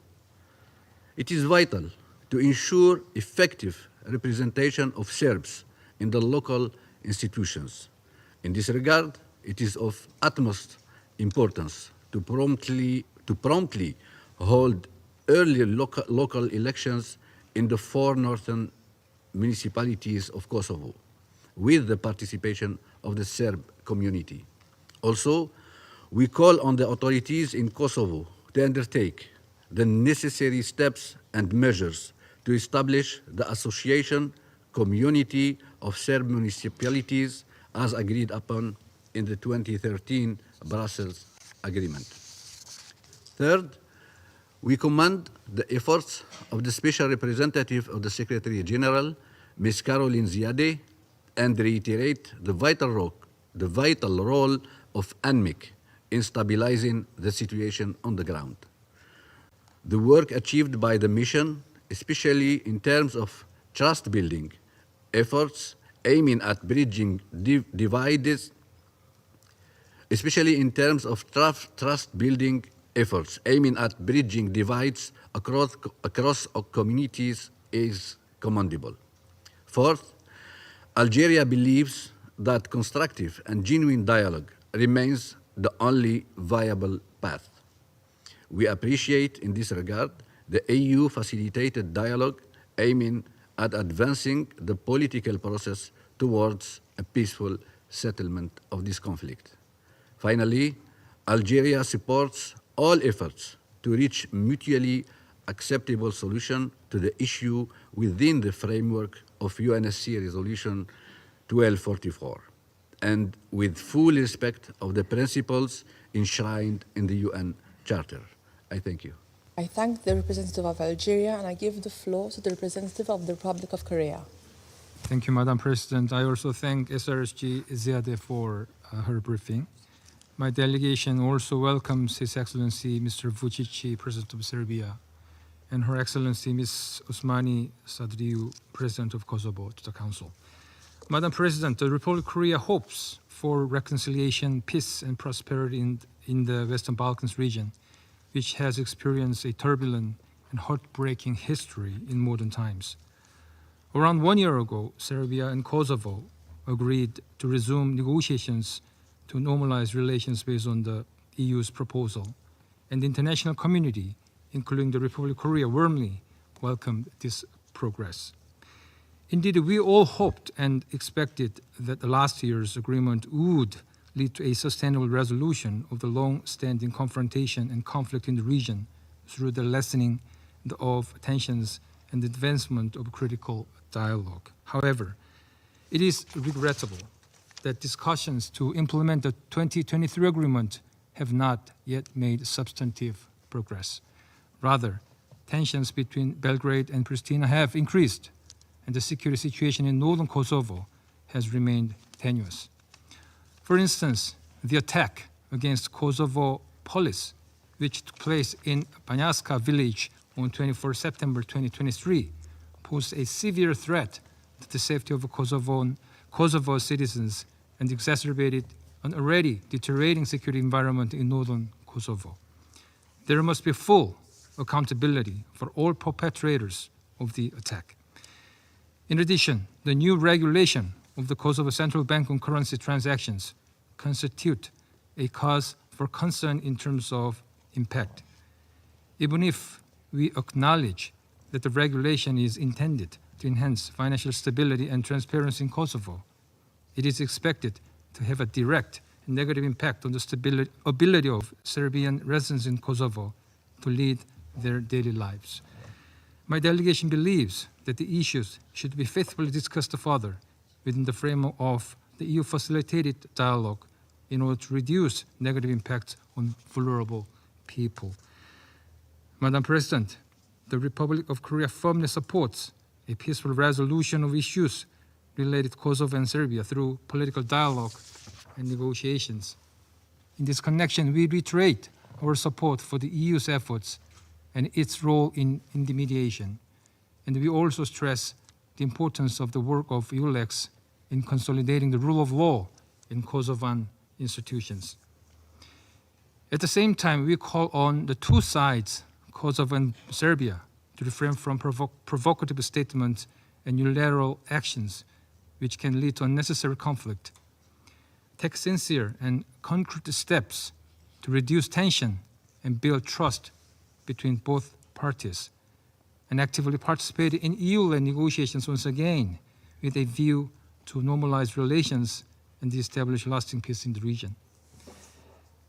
it is vital to ensure effective representation of Serbs in the local institutions. In this regard, it is of utmost importance to promptly hold early local elections in the 4 northern municipalities of Kosovo, with the participation of the Serb community. Also, we call on the authorities in Kosovo to undertake the necessary steps and measures to establish the association community of Serb municipalities as agreed upon in the 2013 Brussels Agreement. Third, we commend the efforts of the Special Representative of the Secretary General, Ms. Caroline Ziadeh, and reiterate the vital role of UNMIK in stabilizing the situation on the ground. The work achieved by the mission, especially in terms of trust-building efforts aiming at bridging divides, especially in terms of trust-building efforts aiming at bridging divides across communities is commendable. Fourth, Algeria believes that constructive and genuine dialogue remains the only viable path. We appreciate in this regard the EU-facilitated dialogue aiming at advancing the political process towards a peaceful settlement of this conflict. Finally, Algeria supports all efforts to reach mutually acceptable solution to the issue within the framework of UNSC Resolution 1244 and with full respect of the principles enshrined in the UN Charter. I thank you. I thank the representative of Algeria and I give the floor to the representative of the Republic of Korea. Thank you, Madam President. I also thank SRSG Ziadeh for her briefing. My delegation also welcomes His Excellency Mr. Vuçiqit, President of Serbia, and Her Excellency Ms. Osmani Sadriu, President of Kosovo, to the Council. Madam President, the Republic of Korea hopes for reconciliation, peace, and prosperity in the Western Balkans region, which has experienced a turbulent and heartbreaking history in modern times. Around 1 year ago, Serbia and Kosovo agreed to resume negotiations to normalize relations based on the EU's proposal, and the international community, including the Republic of Korea, warmly welcomed this progress. Indeed, we all hoped and expected that last year's agreement would lead to a sustainable resolution of the long-standing confrontation and conflict in the region through the lessening of tensions and the advancement of critical dialogue. However, it is regrettable that discussions to implement the 2023 agreement have not yet made substantive progress. Rather, tensions between Belgrade and Pristina have increased, and the security situation in northern Kosovo has remained tenuous. For instance, the attack against Kosovo police, which took place in Banjaska village on 24 September 2023, posed a severe threat to the safety of Kosovo citizens and exacerbated an already deteriorating security environment in northern Kosovo. There must be full accountability for all perpetrators of the attack. In addition, the new regulation of the Kosovo Central Bank on currency transactions constitute a cause for concern in terms of impact. Even if we acknowledge that the regulation is intended to enhance financial stability and transparency in Kosovo, it is expected to have a direct and negative impact on the ability of Serbian residents in Kosovo to lead their daily lives. My delegation believes that the issues should be faithfully discussed further within the framework of the EU-facilitated dialogue in order to reduce negative impacts on vulnerable people. Madam President, the Republic of Korea firmly supports a peaceful resolution of issues related to Kosovo and Serbia through political dialogue and negotiations. In this connection, we reiterate our support for the EU's efforts and its role in the mediation. And we also stress the importance of the work of EULEX in consolidating the rule of law in Kosovan institutions. At the same time, we call on the two sides, Kosovo and Serbia, to refrain from provocative statements and unilateral actions which can lead to unnecessary conflict. Take sincere and concrete steps to reduce tension and build trust between both parties, and actively participate in EU-led negotiations once again with a view to normalize relations and establish lasting peace in the region.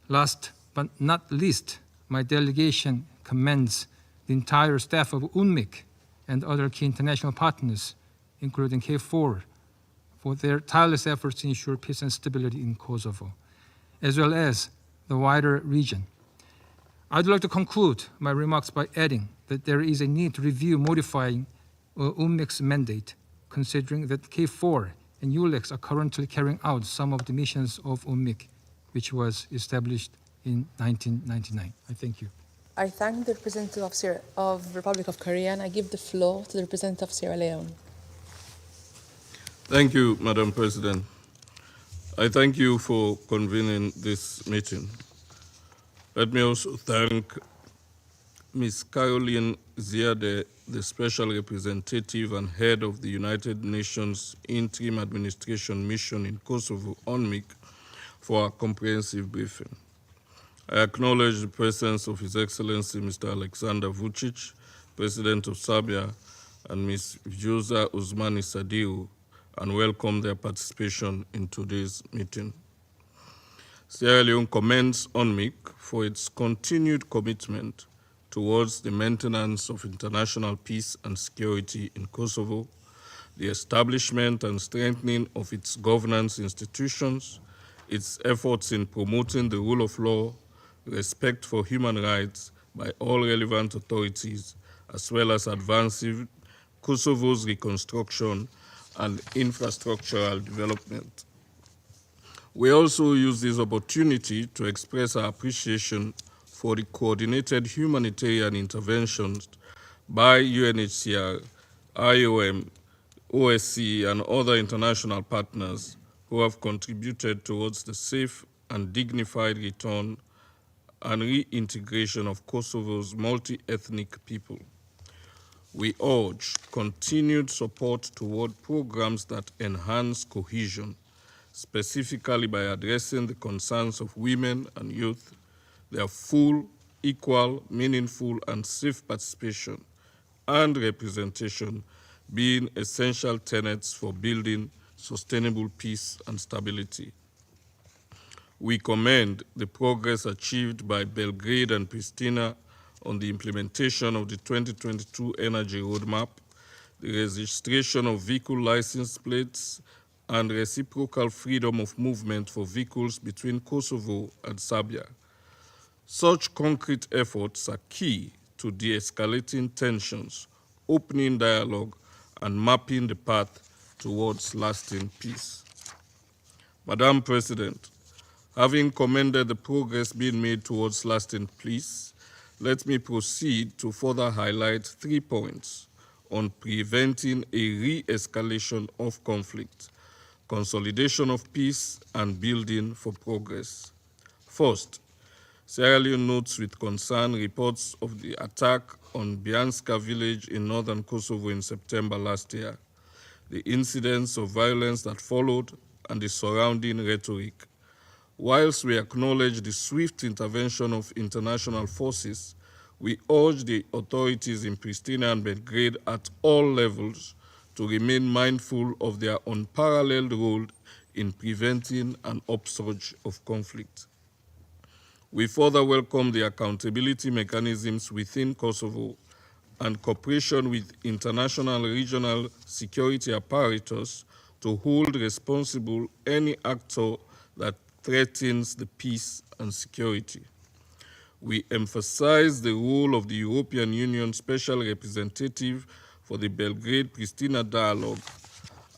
Last but not least, my delegation commends the entire staff of UNMIK and other key international partners, including KFOR, for their tireless efforts to ensure peace and stability in Kosovo, as well as the wider region. I'd like to conclude my remarks by adding that there is a need to review modifying UNMIK's mandate, considering that KFOR and ULEX are currently carrying out some of the missions of UNMIK, which was established in 1999. I thank you. I thank the representative of the Republic of Korea, and I give the floor to the representative of Sierra Leone. Thank you, Madam President. I thank you for convening this meeting. Let me also thank Ms. Caroline Ziade, the Special Representative and Head of the United Nations Interim Administration Mission in Kosovo, UNMIK, for a comprehensive briefing. I acknowledge the presence of His Excellency Mr. Alexander Vucic, President of Serbia, and Ms. Vjosa Usmani Sadiu, and welcome their participation in today's meeting. Sierra Leone commends UNMIK for its continued commitment towards the maintenance of international peace and security in Kosovo, the establishment and strengthening of its governance institutions, its efforts in promoting the rule of law, respect for human rights by all relevant authorities, as well as advancing Kosovo's reconstruction and infrastructural development. We also use this opportunity to express our appreciation for the coordinated humanitarian interventions by UNHCR, IOM, OSCE, and other international partners who have contributed towards the safe and dignified return and reintegration of Kosovo's multi-ethnic people. We urge continued support toward programs that enhance cohesion, specifically by addressing the concerns of women and youth, their full, equal, meaningful, and safe participation and representation being essential tenets for building sustainable peace and stability. We commend the progress achieved by Belgrade and Pristina on the implementation of the 2022 Energy Roadmap, the registration of vehicle license plates, and reciprocal freedom of movement for vehicles between Kosovo and Serbia. Such concrete efforts are key to de-escalating tensions, opening dialogue, and mapping the path towards lasting peace. Madam President, having commended the progress being made towards lasting peace, let me proceed to further highlight 3 points on preventing a re-escalation of conflict, consolidation of peace, and building for progress. First, Sierra Leone notes with concern reports of the attack on Bianska village in northern Kosovo in September last year, the incidents of violence that followed, and the surrounding rhetoric. Whilst we acknowledge the swift intervention of international forces, we urge the authorities in Pristina and Belgrade at all levels to remain mindful of their unparalleled role in preventing an upsurge of conflict. We further welcome the accountability mechanisms within Kosovo and cooperation with international and regional security apparatus to hold responsible any actor that threatens the peace and security. We emphasize the role of the European Union Special Representative for the Belgrade-Pristina dialogue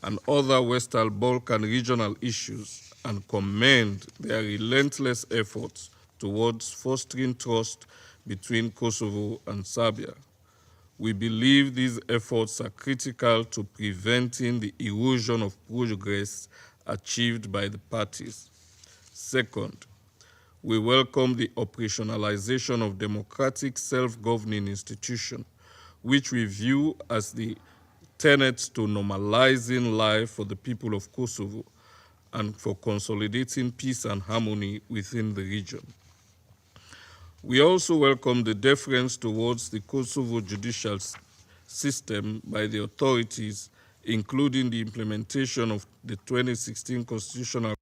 and other Western Balkan regional issues and commend their relentless efforts towards fostering trust between Kosovo and Serbia. We believe these efforts are critical to preventing the erosion of progress achieved by the parties. Second, we welcome the operationalization of democratic self-governing institutions, which we view as the tenets to normalizing life for the people of Kosovo and for consolidating peace and harmony within the region. We also welcome the deference towards the Kosovo judicial system by the authorities, including the implementation of the 2016 Constitutional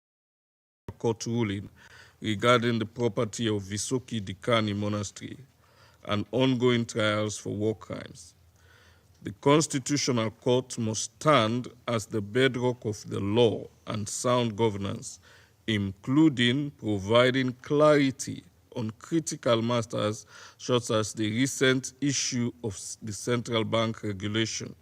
Court ruling regarding the property of Vuçiqit Monastery and ongoing trials for war crimes. The Constitutional Court must stand as the bedrock of the law and sound governance, including providing clarity on critical matters such as the recent issue of the central bank regulation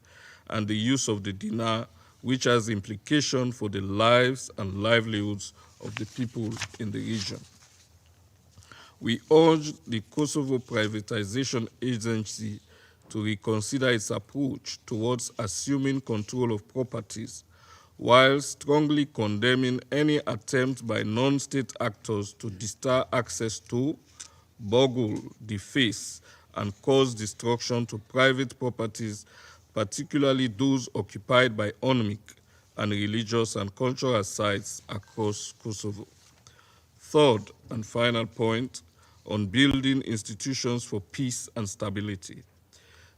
and the use of the dinar, which has implications for the lives and livelihoods of the people in the region. We urge the Kosovo Privatization Agency to reconsider its approach towards assuming control of properties, while strongly condemning any attempt by non-state actors to deter access to, boggle, deface, and cause destruction to private properties, particularly those occupied by UNMIK and religious and cultural sites across Kosovo. Third and final point, on building institutions for peace and stability.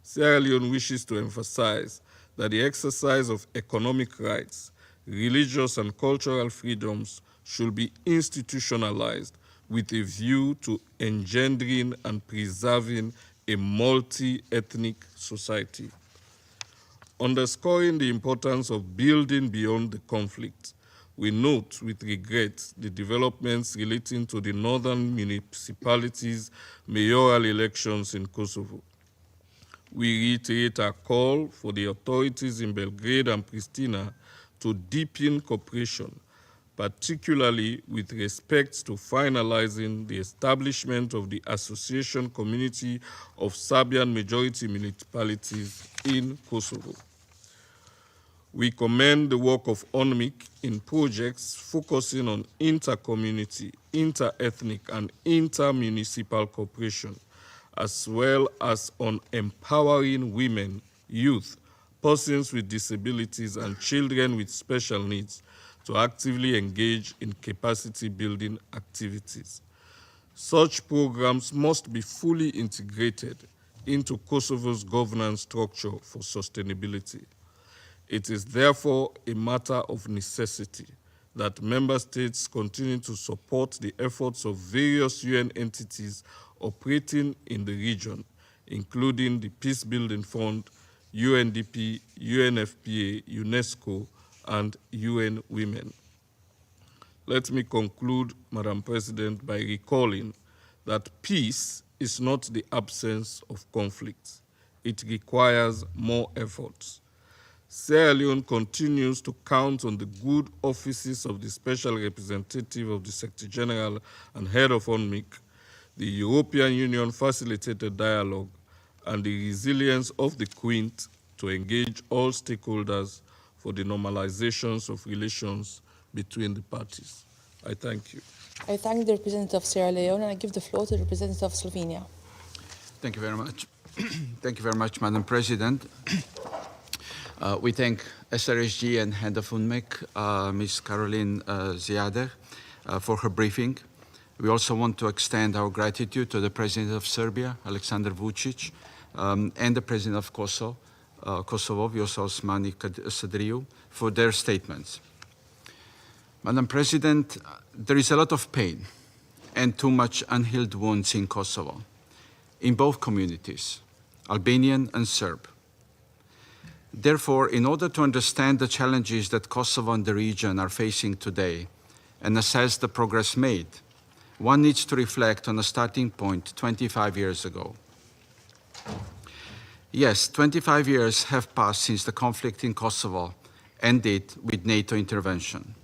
Sierra Leone wishes to emphasize that the exercise of economic rights, religious and cultural freedoms should be institutionalized with a view to engendering and preserving a multi-ethnic society. Underscoring the importance of building beyond the conflict, we note with regret the developments relating to the northern municipalities' mayoral elections in Kosovo. We reiterate our call for the authorities in Belgrade and Pristina to deepen cooperation, particularly with respect to finalizing the establishment of the Association Community of Serbian Majority Municipalities in Kosovo. We commend the work of UNMIK in projects focusing on inter-community, inter-ethnic, and inter-municipal cooperation, as well as on empowering women, youth, persons with disabilities, and children with special needs to actively engage in capacity-building activities. Such programs must be fully integrated into Kosovo's governance structure for sustainability. It is therefore a matter of necessity that member states continue to support the efforts of various UN entities operating in the region, including the Peace Building Fund, UNDP, UNFPA, UNESCO, and UN Women. Let me conclude, Madam President, by recalling that peace is not the absence of conflict. It requires more efforts. Sierra Leone continues to count on the good offices of the Special Representative of the Secretary General and Head of UNMIK, the European Union facilitated dialogue, and the resilience of the Quint to engage all stakeholders for the normalizations of relations between the parties. I thank you. I thank the representative of Sierra Leone, and I give the floor to the representative of Slovenia. Thank you very much. Thank you very much, Madam President. We thank SRSG and Head of UNMIK, Ms. Caroline Ziader, for her briefing. We also want to extend our gratitude to the President of Serbia, Aleksandar Vučić, and the President of Kosovo, Osmani Sadriu, for their statements. Madam President, there is a lot of pain and too much unhealed wounds in Kosovo, in both communities, Albanian and Serb. Therefore, in order to understand the challenges that Kosovo and the region are facing today and assess the progress made, one needs to reflect on a starting point 25 years ago. Yes, 25 years have passed since the conflict in Kosovo ended with NATO intervention.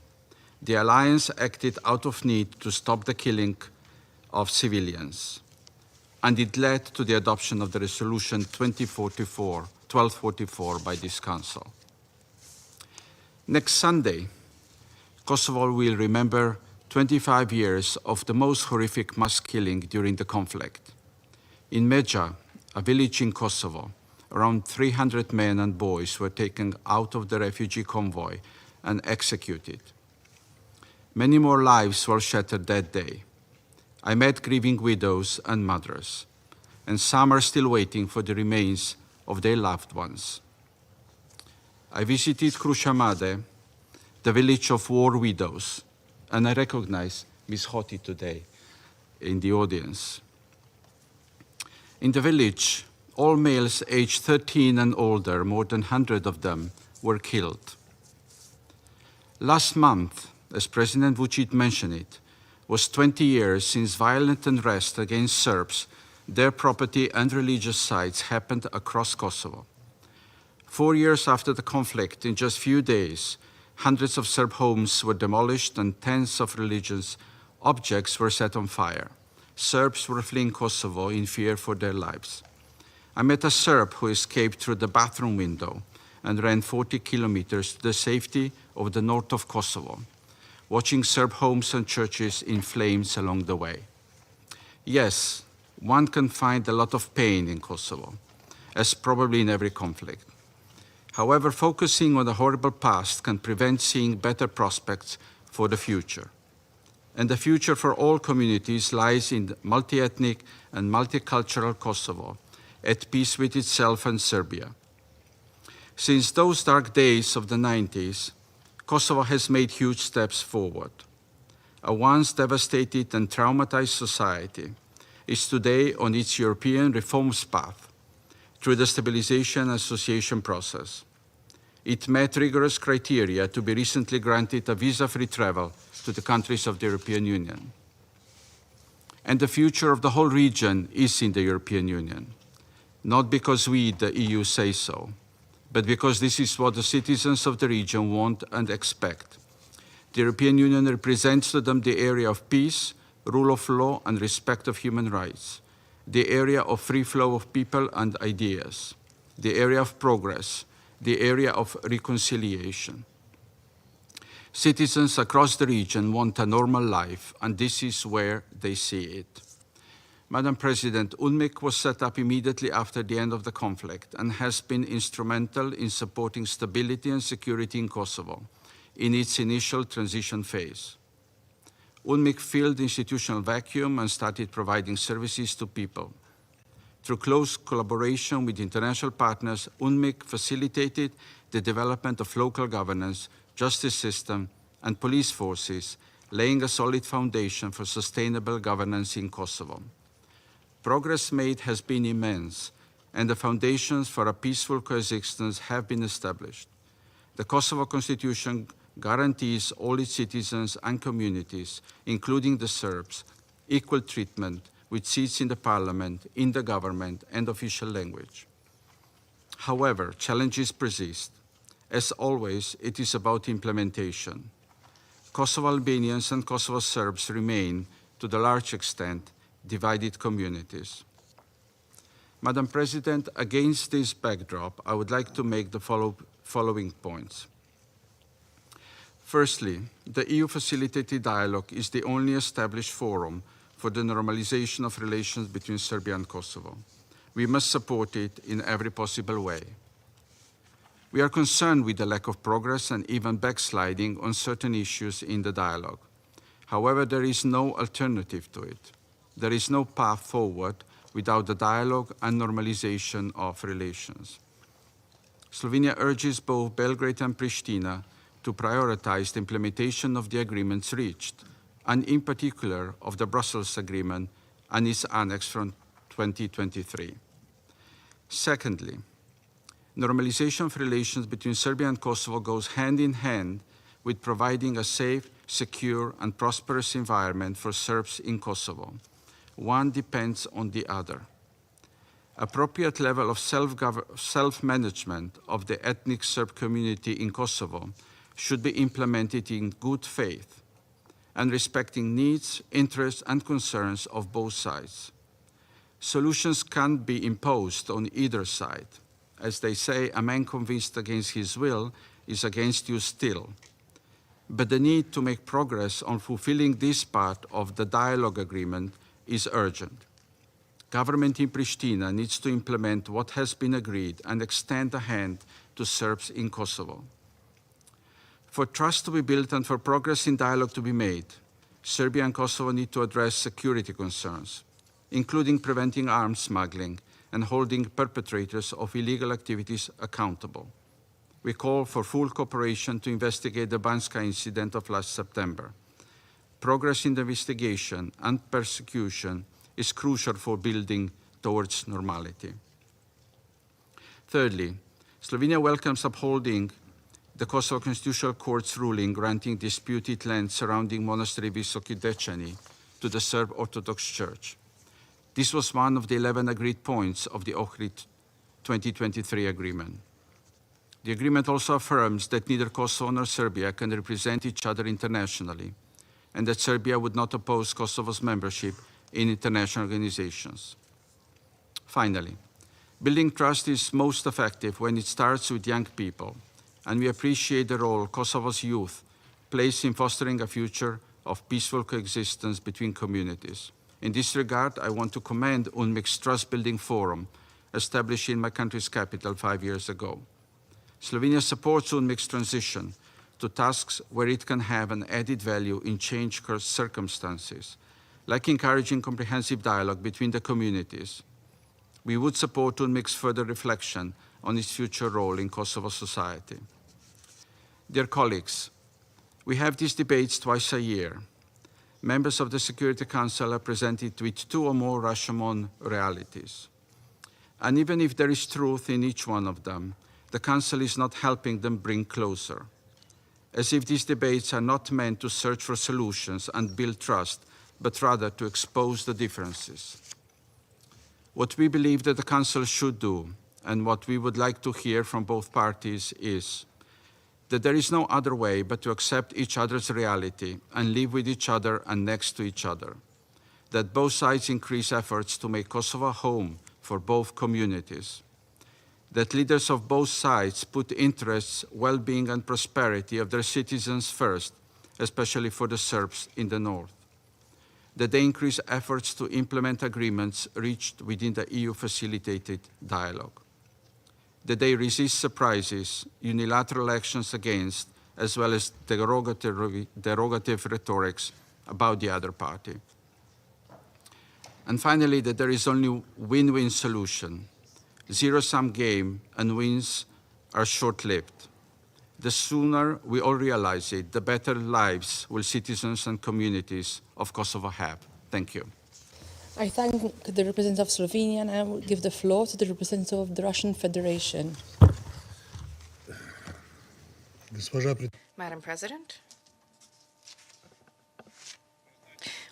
The alliance acted out of need to stop the killing of civilians, and it led to the adoption of the resolution 1244 by this Council. Next Sunday, Kosovo will remember 25 years of the most horrific mass killing during the conflict. In Međa, a village in Kosovo, around 300 men and boys were taken out of the refugee convoy and executed. Many more lives were shattered that day. I met grieving widows and mothers, and some are still waiting for the remains of their loved ones. I visited Krušamade, the village of war widows, and I recognize Ms. Hoti today in the audience. In the village, all males aged 13 and older, more than 100 of them, were killed. Last month, as President Vučić mentioned it, was 20 years since violent unrest against Serbs, their property and religious sites happened across Kosovo. 4 years after the conflict, in just few days, hundreds of Serb homes were demolished and tens of religious objects were set on fire. Serbs were fleeing Kosovo in fear for their lives. I met a Serb who escaped through the bathroom window and ran 40 kilometers to the safety of the north of Kosovo, watching Serb homes and churches in flames along the way. Yes, one can find a lot of pain in Kosovo, as probably in every conflict. However, focusing on the horrible past can prevent seeing better prospects for the future. And the future for all communities lies in the multi-ethnic and multicultural Kosovo, at peace with itself and Serbia. Since those dark days of the 90s, Kosovo has made huge steps forward. A once devastated and traumatized society is today on its European reforms path through the stabilization and association process. It met rigorous criteria to be recently granted a visa-free travel to the countries of the European Union. And the future of the whole region is in the European Union, not because we, the EU, say so, but because this is what the citizens of the region want and expect. The European Union represents to them the area of peace, rule of law, and respect of human rights, the area of free flow of people and ideas, the area of progress, the area of reconciliation. Citizens across the region want a normal life, and this is where they see it. Madam President, UNMIK was set up immediately after the end of the conflict and has been instrumental in supporting stability and security in Kosovo in its initial transition phase. UNMIK filled the institutional vacuum and started providing services to people. Through close collaboration with international partners, UNMIK facilitated the development of local governance, justice system, and police forces, laying a solid foundation for sustainable governance in Kosovo. Progress made has been immense, and the foundations for a peaceful coexistence have been established. The Kosovo Constitution guarantees all its citizens and communities, including the Serbs, equal treatment with seats in the parliament, in the government, and official language. However, challenges persist. As always, it is about implementation. Kosovo Albanians and Kosovo Serbs remain, to the large extent, divided communities. Madam President, against this backdrop, I would like to make the following points. Firstly, the EU-facilitated dialogue is the only established forum for the normalization of relations between Serbia and Kosovo. We must support it in every possible way. We are concerned with the lack of progress and even backsliding on certain issues in the dialogue. However, there is no alternative to it. There is no path forward without the dialogue and normalization of relations. Slovenia urges both Belgrade and Pristina to prioritize the implementation of the agreements reached, and in particular of the Brussels Agreement and its annex from 2023. Secondly, normalization of relations between Serbia and Kosovo goes hand in hand with providing a safe, secure, and prosperous environment for Serbs in Kosovo. One depends on the other. Appropriate level of self-management of the ethnic Serb community in Kosovo should be implemented in good faith and respecting needs, interests, and concerns of both sides. Solutions can't be imposed on either side. As they say, a man convinced against his will is against you still. But the need to make progress on fulfilling this part of the dialogue agreement is urgent. Government in Pristina needs to implement what has been agreed and extend a hand to Serbs in Kosovo. For trust to be built and for progress in dialogue to be made, Serbia and Kosovo need to address security concerns, including preventing arms smuggling and holding perpetrators of illegal activities accountable. We call for full cooperation to investigate the Banska incident of last September. Progress in the investigation and persecution is crucial for building towards normality. Thirdly, Slovenia welcomes upholding the Kosovo Constitutional Court's ruling granting disputed land surrounding monastery Vuçiqit to the Serb Orthodox Church. This was one of the 11 agreed points of the Ohrid 2023 agreement. The agreement also affirms that neither Kosovo nor Serbia can represent each other internationally, and that Serbia would not oppose Kosovo's membership in international organizations. Finally, building trust is most effective when it starts with young people, and we appreciate the role Kosovo's youth plays in fostering a future of peaceful coexistence between communities. In this regard, I want to commend UNMIK's Trust-Building Forum, established in my country's capital 5 years ago. Slovenia supports UNMIK's transition to tasks where it can have an added value in changed circumstances, like encouraging comprehensive dialogue between the communities. We would support UNMIK's further reflection on its future role in Kosovo society. Dear colleagues, we have these debates twice a year. Members of the Security Council are presented with 2 or more Rashomon realities. And even if there is truth in each one of them, the Council is not helping them bring closer. As if these debates are not meant to search for solutions and build trust, but rather to expose the differences. What we believe that the Council should do, and what we would like to hear from both parties, is that there is no other way but to accept each other's reality and live with each other and next to each other. That both sides increase efforts to make Kosovo a home for both communities. That leaders of both sides put interests, well-being and prosperity of their citizens first, especially for the Serbs in the north. That they increase efforts to implement agreements reached within the EU-facilitated dialogue. That they resist surprises, unilateral actions against, as well as derogative rhetorics about the other party. And finally, that there is only win-win solution. Zero-sum game and wins are short-lived. The sooner we all realize it, the better lives will citizens and communities of Kosovo have. Thank you. I thank the representative of Slovenia, and I will give the floor to the representative of the Russian Federation. Madam President,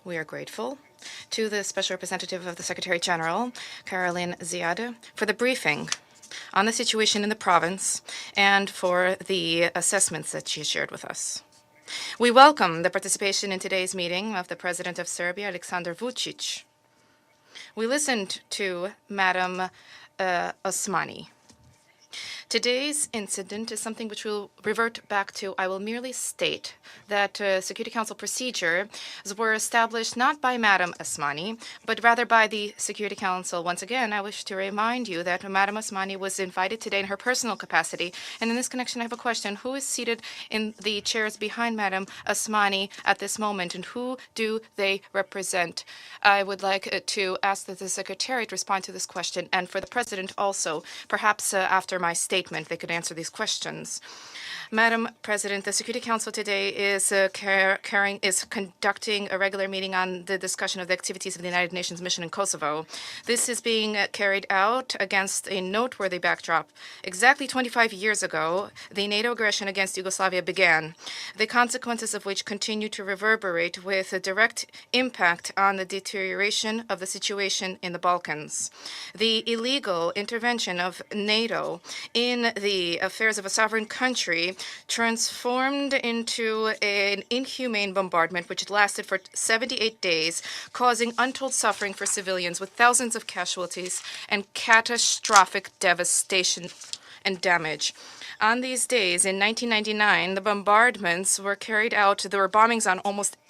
we are grateful to the Special Representative of the Secretary General, Caroline Ziade, for the briefing on the situation in the province and for the assessments that she shared with us. We welcome the participation in today's meeting of the President of Serbia, Aleksandar Vučić. We listened to Madam Osmani. Today's incident is something which we'll revert back to. I will merely state that Security Council procedures were established not by Madam Osmani, but rather by the Security Council. Once again, I wish to remind you that Madam Osmani was invited today in her personal capacity. And in this connection, I have a question. Who is seated in the chairs behind Madam Osmani at this moment, and who do they represent? I would like to ask that the Secretariat respond to this question, and for the President also, perhaps after my statement, they could answer these questions. Madam President, the Security Council today is conducting a regular meeting on the discussion of the activities of the United Nations mission in Kosovo. This is being carried out against a noteworthy backdrop. Exactly 25 years ago, the NATO aggression against Yugoslavia began, the consequences of which continue to reverberate with a direct impact on the deterioration of the situation in the Balkans. The illegal intervention of NATO in the affairs of a sovereign country transformed into an inhumane bombardment which lasted for 78 days, causing untold suffering for civilians with thousands of casualties and catastrophic devastation and damage. On these days, in 1999, the bombardments were carried out. There were bombings on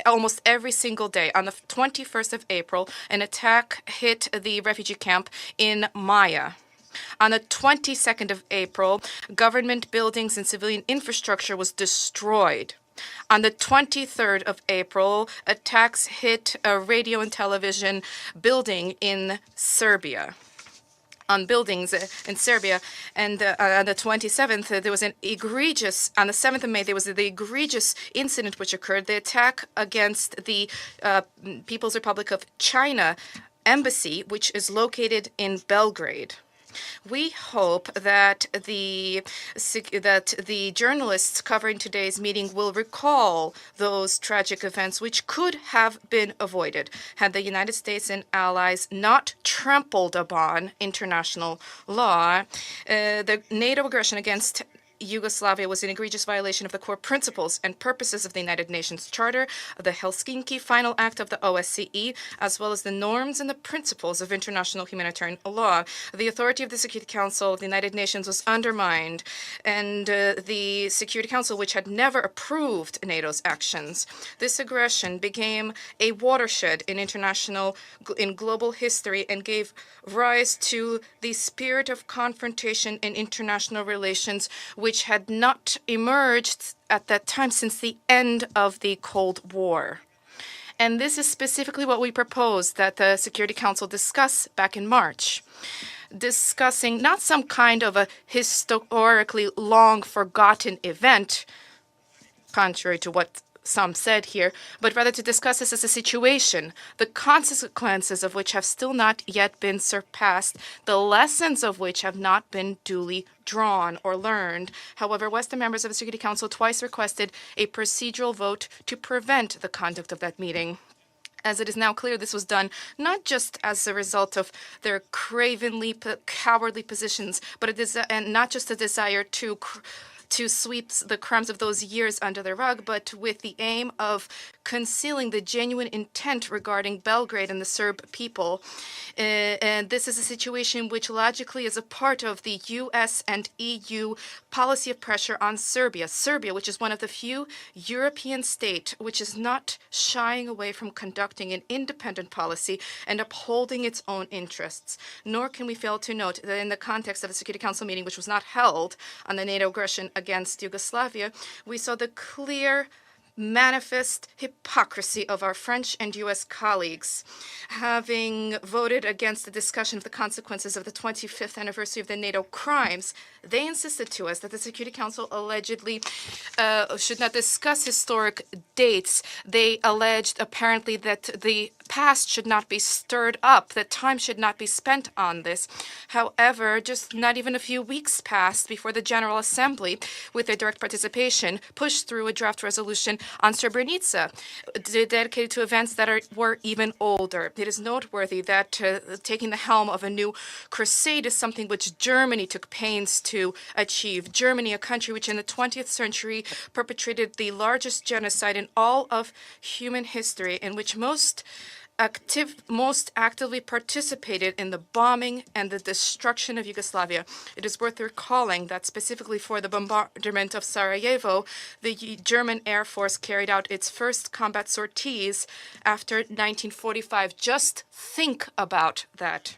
almost every single day. On the 21st of April, an attack hit the refugee camp in Maya. On the 22nd of April, government buildings and civilian infrastructure was destroyed. On the 23rd of April, attacks hit a radio and television building in Serbia. On buildings in Serbia, and on the 27th, there was an egregious, on the 7th of May, there was the egregious incident which occurred, the attack against the People's Republic of China embassy, which is located in Belgrade. We hope that the journalists covering today's meeting will recall those tragic events which could have been avoided had the United States and allies not trampled upon international law. The NATO aggression against Yugoslavia was an egregious violation of the core principles and purposes of the United Nations Charter, the Helsinki Final Act of the OSCE, as well as the norms and the principles of international humanitarian law. The authority of the Security Council of the United Nations was undermined, and the Security Council, which had never approved NATO's actions. This aggression became a watershed in global history and gave rise to the spirit of confrontation in international relations, which had not emerged at that time since the end of the Cold War. And this is specifically what we proposed that the Security Council discuss back in March, discussing not some kind of a historically long forgotten event, contrary to what some said here, but rather to discuss this as a situation, the consequences of which have still not yet been surpassed, the lessons of which have not been duly drawn or learned. However, Western members of the Security Council twice requested a procedural vote to prevent the conduct of that meeting. As it is now clear, this was done not just as a result of their cravenly, cowardly positions, but and not just a desire to sweep the crimes of those years under the rug, but with the aim of concealing the genuine intent regarding Belgrade and the Serb people. And this is a situation which logically is a part of the US and EU policy of pressure on Serbia. Serbia, which is one of the few European states which is not shying away from conducting an independent policy and upholding its own interests. Nor can we fail to note that in the context of the Security Council meeting, which was not held on the NATO aggression against Yugoslavia, we saw the clear manifest hypocrisy of our French and U.S. colleagues, having voted against the discussion of the consequences of the 25th anniversary of the NATO crimes. They insisted to us that the Security Council allegedly should not discuss historic dates. They alleged apparently that the past should not be stirred up, that time should not be spent on this. However, just not even a few weeks passed before the General Assembly, with their direct participation, pushed through a draft resolution on Srebrenica, dedicated to events that were even older. It is noteworthy that taking the helm of a new crusade is something which Germany took pains to achieve. Germany, a country which in the 20th century perpetrated the largest genocide in all of human history, in which most most actively participated in the bombing and the destruction of Yugoslavia. It is worth recalling that specifically for the bombardment of Sarajevo, the German Air Force carried out its first combat sorties after 1945. Just think about that.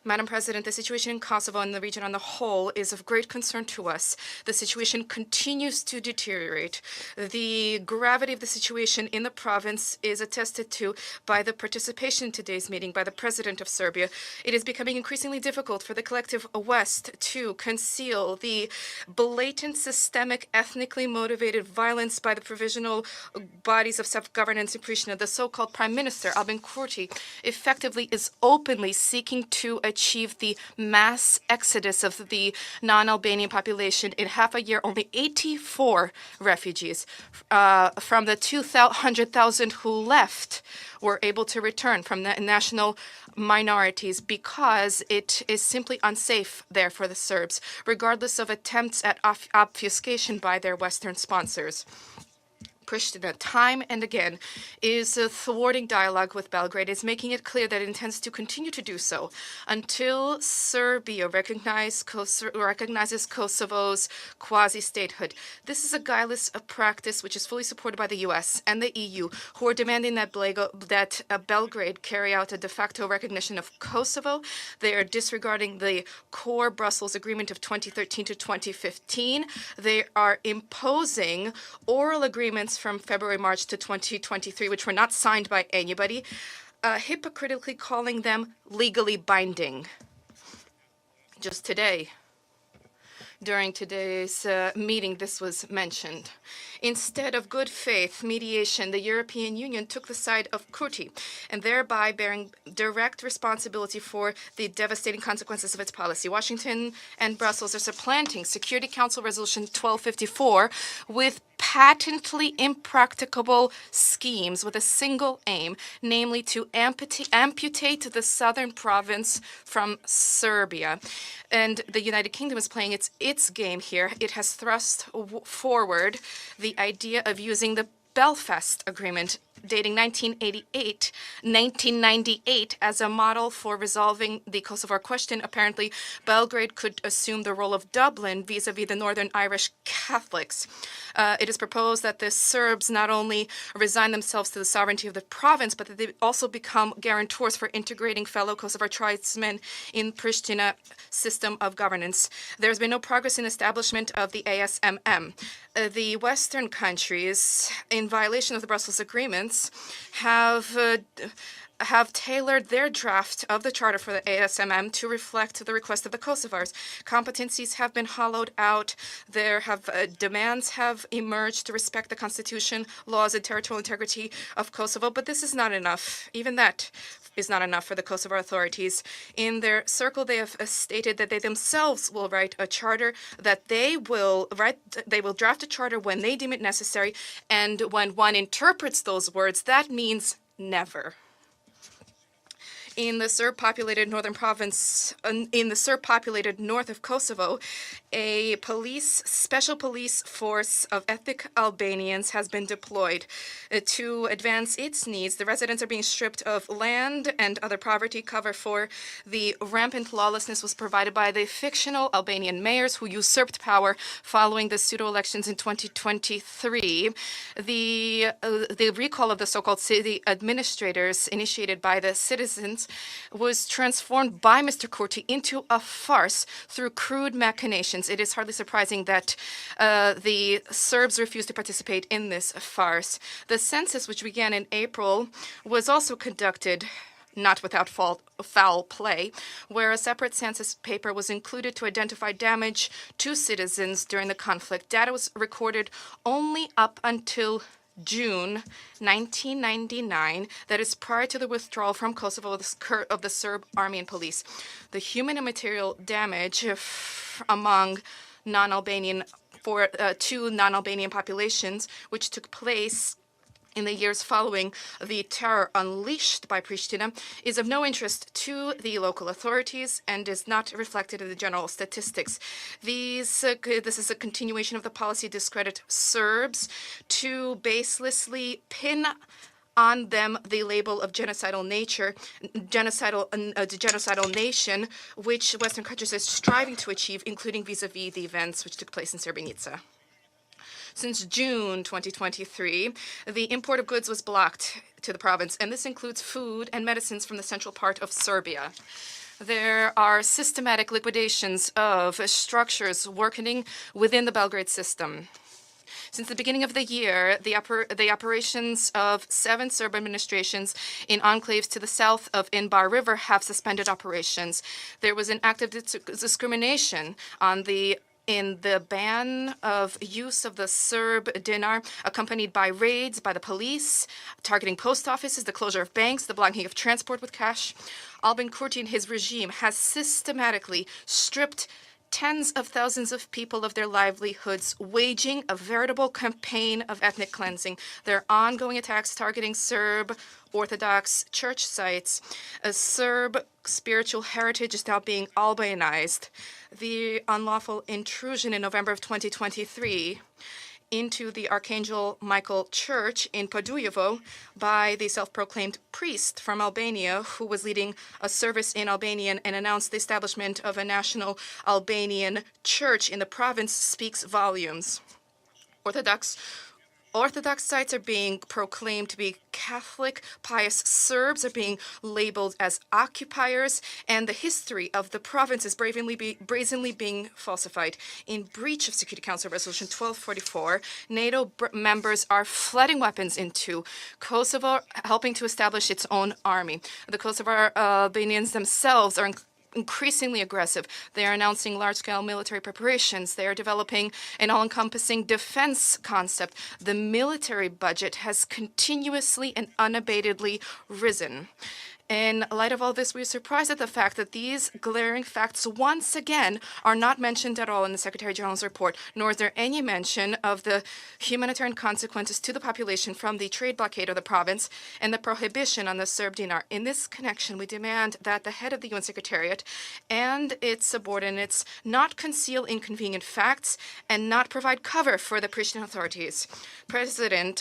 Madam President, the situation in Kosovo and the region on the whole is of great concern to us. The situation continues to deteriorate. The gravity of the situation in the province is attested to by the participation in today's meeting by the President of Serbia. It is becoming increasingly difficult for the collective West to conceal the blatant, systemic, ethnically motivated violence by the provisional bodies of self-governance in Pristina. The so-called Prime Minister, Albin Kurti, effectively is openly seeking to achieve the mass exodus of the non-Albanian population. In half a year, only 84 refugees from the 200,000 who left were able to return from the national minorities because it is simply unsafe there for the Serbs, regardless of attempts at obfuscation by their Western sponsors. Pristina, time and again, is thwarting dialogue with Belgrade, is making it clear that it intends to continue to do so until Serbia recognizes Kosovo's quasi-statehood. This is a guileless practice which is fully supported by the US and the EU, who are demanding that Belgrade carry out a de facto recognition of Kosovo. They are disregarding the core Brussels Agreement of 2013 to 2015. They are imposing oral agreements from February-March to 2023, which were not signed by anybody, hypocritically calling them legally binding. Just today, during today's meeting, this was mentioned. Instead of good faith mediation, the European Union took the side of Kurti, and thereby bearing direct responsibility for the devastating consequences of its policy. Washington and Brussels are supplanting Security Council Resolution 1254 with patently impracticable schemes with a single aim, namely to amputate the southern province from Serbia. And the United Kingdom is playing its game here. It has thrust forward the idea of using the Belfast Agreement dating 1998 as a model for resolving the Kosovo question. Apparently, Belgrade could assume the role of Dublin vis-a-vis the Northern Irish Catholics. It is proposed that the Serbs not only resign themselves to the sovereignty of the province, but that they also become guarantors for integrating fellow Kosovo tribesmen in Pristina system of governance. There's been no progress in establishment of the ASMM. The Western countries, in violation of the Brussels agreements, have tailored their draft of the charter for the ASMM to reflect the request of the Kosovars. Competencies have been hollowed out. There have demands have emerged to respect the constitution, laws, and territorial integrity of Kosovo, but this is not enough. Even that is not enough for the Kosovo authorities. In their circle, they have stated that they themselves will write a charter, that they will draft a charter when they deem it necessary, and when one interprets those words, that means never. In the Serb-populated northern province, in the Serb-populated north of Kosovo, a special police force of ethnic Albanians has been deployed to advance its needs. The residents are being stripped of land and other poverty cover for the rampant lawlessness was provided by the fictional Albanian mayors who usurped power following the pseudo-elections in 2023. The recall of the so-called city administrators initiated by the citizens was transformed by Mr. Kurti into a farce through crude machinations. It is hardly surprising that the Serbs refused to participate in this farce. The census, which began in April, was also conducted not without foul play, where a separate census paper was included to identify damage to citizens during the conflict. Data was recorded only up until June 1999, that is prior to the withdrawal from Kosovo of the Serb army and police. The human and material damage among two non-Albanian populations, which took place in the years following the terror unleashed by Pristina, is of no interest to the local authorities and is not reflected in the general statistics. This is a continuation of the policy to discredit Serbs, to baselessly pin on them the label of genocidal nation, which Western countries are striving to achieve, including vis-a-vis the events which took place in Srebrenica. Since June 2023, the import of goods was blocked to the province, and this includes food and medicines from the central part of Serbia. There are systematic liquidations of structures working within the Belgrade system. Since the beginning of the year, the operations of 7 Serb administrations in enclaves to the south of Inbar River have suspended operations. There was an active discrimination in the ban of use of the Serb dinar, accompanied by raids by the police, targeting post offices, the closure of banks, the blocking of transport with cash. Albin Kurti and his regime has systematically stripped tens of thousands of people of their livelihoods, waging a veritable campaign of ethnic cleansing. Their ongoing attacks targeting Serb Orthodox church sites. A Serb spiritual heritage is now being Albanized. The unlawful intrusion in November of 2023 into the Archangel Michael Church in Podujevo by the self-proclaimed priest from Albania who was leading a service in Albanian and announced the establishment of a national Albanian church in the province speaks volumes. Orthodox sites are being proclaimed to be Catholic. Pious Serbs are being labeled as occupiers, and the history of the province is brazenly being falsified. In breach of Security Council Resolution 1244, NATO members are flooding weapons into Kosovo, helping to establish its own army. The Kosovo Albanians themselves are increasingly aggressive. They are announcing large-scale military preparations. They are developing an all-encompassing defense concept. The military budget has continuously and unabatedly risen. In light of all this, we are surprised at the fact that these glaring facts once again are not mentioned at all in the Secretary General's report, nor is there any mention of the humanitarian consequences to the population from the trade blockade of the province and the prohibition on the Serb dinar. In this connection, we demand that the head of the UN Secretariat and its subordinates not conceal inconvenient facts and not provide cover for the Pristina authorities. Pristina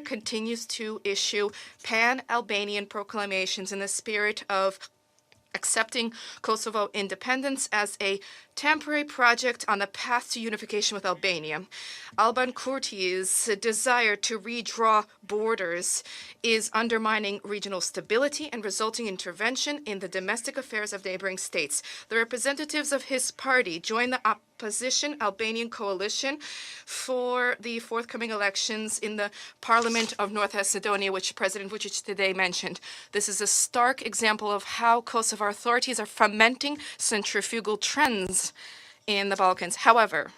continues to issue pan-Albanian proclamations in the spirit of accepting Kosovo independence as a temporary project on the path to unification with Albania. Alban Kurti's desire to redraw borders is undermining regional stability and resulting intervention in the domestic affairs of neighboring states. The representatives of his party joined the opposition Albanian coalition for the forthcoming elections in the Parliament of North Macedonia, which President Vuçiqit today mentioned. This is a stark example of how Kosovo authorities are fomenting centrifugal trends in the Balkans. However,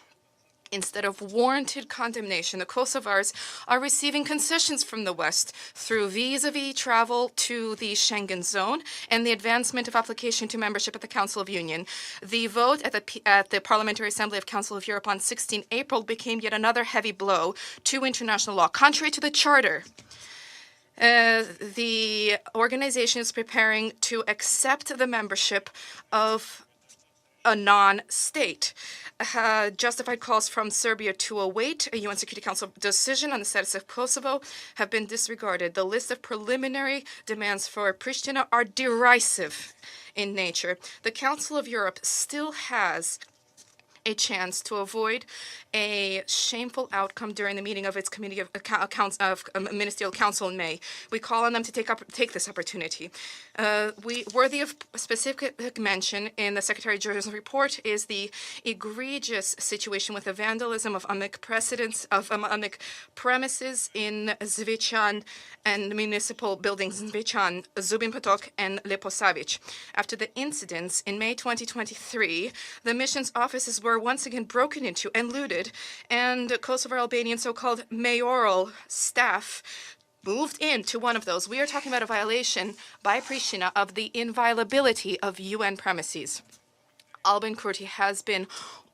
instead of warranted condemnation, the Kosovars are receiving concessions from the West through vis-a-vis travel to the Schengen zone and the advancement of application to membership at the Council of Union. The vote at the Parliamentary Assembly of Council of Europe on 16 April became yet another heavy blow to international law. Contrary to the Charter, the organization is preparing to accept the membership of a non-state. Justified calls from Serbia to await a UN Security Council decision on the status of Kosovo have been disregarded. The list of preliminary demands for Pristina are derisive in nature. The Council of Europe still has a chance to avoid a shameful outcome during the meeting of its Committee of Ministerial Council in May. We call on them to take this opportunity. Worthy of specific mention in the Secretary General's report is the egregious situation with the vandalism of UNMIK premises in Zvečan and municipal buildings in Zvečan, Zubin Potok, and Leposavić. After the incidents in May 2023, the mission's offices were once again broken into and looted, and Kosovo Albanian so-called mayoral staff moved into one of those. We are talking about a violation by Pristina of the inviolability of UN premises. Alban Kurti has been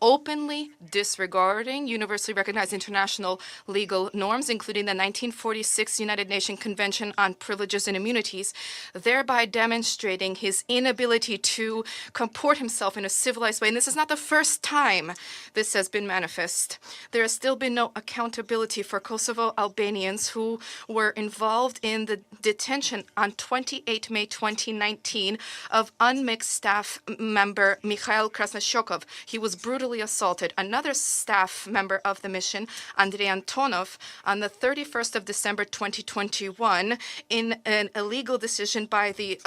openly disregarding universally recognized international legal norms, including the 1946 United Nations Convention on Privileges and Immunities, thereby demonstrating his inability to comport himself in a civilized way. And this is not the first time this has been manifest. There has still been no accountability for Kosovo Albanians who were involved in the detention on 28 May 2019 of UNMIK staff member Mikhail Krasniqit. He was brutally assaulted. Another staff member of the mission, Andrei Antonov, on the 31st of December 2021, in an illegal decision by the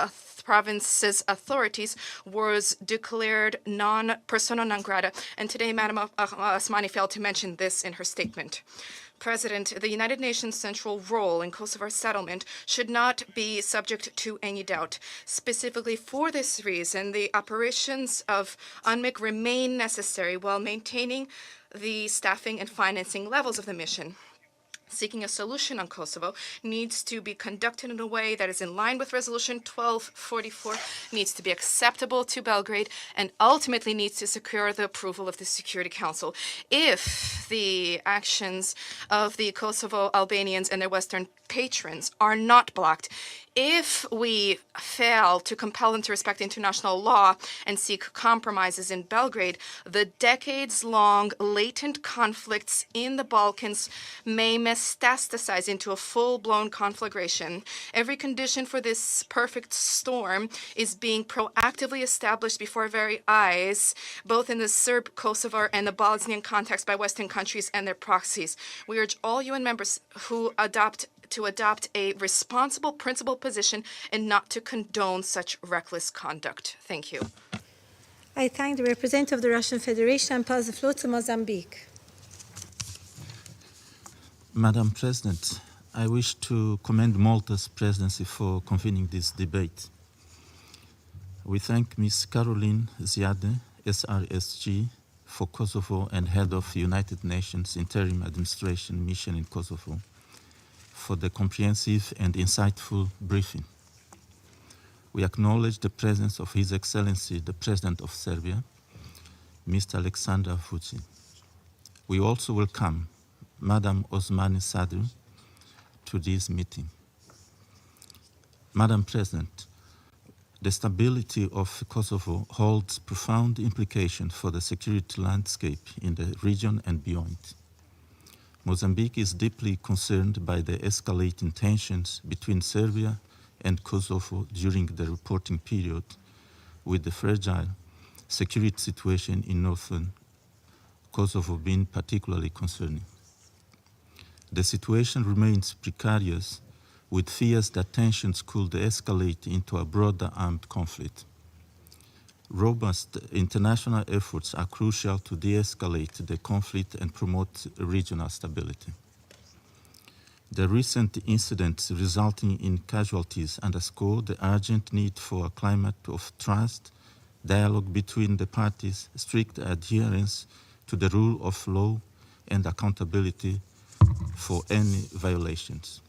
province's authorities, was declared persona non grata. And today, Madam Osmani failed to mention this in her statement. President, the United Nations' central role in Kosovo settlement should not be subject to any doubt. Specifically for this reason, the operations of UNMIK remain necessary while maintaining the staffing and financing levels of the mission. Seeking a solution on Kosovo needs to be conducted in a way that is in line with Resolution 1244, needs to be acceptable to Belgrade, and ultimately needs to secure the approval of the Security Council. If the actions of the Kosovo Albanians and their Western patrons are not blocked, if we fail to compel them to respect international law and seek compromises in Belgrade, the decades-long latent conflicts in the Balkans may metastasize into a full-blown conflagration. Every condition for this perfect storm is being proactively established before our very eyes, both in the Serb, Kosovo, and the Bosnian context by Western countries and their proxies. We urge all UN members to adopt a responsible, principled position and not to condone such reckless conduct. Thank you. I thank the representative of the Russian Federation and pass the floor to Mozambique. Madam President, I wish to commend Malta's presidency for convening this debate. We thank Ms. Caroline Ziade, SRSG, for Kosovo and head of United Nations Interim Administration Mission in Kosovo, for the comprehensive and insightful briefing. We acknowledge the presence of His Excellency, the President of Serbia, Mr. Aleksandar Vučić. We also welcome Madam Osmani Sadri to this meeting. Madam President, the stability of Kosovo holds profound implications for the security landscape in the region and beyond. Mozambique is deeply concerned by the escalating tensions between Serbia and Kosovo during the reporting period, with the fragile security situation in northern Kosovo being particularly concerning. The situation remains precarious, with fears that tensions could escalate into a broader armed conflict. Robust international efforts are crucial to de-escalate the conflict and promote regional stability. The recent incidents resulting in casualties underscore the urgent need for a climate of trust, dialogue between the parties, strict adherence to the rule of law, and accountability for any violations.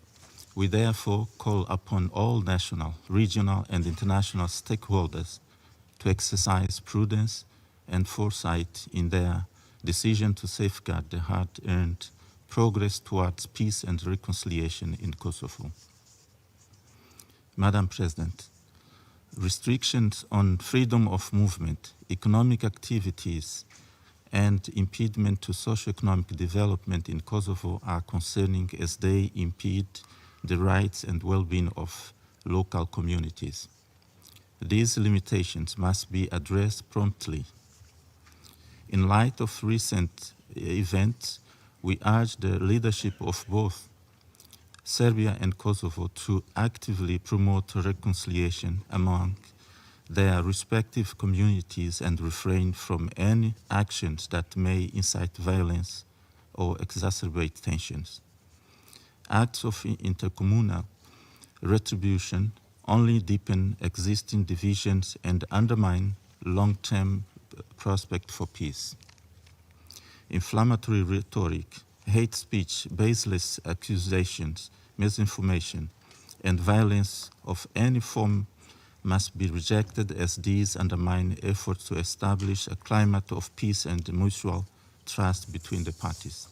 We therefore call upon all national, regional, and international stakeholders to exercise prudence and foresight in their decision to safeguard the hard-earned progress towards peace and reconciliation in Kosovo. Madam President, restrictions on freedom of movement, economic activities, and impediment to socio-economic development in Kosovo are concerning as they impede the rights and well-being of local communities. These limitations must be addressed promptly. In light of recent events, we urge the leadership of both Serbia and Kosovo to actively promote reconciliation among their respective communities and refrain from any actions that may incite violence or exacerbate tensions. Acts of intercommunal retribution only deepen existing divisions and undermine long-term prospect for peace. Inflammatory rhetoric, hate speech, baseless accusations, misinformation, and violence of any form must be rejected as these undermine efforts to establish a climate of peace and mutual trust between the parties.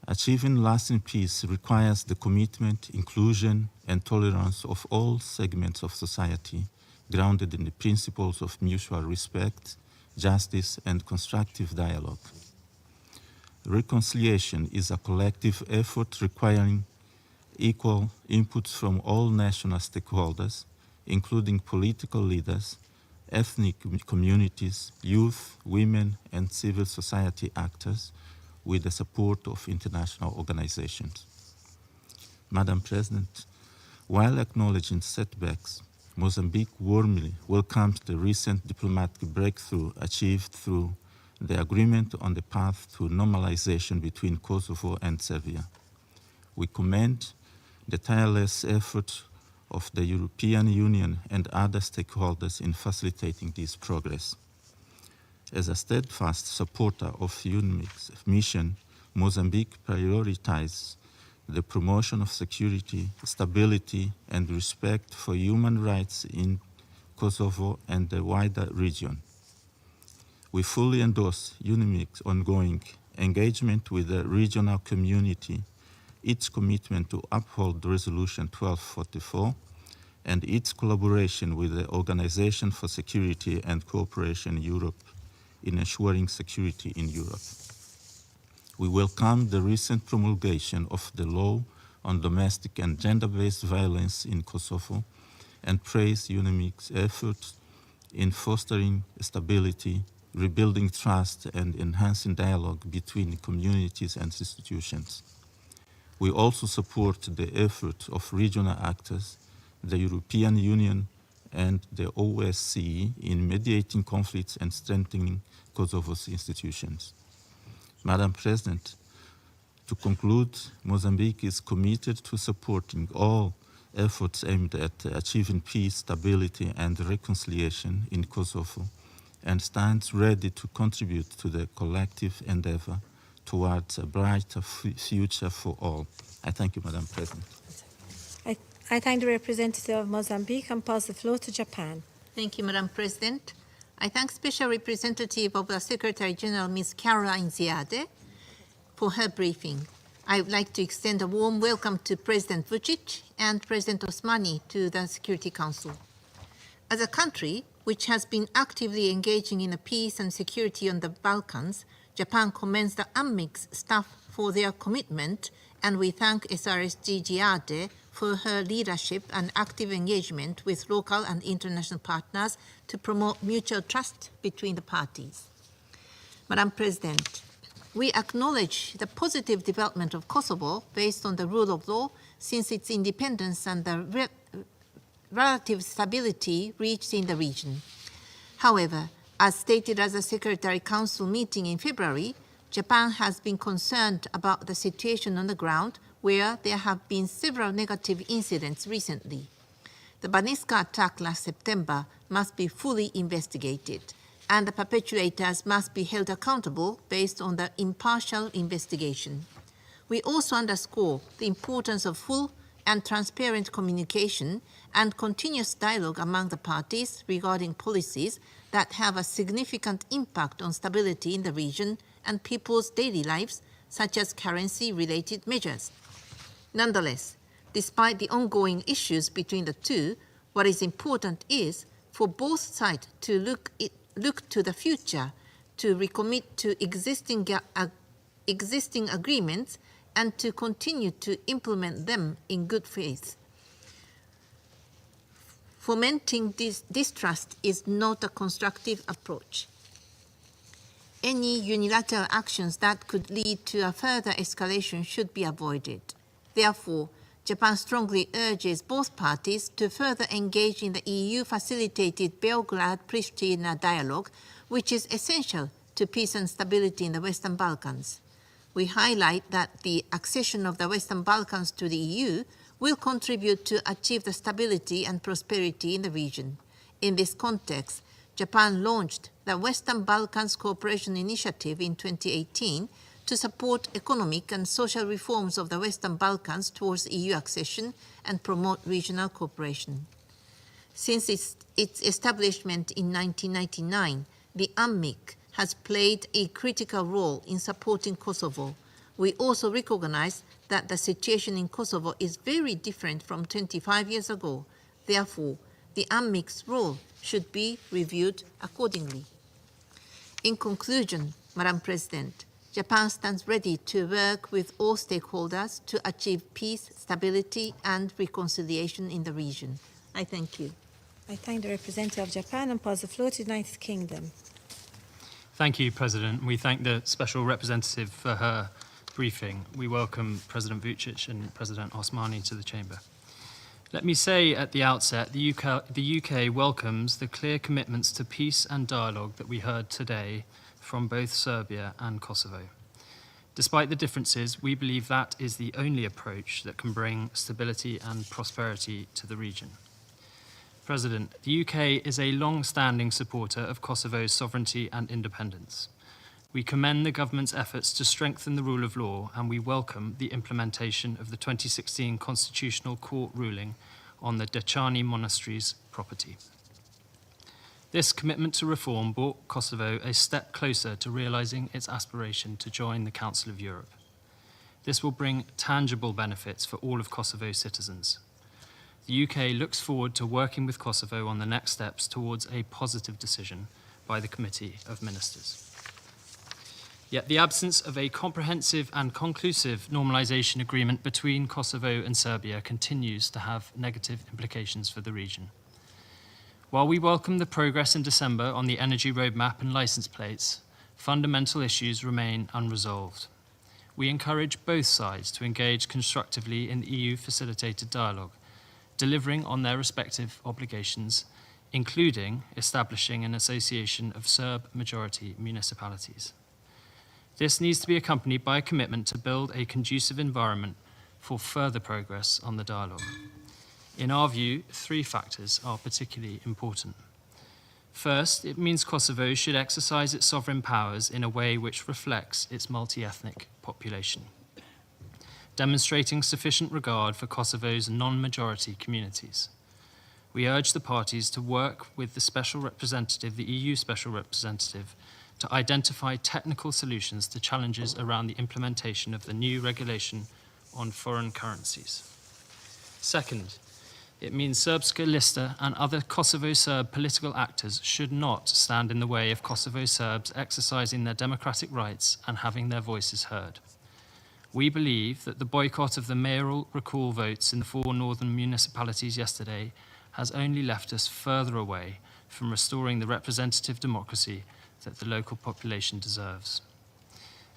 Achieving lasting peace requires the commitment, inclusion, and tolerance of all segments of society, grounded in the principles of mutual respect, justice, and constructive dialogue. Reconciliation is a collective effort requiring equal inputs from all national stakeholders, including political leaders, ethnic communities, youth, women, and civil society actors, with the support of international organizations. Madam President, while acknowledging setbacks, Mozambique warmly welcomes the recent diplomatic breakthrough achieved through the agreement on the path to normalization between Kosovo and Serbia. We commend the tireless effort of the European Union and other stakeholders in facilitating this progress. As a steadfast supporter of UNMIK's mission, Mozambique prioritizes the promotion of security, stability, and respect for human rights in Kosovo and the wider region. We fully endorse UNMIK's ongoing engagement with the regional community, its commitment to uphold Resolution 1244, and its collaboration with the Organization for Security and Cooperation in Europe in ensuring security in Europe. We welcome the recent promulgation of the law on domestic and gender-based violence in Kosovo and praise UNMIK's efforts in fostering stability, rebuilding trust, and enhancing dialogue between communities and institutions. We also support the efforts of regional actors, the European Union, and the OSCE in mediating conflicts and strengthening Kosovo's institutions. Madam President, to conclude, Mozambique is committed to supporting all efforts aimed at achieving peace, stability, and reconciliation in Kosovo, and stands ready to contribute to the collective endeavor towards a brighter future for all. I thank you, Madam President. I thank the representative of Mozambique and pass the floor to Japan. Thank you, Madam President. I thank Special Representative of the Secretary General, Ms. Caroline Ziade, for her briefing. I would like to extend a warm welcome to President Vuçiqit and President Osmani to the Security Council. As a country which has been actively engaging in the peace and security on the Balkans, Japan commends the UNMIK staff for their commitment, and we thank SRSG Ziade for her leadership and active engagement with local and international partners to promote mutual trust between the parties. Madam President, we acknowledge the positive development of Kosovo based on the rule of law since its independence and the relative stability reached in the region. However, as stated at the Secretary Council meeting in February, Japan has been concerned about the situation on the ground where there have been several negative incidents recently. The Baniska attack last September must be fully investigated, and the perpetrators must be held accountable based on the impartial investigation. We also underscore the importance of full and transparent communication and continuous dialogue among the parties regarding policies that have a significant impact on stability in the region and people's daily lives, such as currency-related measures. Nonetheless, despite the ongoing issues between the two, what is important is for both sides to look to the future, to recommit to existing agreements, and to continue to implement them in good faith. Fomenting this distrust is not a constructive approach. Any unilateral actions that could lead to a further escalation should be avoided. Therefore, Japan strongly urges both parties to further engage in the EU-facilitated Belgrade-Pristina dialogue, which is essential to peace and stability in the Western Balkans. We highlight that the accession of the Western Balkans to the EU will contribute to achieve the stability and prosperity in the region. In this context, Japan launched the Western Balkans Cooperation Initiative in 2018 to support economic and social reforms of the Western Balkans towards EU accession and promote regional cooperation. Since its establishment in 1999, the UNMIK has played a critical role in supporting Kosovo. We also recognize that the situation in Kosovo is very different from 25 years ago. Therefore, the UNMIK's role should be reviewed accordingly. In conclusion, Madam President, Japan stands ready to work with all stakeholders to achieve peace, stability, and reconciliation in the region. I thank you. I thank the representative of Japan and pass the floor to the United Kingdom. Thank you, President. We thank the Special Representative for her briefing. We welcome President Vuçić and President Osmani to the Chamber. Let me say at the outset, the UK welcomes the clear commitments to peace and dialogue that we heard today from both Serbia and Kosovo. Despite the differences, we believe that is the only approach that can bring stability and prosperity to the region. President, the UK is a long-standing supporter of Kosovo's sovereignty and independence. We commend the government's efforts to strengthen the rule of law, and we welcome the implementation of the 2016 Constitutional Court ruling on the Dečani Monastery's property. This commitment to reform brought Kosovo a step closer to realizing its aspiration to join the Council of Europe. This will bring tangible benefits for all of Kosovo's citizens. The UK looks forward to working with Kosovo on the next steps towards a positive decision by the Committee of Ministers. Yet the absence of a comprehensive and conclusive normalization agreement between Kosovo and Serbia continues to have negative implications for the region. While we welcome the progress in December on the energy roadmap and license plates, fundamental issues remain unresolved. We encourage both sides to engage constructively in the EU-facilitated dialogue, delivering on their respective obligations, including establishing an association of Serb-majority municipalities. This needs to be accompanied by a commitment to build a conducive environment for further progress on the dialogue. In our view, three factors are particularly important. First, it means Kosovo should exercise its sovereign powers in a way which reflects its multi-ethnic population, demonstrating sufficient regard for Kosovo's non-majority communities. We urge the parties to work with the Special Representative, the EU Special Representative, to identify technical solutions to challenges around the implementation of the new regulation on foreign currencies. Second, it means Srpska Lista and other Kosovo Serb political actors should not stand in the way of Kosovo Serbs exercising their democratic rights and having their voices heard. We believe that the boycott of the mayoral recall votes in the 4 northern municipalities yesterday has only left us further away from restoring the representative democracy that the local population deserves.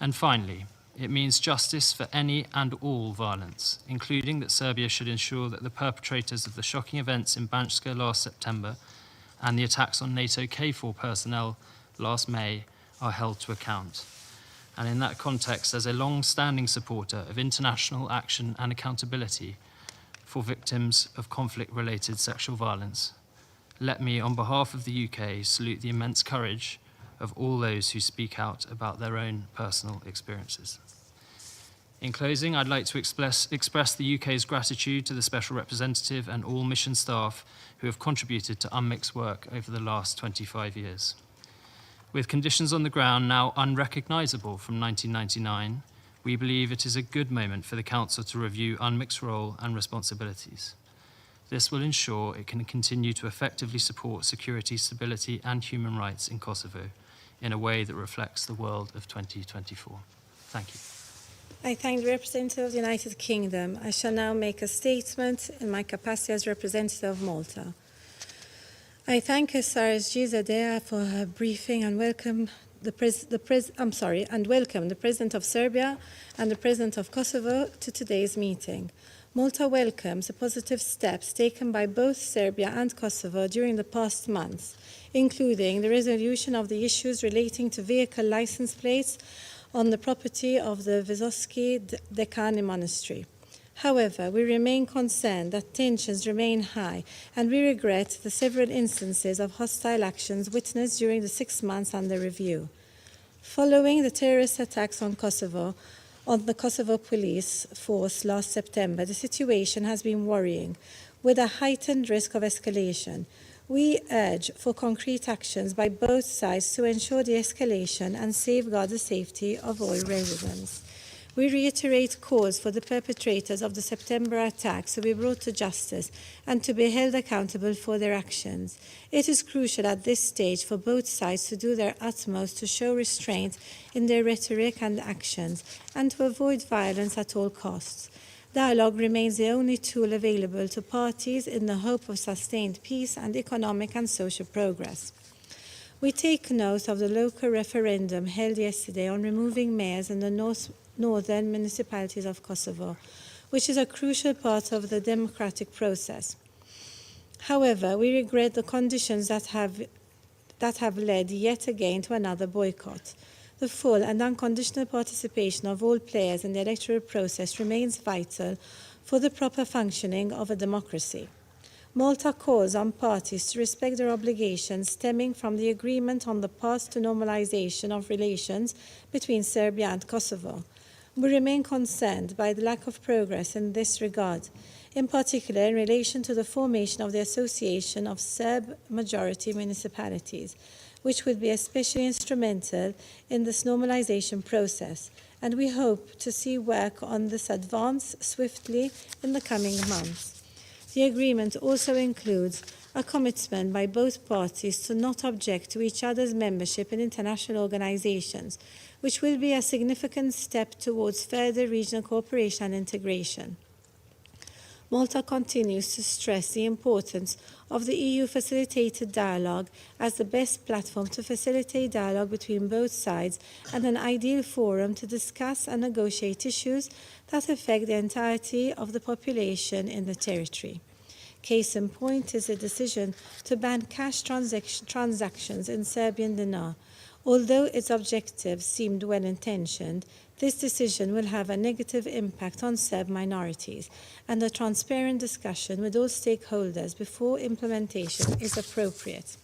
And finally, it means justice for any and all violence, including that Serbia should ensure that the perpetrators of the shocking events in Banjska last September and the attacks on NATO KFOR personnel last May are held to account. And in that context, as a long-standing supporter of international action and accountability for victims of conflict-related sexual violence, let me, on behalf of the UK, salute the immense courage of all those who speak out about their own personal experiences. In closing, I'd like to express the UK's gratitude to the Special Representative and all mission staff who have contributed to UNMIK's work over the last 25 years. With conditions on the ground now unrecognisable from 1999, we believe it is a good moment for the Council to review UNMIK's role and responsibilities. This will ensure it can continue to effectively support security, stability and human rights in Kosovo in a way that reflects the world of 2024. Thank you. I thank the representative of the United Kingdom. I shall now make a statement in my capacity as representative of Malta. I thank SRSG Zadea for her briefing and welcome the President of Serbia and the President of Kosovo to today's meeting. Malta welcomes the positive steps taken by both Serbia and Kosovo during the past months, including the resolution of the issues relating to vehicle license plates on the property of the Vuçiqit Dečani Monastery. However, we remain concerned that tensions remain high, and we regret the several instances of hostile actions witnessed during the 6 months under review. Following the terrorist attacks on the Kosovo police force last September, the situation has been worrying, with a heightened risk of escalation. We urge for concrete actions by both sides to ensure the escalation and safeguard the safety of all residents. We reiterate calls for the perpetrators of the September attacks to be brought to justice and to be held accountable for their actions. It is crucial at this stage for both sides to do their utmost to show restraint in their rhetoric and actions and to avoid violence at all costs. Dialogue remains the only tool available to parties in the hope of sustained peace and economic and social progress. We take note of the local referendum held yesterday on removing mayors in the northern municipalities of Kosovo, which is a crucial part of the democratic process. However, we regret the conditions that have led yet again to another boycott. The full and unconditional participation of all players in the electoral process remains vital for the proper functioning of a democracy. Malta calls on parties to respect their obligations stemming from the agreement on the path to normalization of relations between Serbia and Kosovo. We remain concerned by the lack of progress in this regard, in particular in relation to the formation of the Association of Serb-majority municipalities, which would be especially instrumental in this normalization process, and we hope to see work on this advance swiftly in the coming months. The agreement also includes a commitment by both parties to not object to each other's membership in international organizations, which will be a significant step towards further regional cooperation and integration. Malta continues to stress the importance of the EU-facilitated dialogue as the best platform to facilitate dialogue between both sides and an ideal forum to discuss and negotiate issues that affect the entirety of the population in the territory. Case in point is a decision to ban cash transactions in Serbian dinar. Although its objectives seemed well-intentioned, this decision will have a negative impact on Serb minorities, and a transparent discussion with all stakeholders before implementation is appropriate.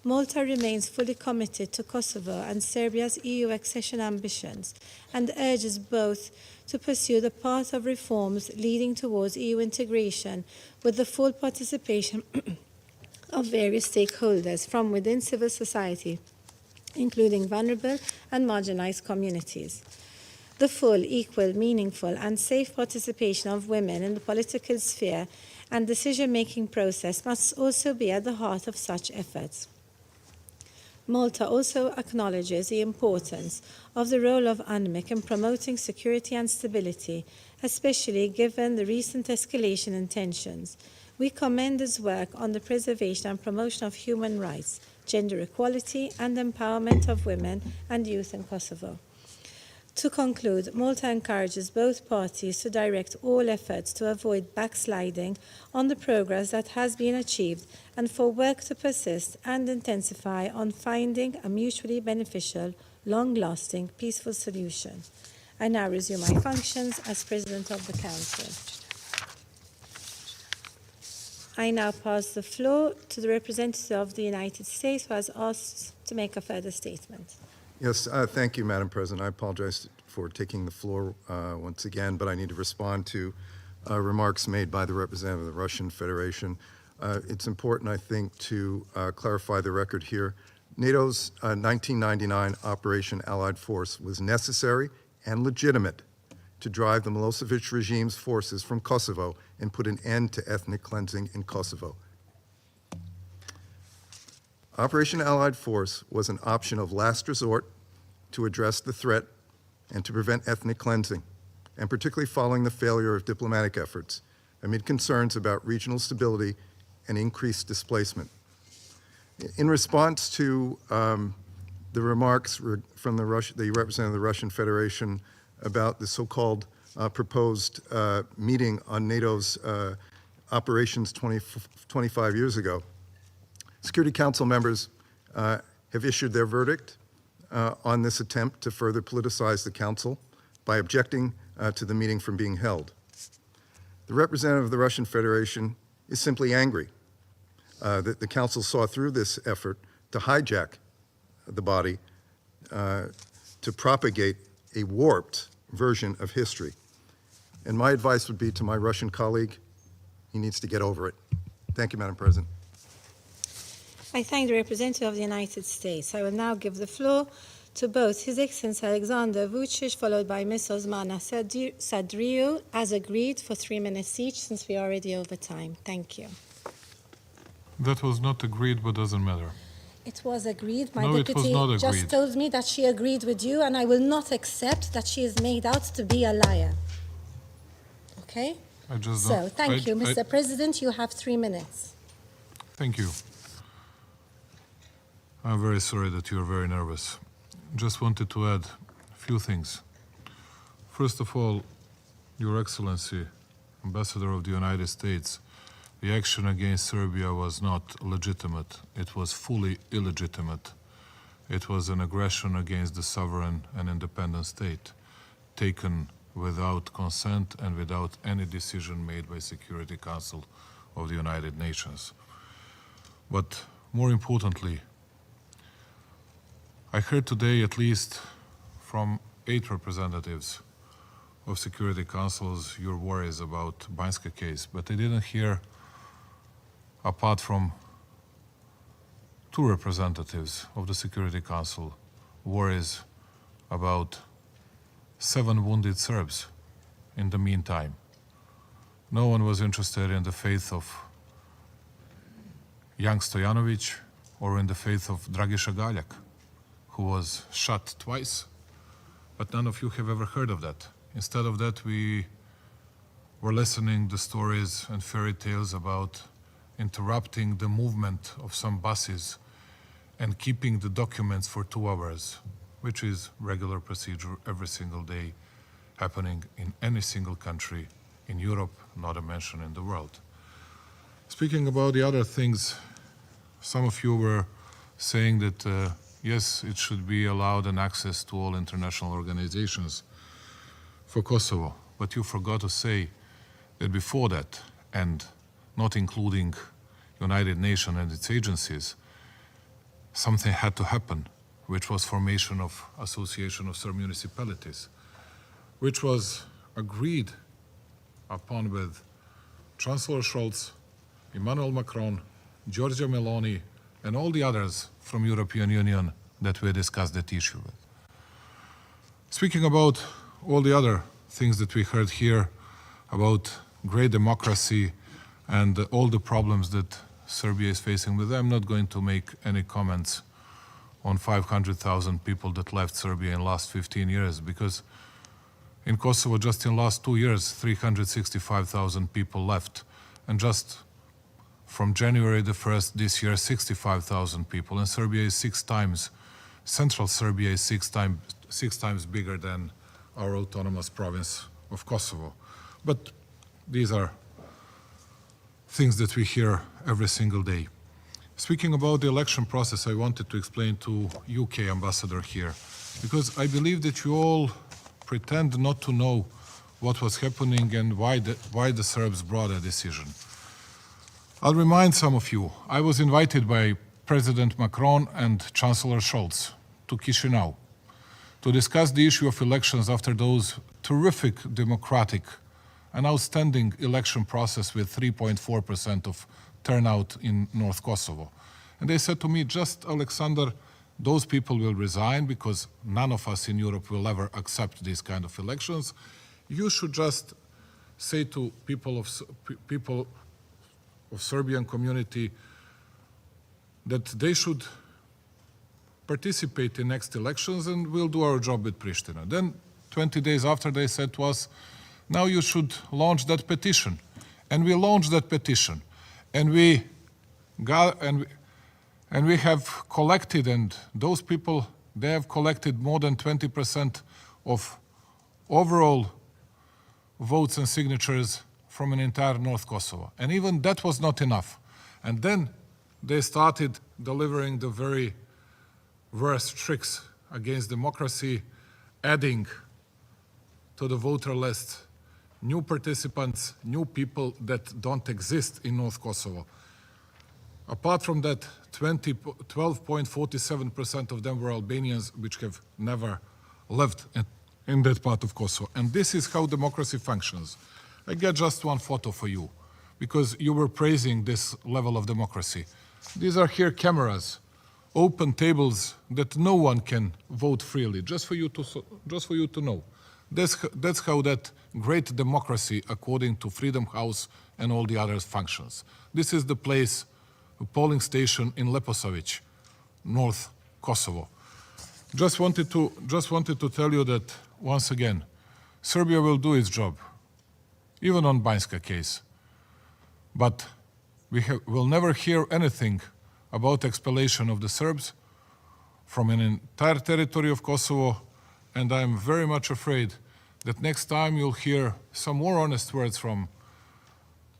Malta remains fully committed to Kosovo and Serbia's EU accession ambitions and urges both to pursue the path of reforms leading towards EU integration with the full participation of various stakeholders from within civil society, including vulnerable and marginalized communities. The full, equal, meaningful, and safe participation of women in the political sphere and decision-making process must also be at the heart of such efforts. Malta also acknowledges the importance of the role of UNMIK in promoting security and stability, especially given the recent escalation in tensions. We commend its work on the preservation and promotion of human rights, gender equality, and empowerment of women and youth in Kosovo. To conclude, Malta encourages both parties to direct all efforts to avoid backsliding on the progress that has been achieved and for work to persist and intensify on finding a mutually beneficial, long-lasting, peaceful solution. I now resume my functions as President of the Council. I now pass the floor to the representative of the United States, who has asked to make a further statement. Yes, thank you, Madam President. I apologize for taking the floor once again, but I need to respond to remarks made by the representative of the Russian Federation. It's important, I think, to clarify the record here. NATO's 1999 Operation Allied Force was necessary and legitimate to drive the Milosevic regime's forces from Kosovo and put an end to ethnic cleansing in Kosovo. Operation Allied Force was an option of last resort to address the threat and to prevent ethnic cleansing, and particularly following the failure of diplomatic efforts amid concerns about regional stability and increased displacement. In response to the remarks from the representative of the Russian Federation about the so-called proposed meeting on NATO's operations 25 years ago, Security Council members have issued their verdict on this attempt to further politicize the Council by objecting to the meeting from being held. The representative of the Russian Federation is simply angry that the Council saw through this effort to hijack the body to propagate a warped version of history. And my advice would be to my Russian colleague He needs to get over it. Thank you, Madam President. I thank the representative of the United States. I will now give the floor to both His Excellency Alexander Vucic, followed by Ms. Osmana Sadriou, as agreed, for 3 minutes each, since we are already over time. Thank you. That was not agreed, but doesn't matter. It was agreed. My No, it was deputy not just agreed. told me that she agreed with you, and I will not accept that she is made out to be a liar. Okay? I just So, don't- thank you, Mr. President. You have 3 minutes. Thank you. I'm very sorry that you're very nervous. Just wanted to add a few things. First of all, Your Excellency, Ambassador of the United States, the action against Serbia was not legitimate. It was fully illegitimate. It was an aggression against the sovereign and independent state, taken without consent and without any decision made by Security Council of the United Nations. But more importantly, I heard today at least from 8 representatives of Security Councils your worries about Banjska case, but I didn't hear, apart from 2 representatives of the Security Council, worries about 7 wounded Serbs in the meantime. No one was interested in the fate of young Stojanovic or in the fate of Dragiša Galjak, who was shot twice, but none of you have ever heard of that. Instead of that, we were listening to stories and fairy tales about interrupting the movement of some buses and keeping the documents for 2 hours, which is regular procedure every single day happening in any single country in Europe, not a mention in the world. Speaking about the other things, some of you were saying that yes, it should be allowed an access to all international organizations for Kosovo, but you forgot to say that before that, and not including United Nations and its agencies, something had to happen, which was formation of Association of Serb Municipalities, which was agreed upon with Chancellor Scholz, Emmanuel Macron, Giorgia Meloni, and all the others from European Union that we discussed that issue with. Speaking about all the other things that we heard here about great democracy and all the problems that Serbia is facing with, I'm not going to make any comments on 500,000 people that left Serbia in the last 15 years, because in Kosovo, just in the last 2 years, 365,000 people left, and just from January the 1st this year, 65,000 people, and Serbia is 6 times, Central Serbia is 6 times bigger than our autonomous province of Kosovo. But these are things that we hear every single day. Speaking about the election process, I wanted to explain to UK ambassador here, because I believe that you all pretend not to know what was happening and why the Serbs brought a decision. I'll remind some of you, I was invited by President Macron and Chancellor Scholz to Chisinau to discuss the issue of elections after those terrific democratic and outstanding election process with 3.4% of turnout in North Kosovo. And they said to me, just Alexander, those people will resign because none of us in Europe will ever accept these kind of elections. You should just say to people of Serbian community that they should participate in next elections and we'll do our job with Pristina. Then 20 days after they said to us, now you should launch that petition. And we launched that petition. And we have collected, and those people, they have collected more than 20% of overall votes and signatures from an entire North Kosovo. And even that was not enough. And then they started delivering the very worst tricks against democracy, adding to the voter list new participants, new people that don't exist in North Kosovo. Apart from that, 12.47% of them were Albanians, which have never lived in that part of Kosovo. And this is how democracy functions. I get just one photo for you. because you were praising this level of democracy. These are here cameras, open tables that no one can vote freely, just for you to know. That's how that great democracy, according to Freedom House and all the others, functions. This is the place, a polling station in Leposavić, North Kosovo. Just wanted to tell you that, once again, Serbia will do its job, even on Banjska case. But we'll never hear anything about expellation of the Serbs from an entire territory of Kosovo, and I'm very much afraid that next time you'll hear some more honest words from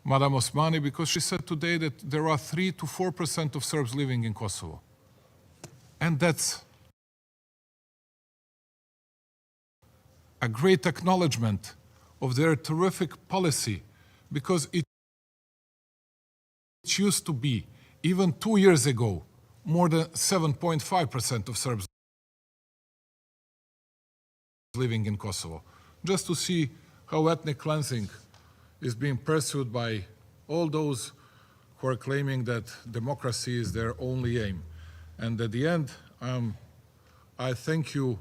Madam Osmani, because she said today that there are 3 to 4% of Serbs living in Kosovo. And that's a great acknowledgement of their terrific policy, because it used to be, even 2 years ago, more than 7.5% of Serbs living in Kosovo. Just to see how ethnic cleansing is being pursued by all those who are claiming that democracy is their only aim. And at the end, I thank you,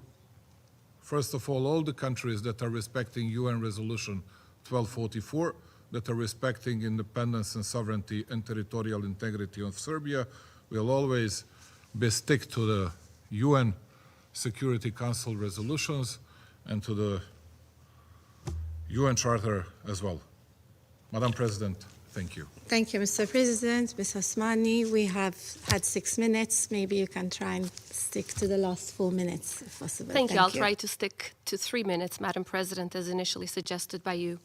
first of all the countries that are respecting UN Resolution 1244, that are respecting independence and sovereignty and territorial integrity of Serbia. We'll always stick to the UN Security Council resolutions and to the UN Charter as well. Madam President, thank you. Thank you, Mr. President. Ms. Osmani, we have had 6 minutes. Maybe you can try and stick to the last 4 minutes, if possible. Thank you. I'll try to stick to 3 minutes, Madam President, as initially suggested by you.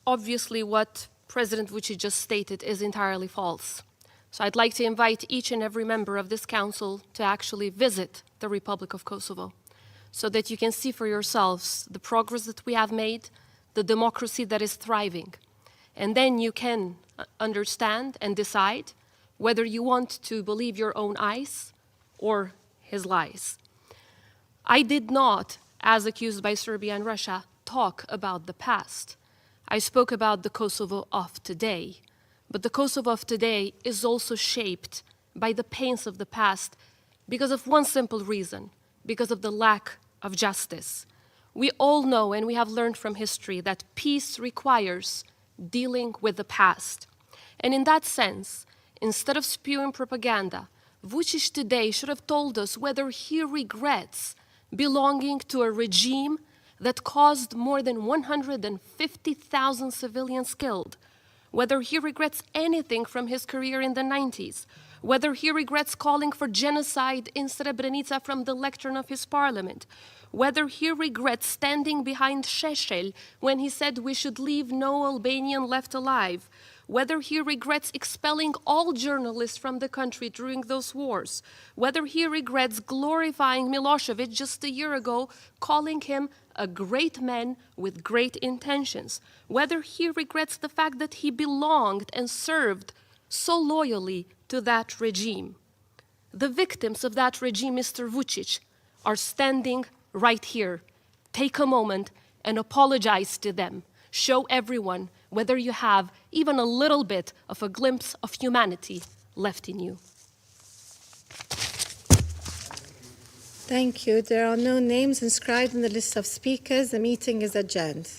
Obviously, what President Vučić just stated is entirely false. So I'd like to invite each and every member of this council to actually visit the Republic of Kosovo, so that you can see for yourselves the progress that we have made, the democracy that is thriving. And then you can understand and decide whether you want to believe your own eyes or his lies. I did not, as accused by Serbia and Russia, talk about the past. I spoke about the Kosovo of today. But the Kosovo of today is also shaped by the pains of the past because of one simple reason, because of the lack of justice. We all know, and we have learned from history, that peace requires dealing with the past. And in that sense, instead of spewing propaganda, Vučić today should have told us whether he regrets belonging to a regime that caused more than 150,000 civilians killed, whether he regrets anything from his career in the 90s, whether he regrets calling for genocide in Srebrenica from the lectern of his parliament, whether he regrets standing behind Šešelj when he said we should leave no Albanian left alive, whether he regrets expelling all journalists from the country during those wars, whether he regrets glorifying Milošević just a year ago, calling him a great man with great intentions, whether he regrets the fact that he belonged and served so loyally to that regime. The victims of that regime, Mr. Vučić, are standing right here. Take a moment and apologize to them. Show everyone whether you have even a little bit of a glimpse of humanity left in you. Thank you. There are no names inscribed in the list of speakers. The meeting is adjourned.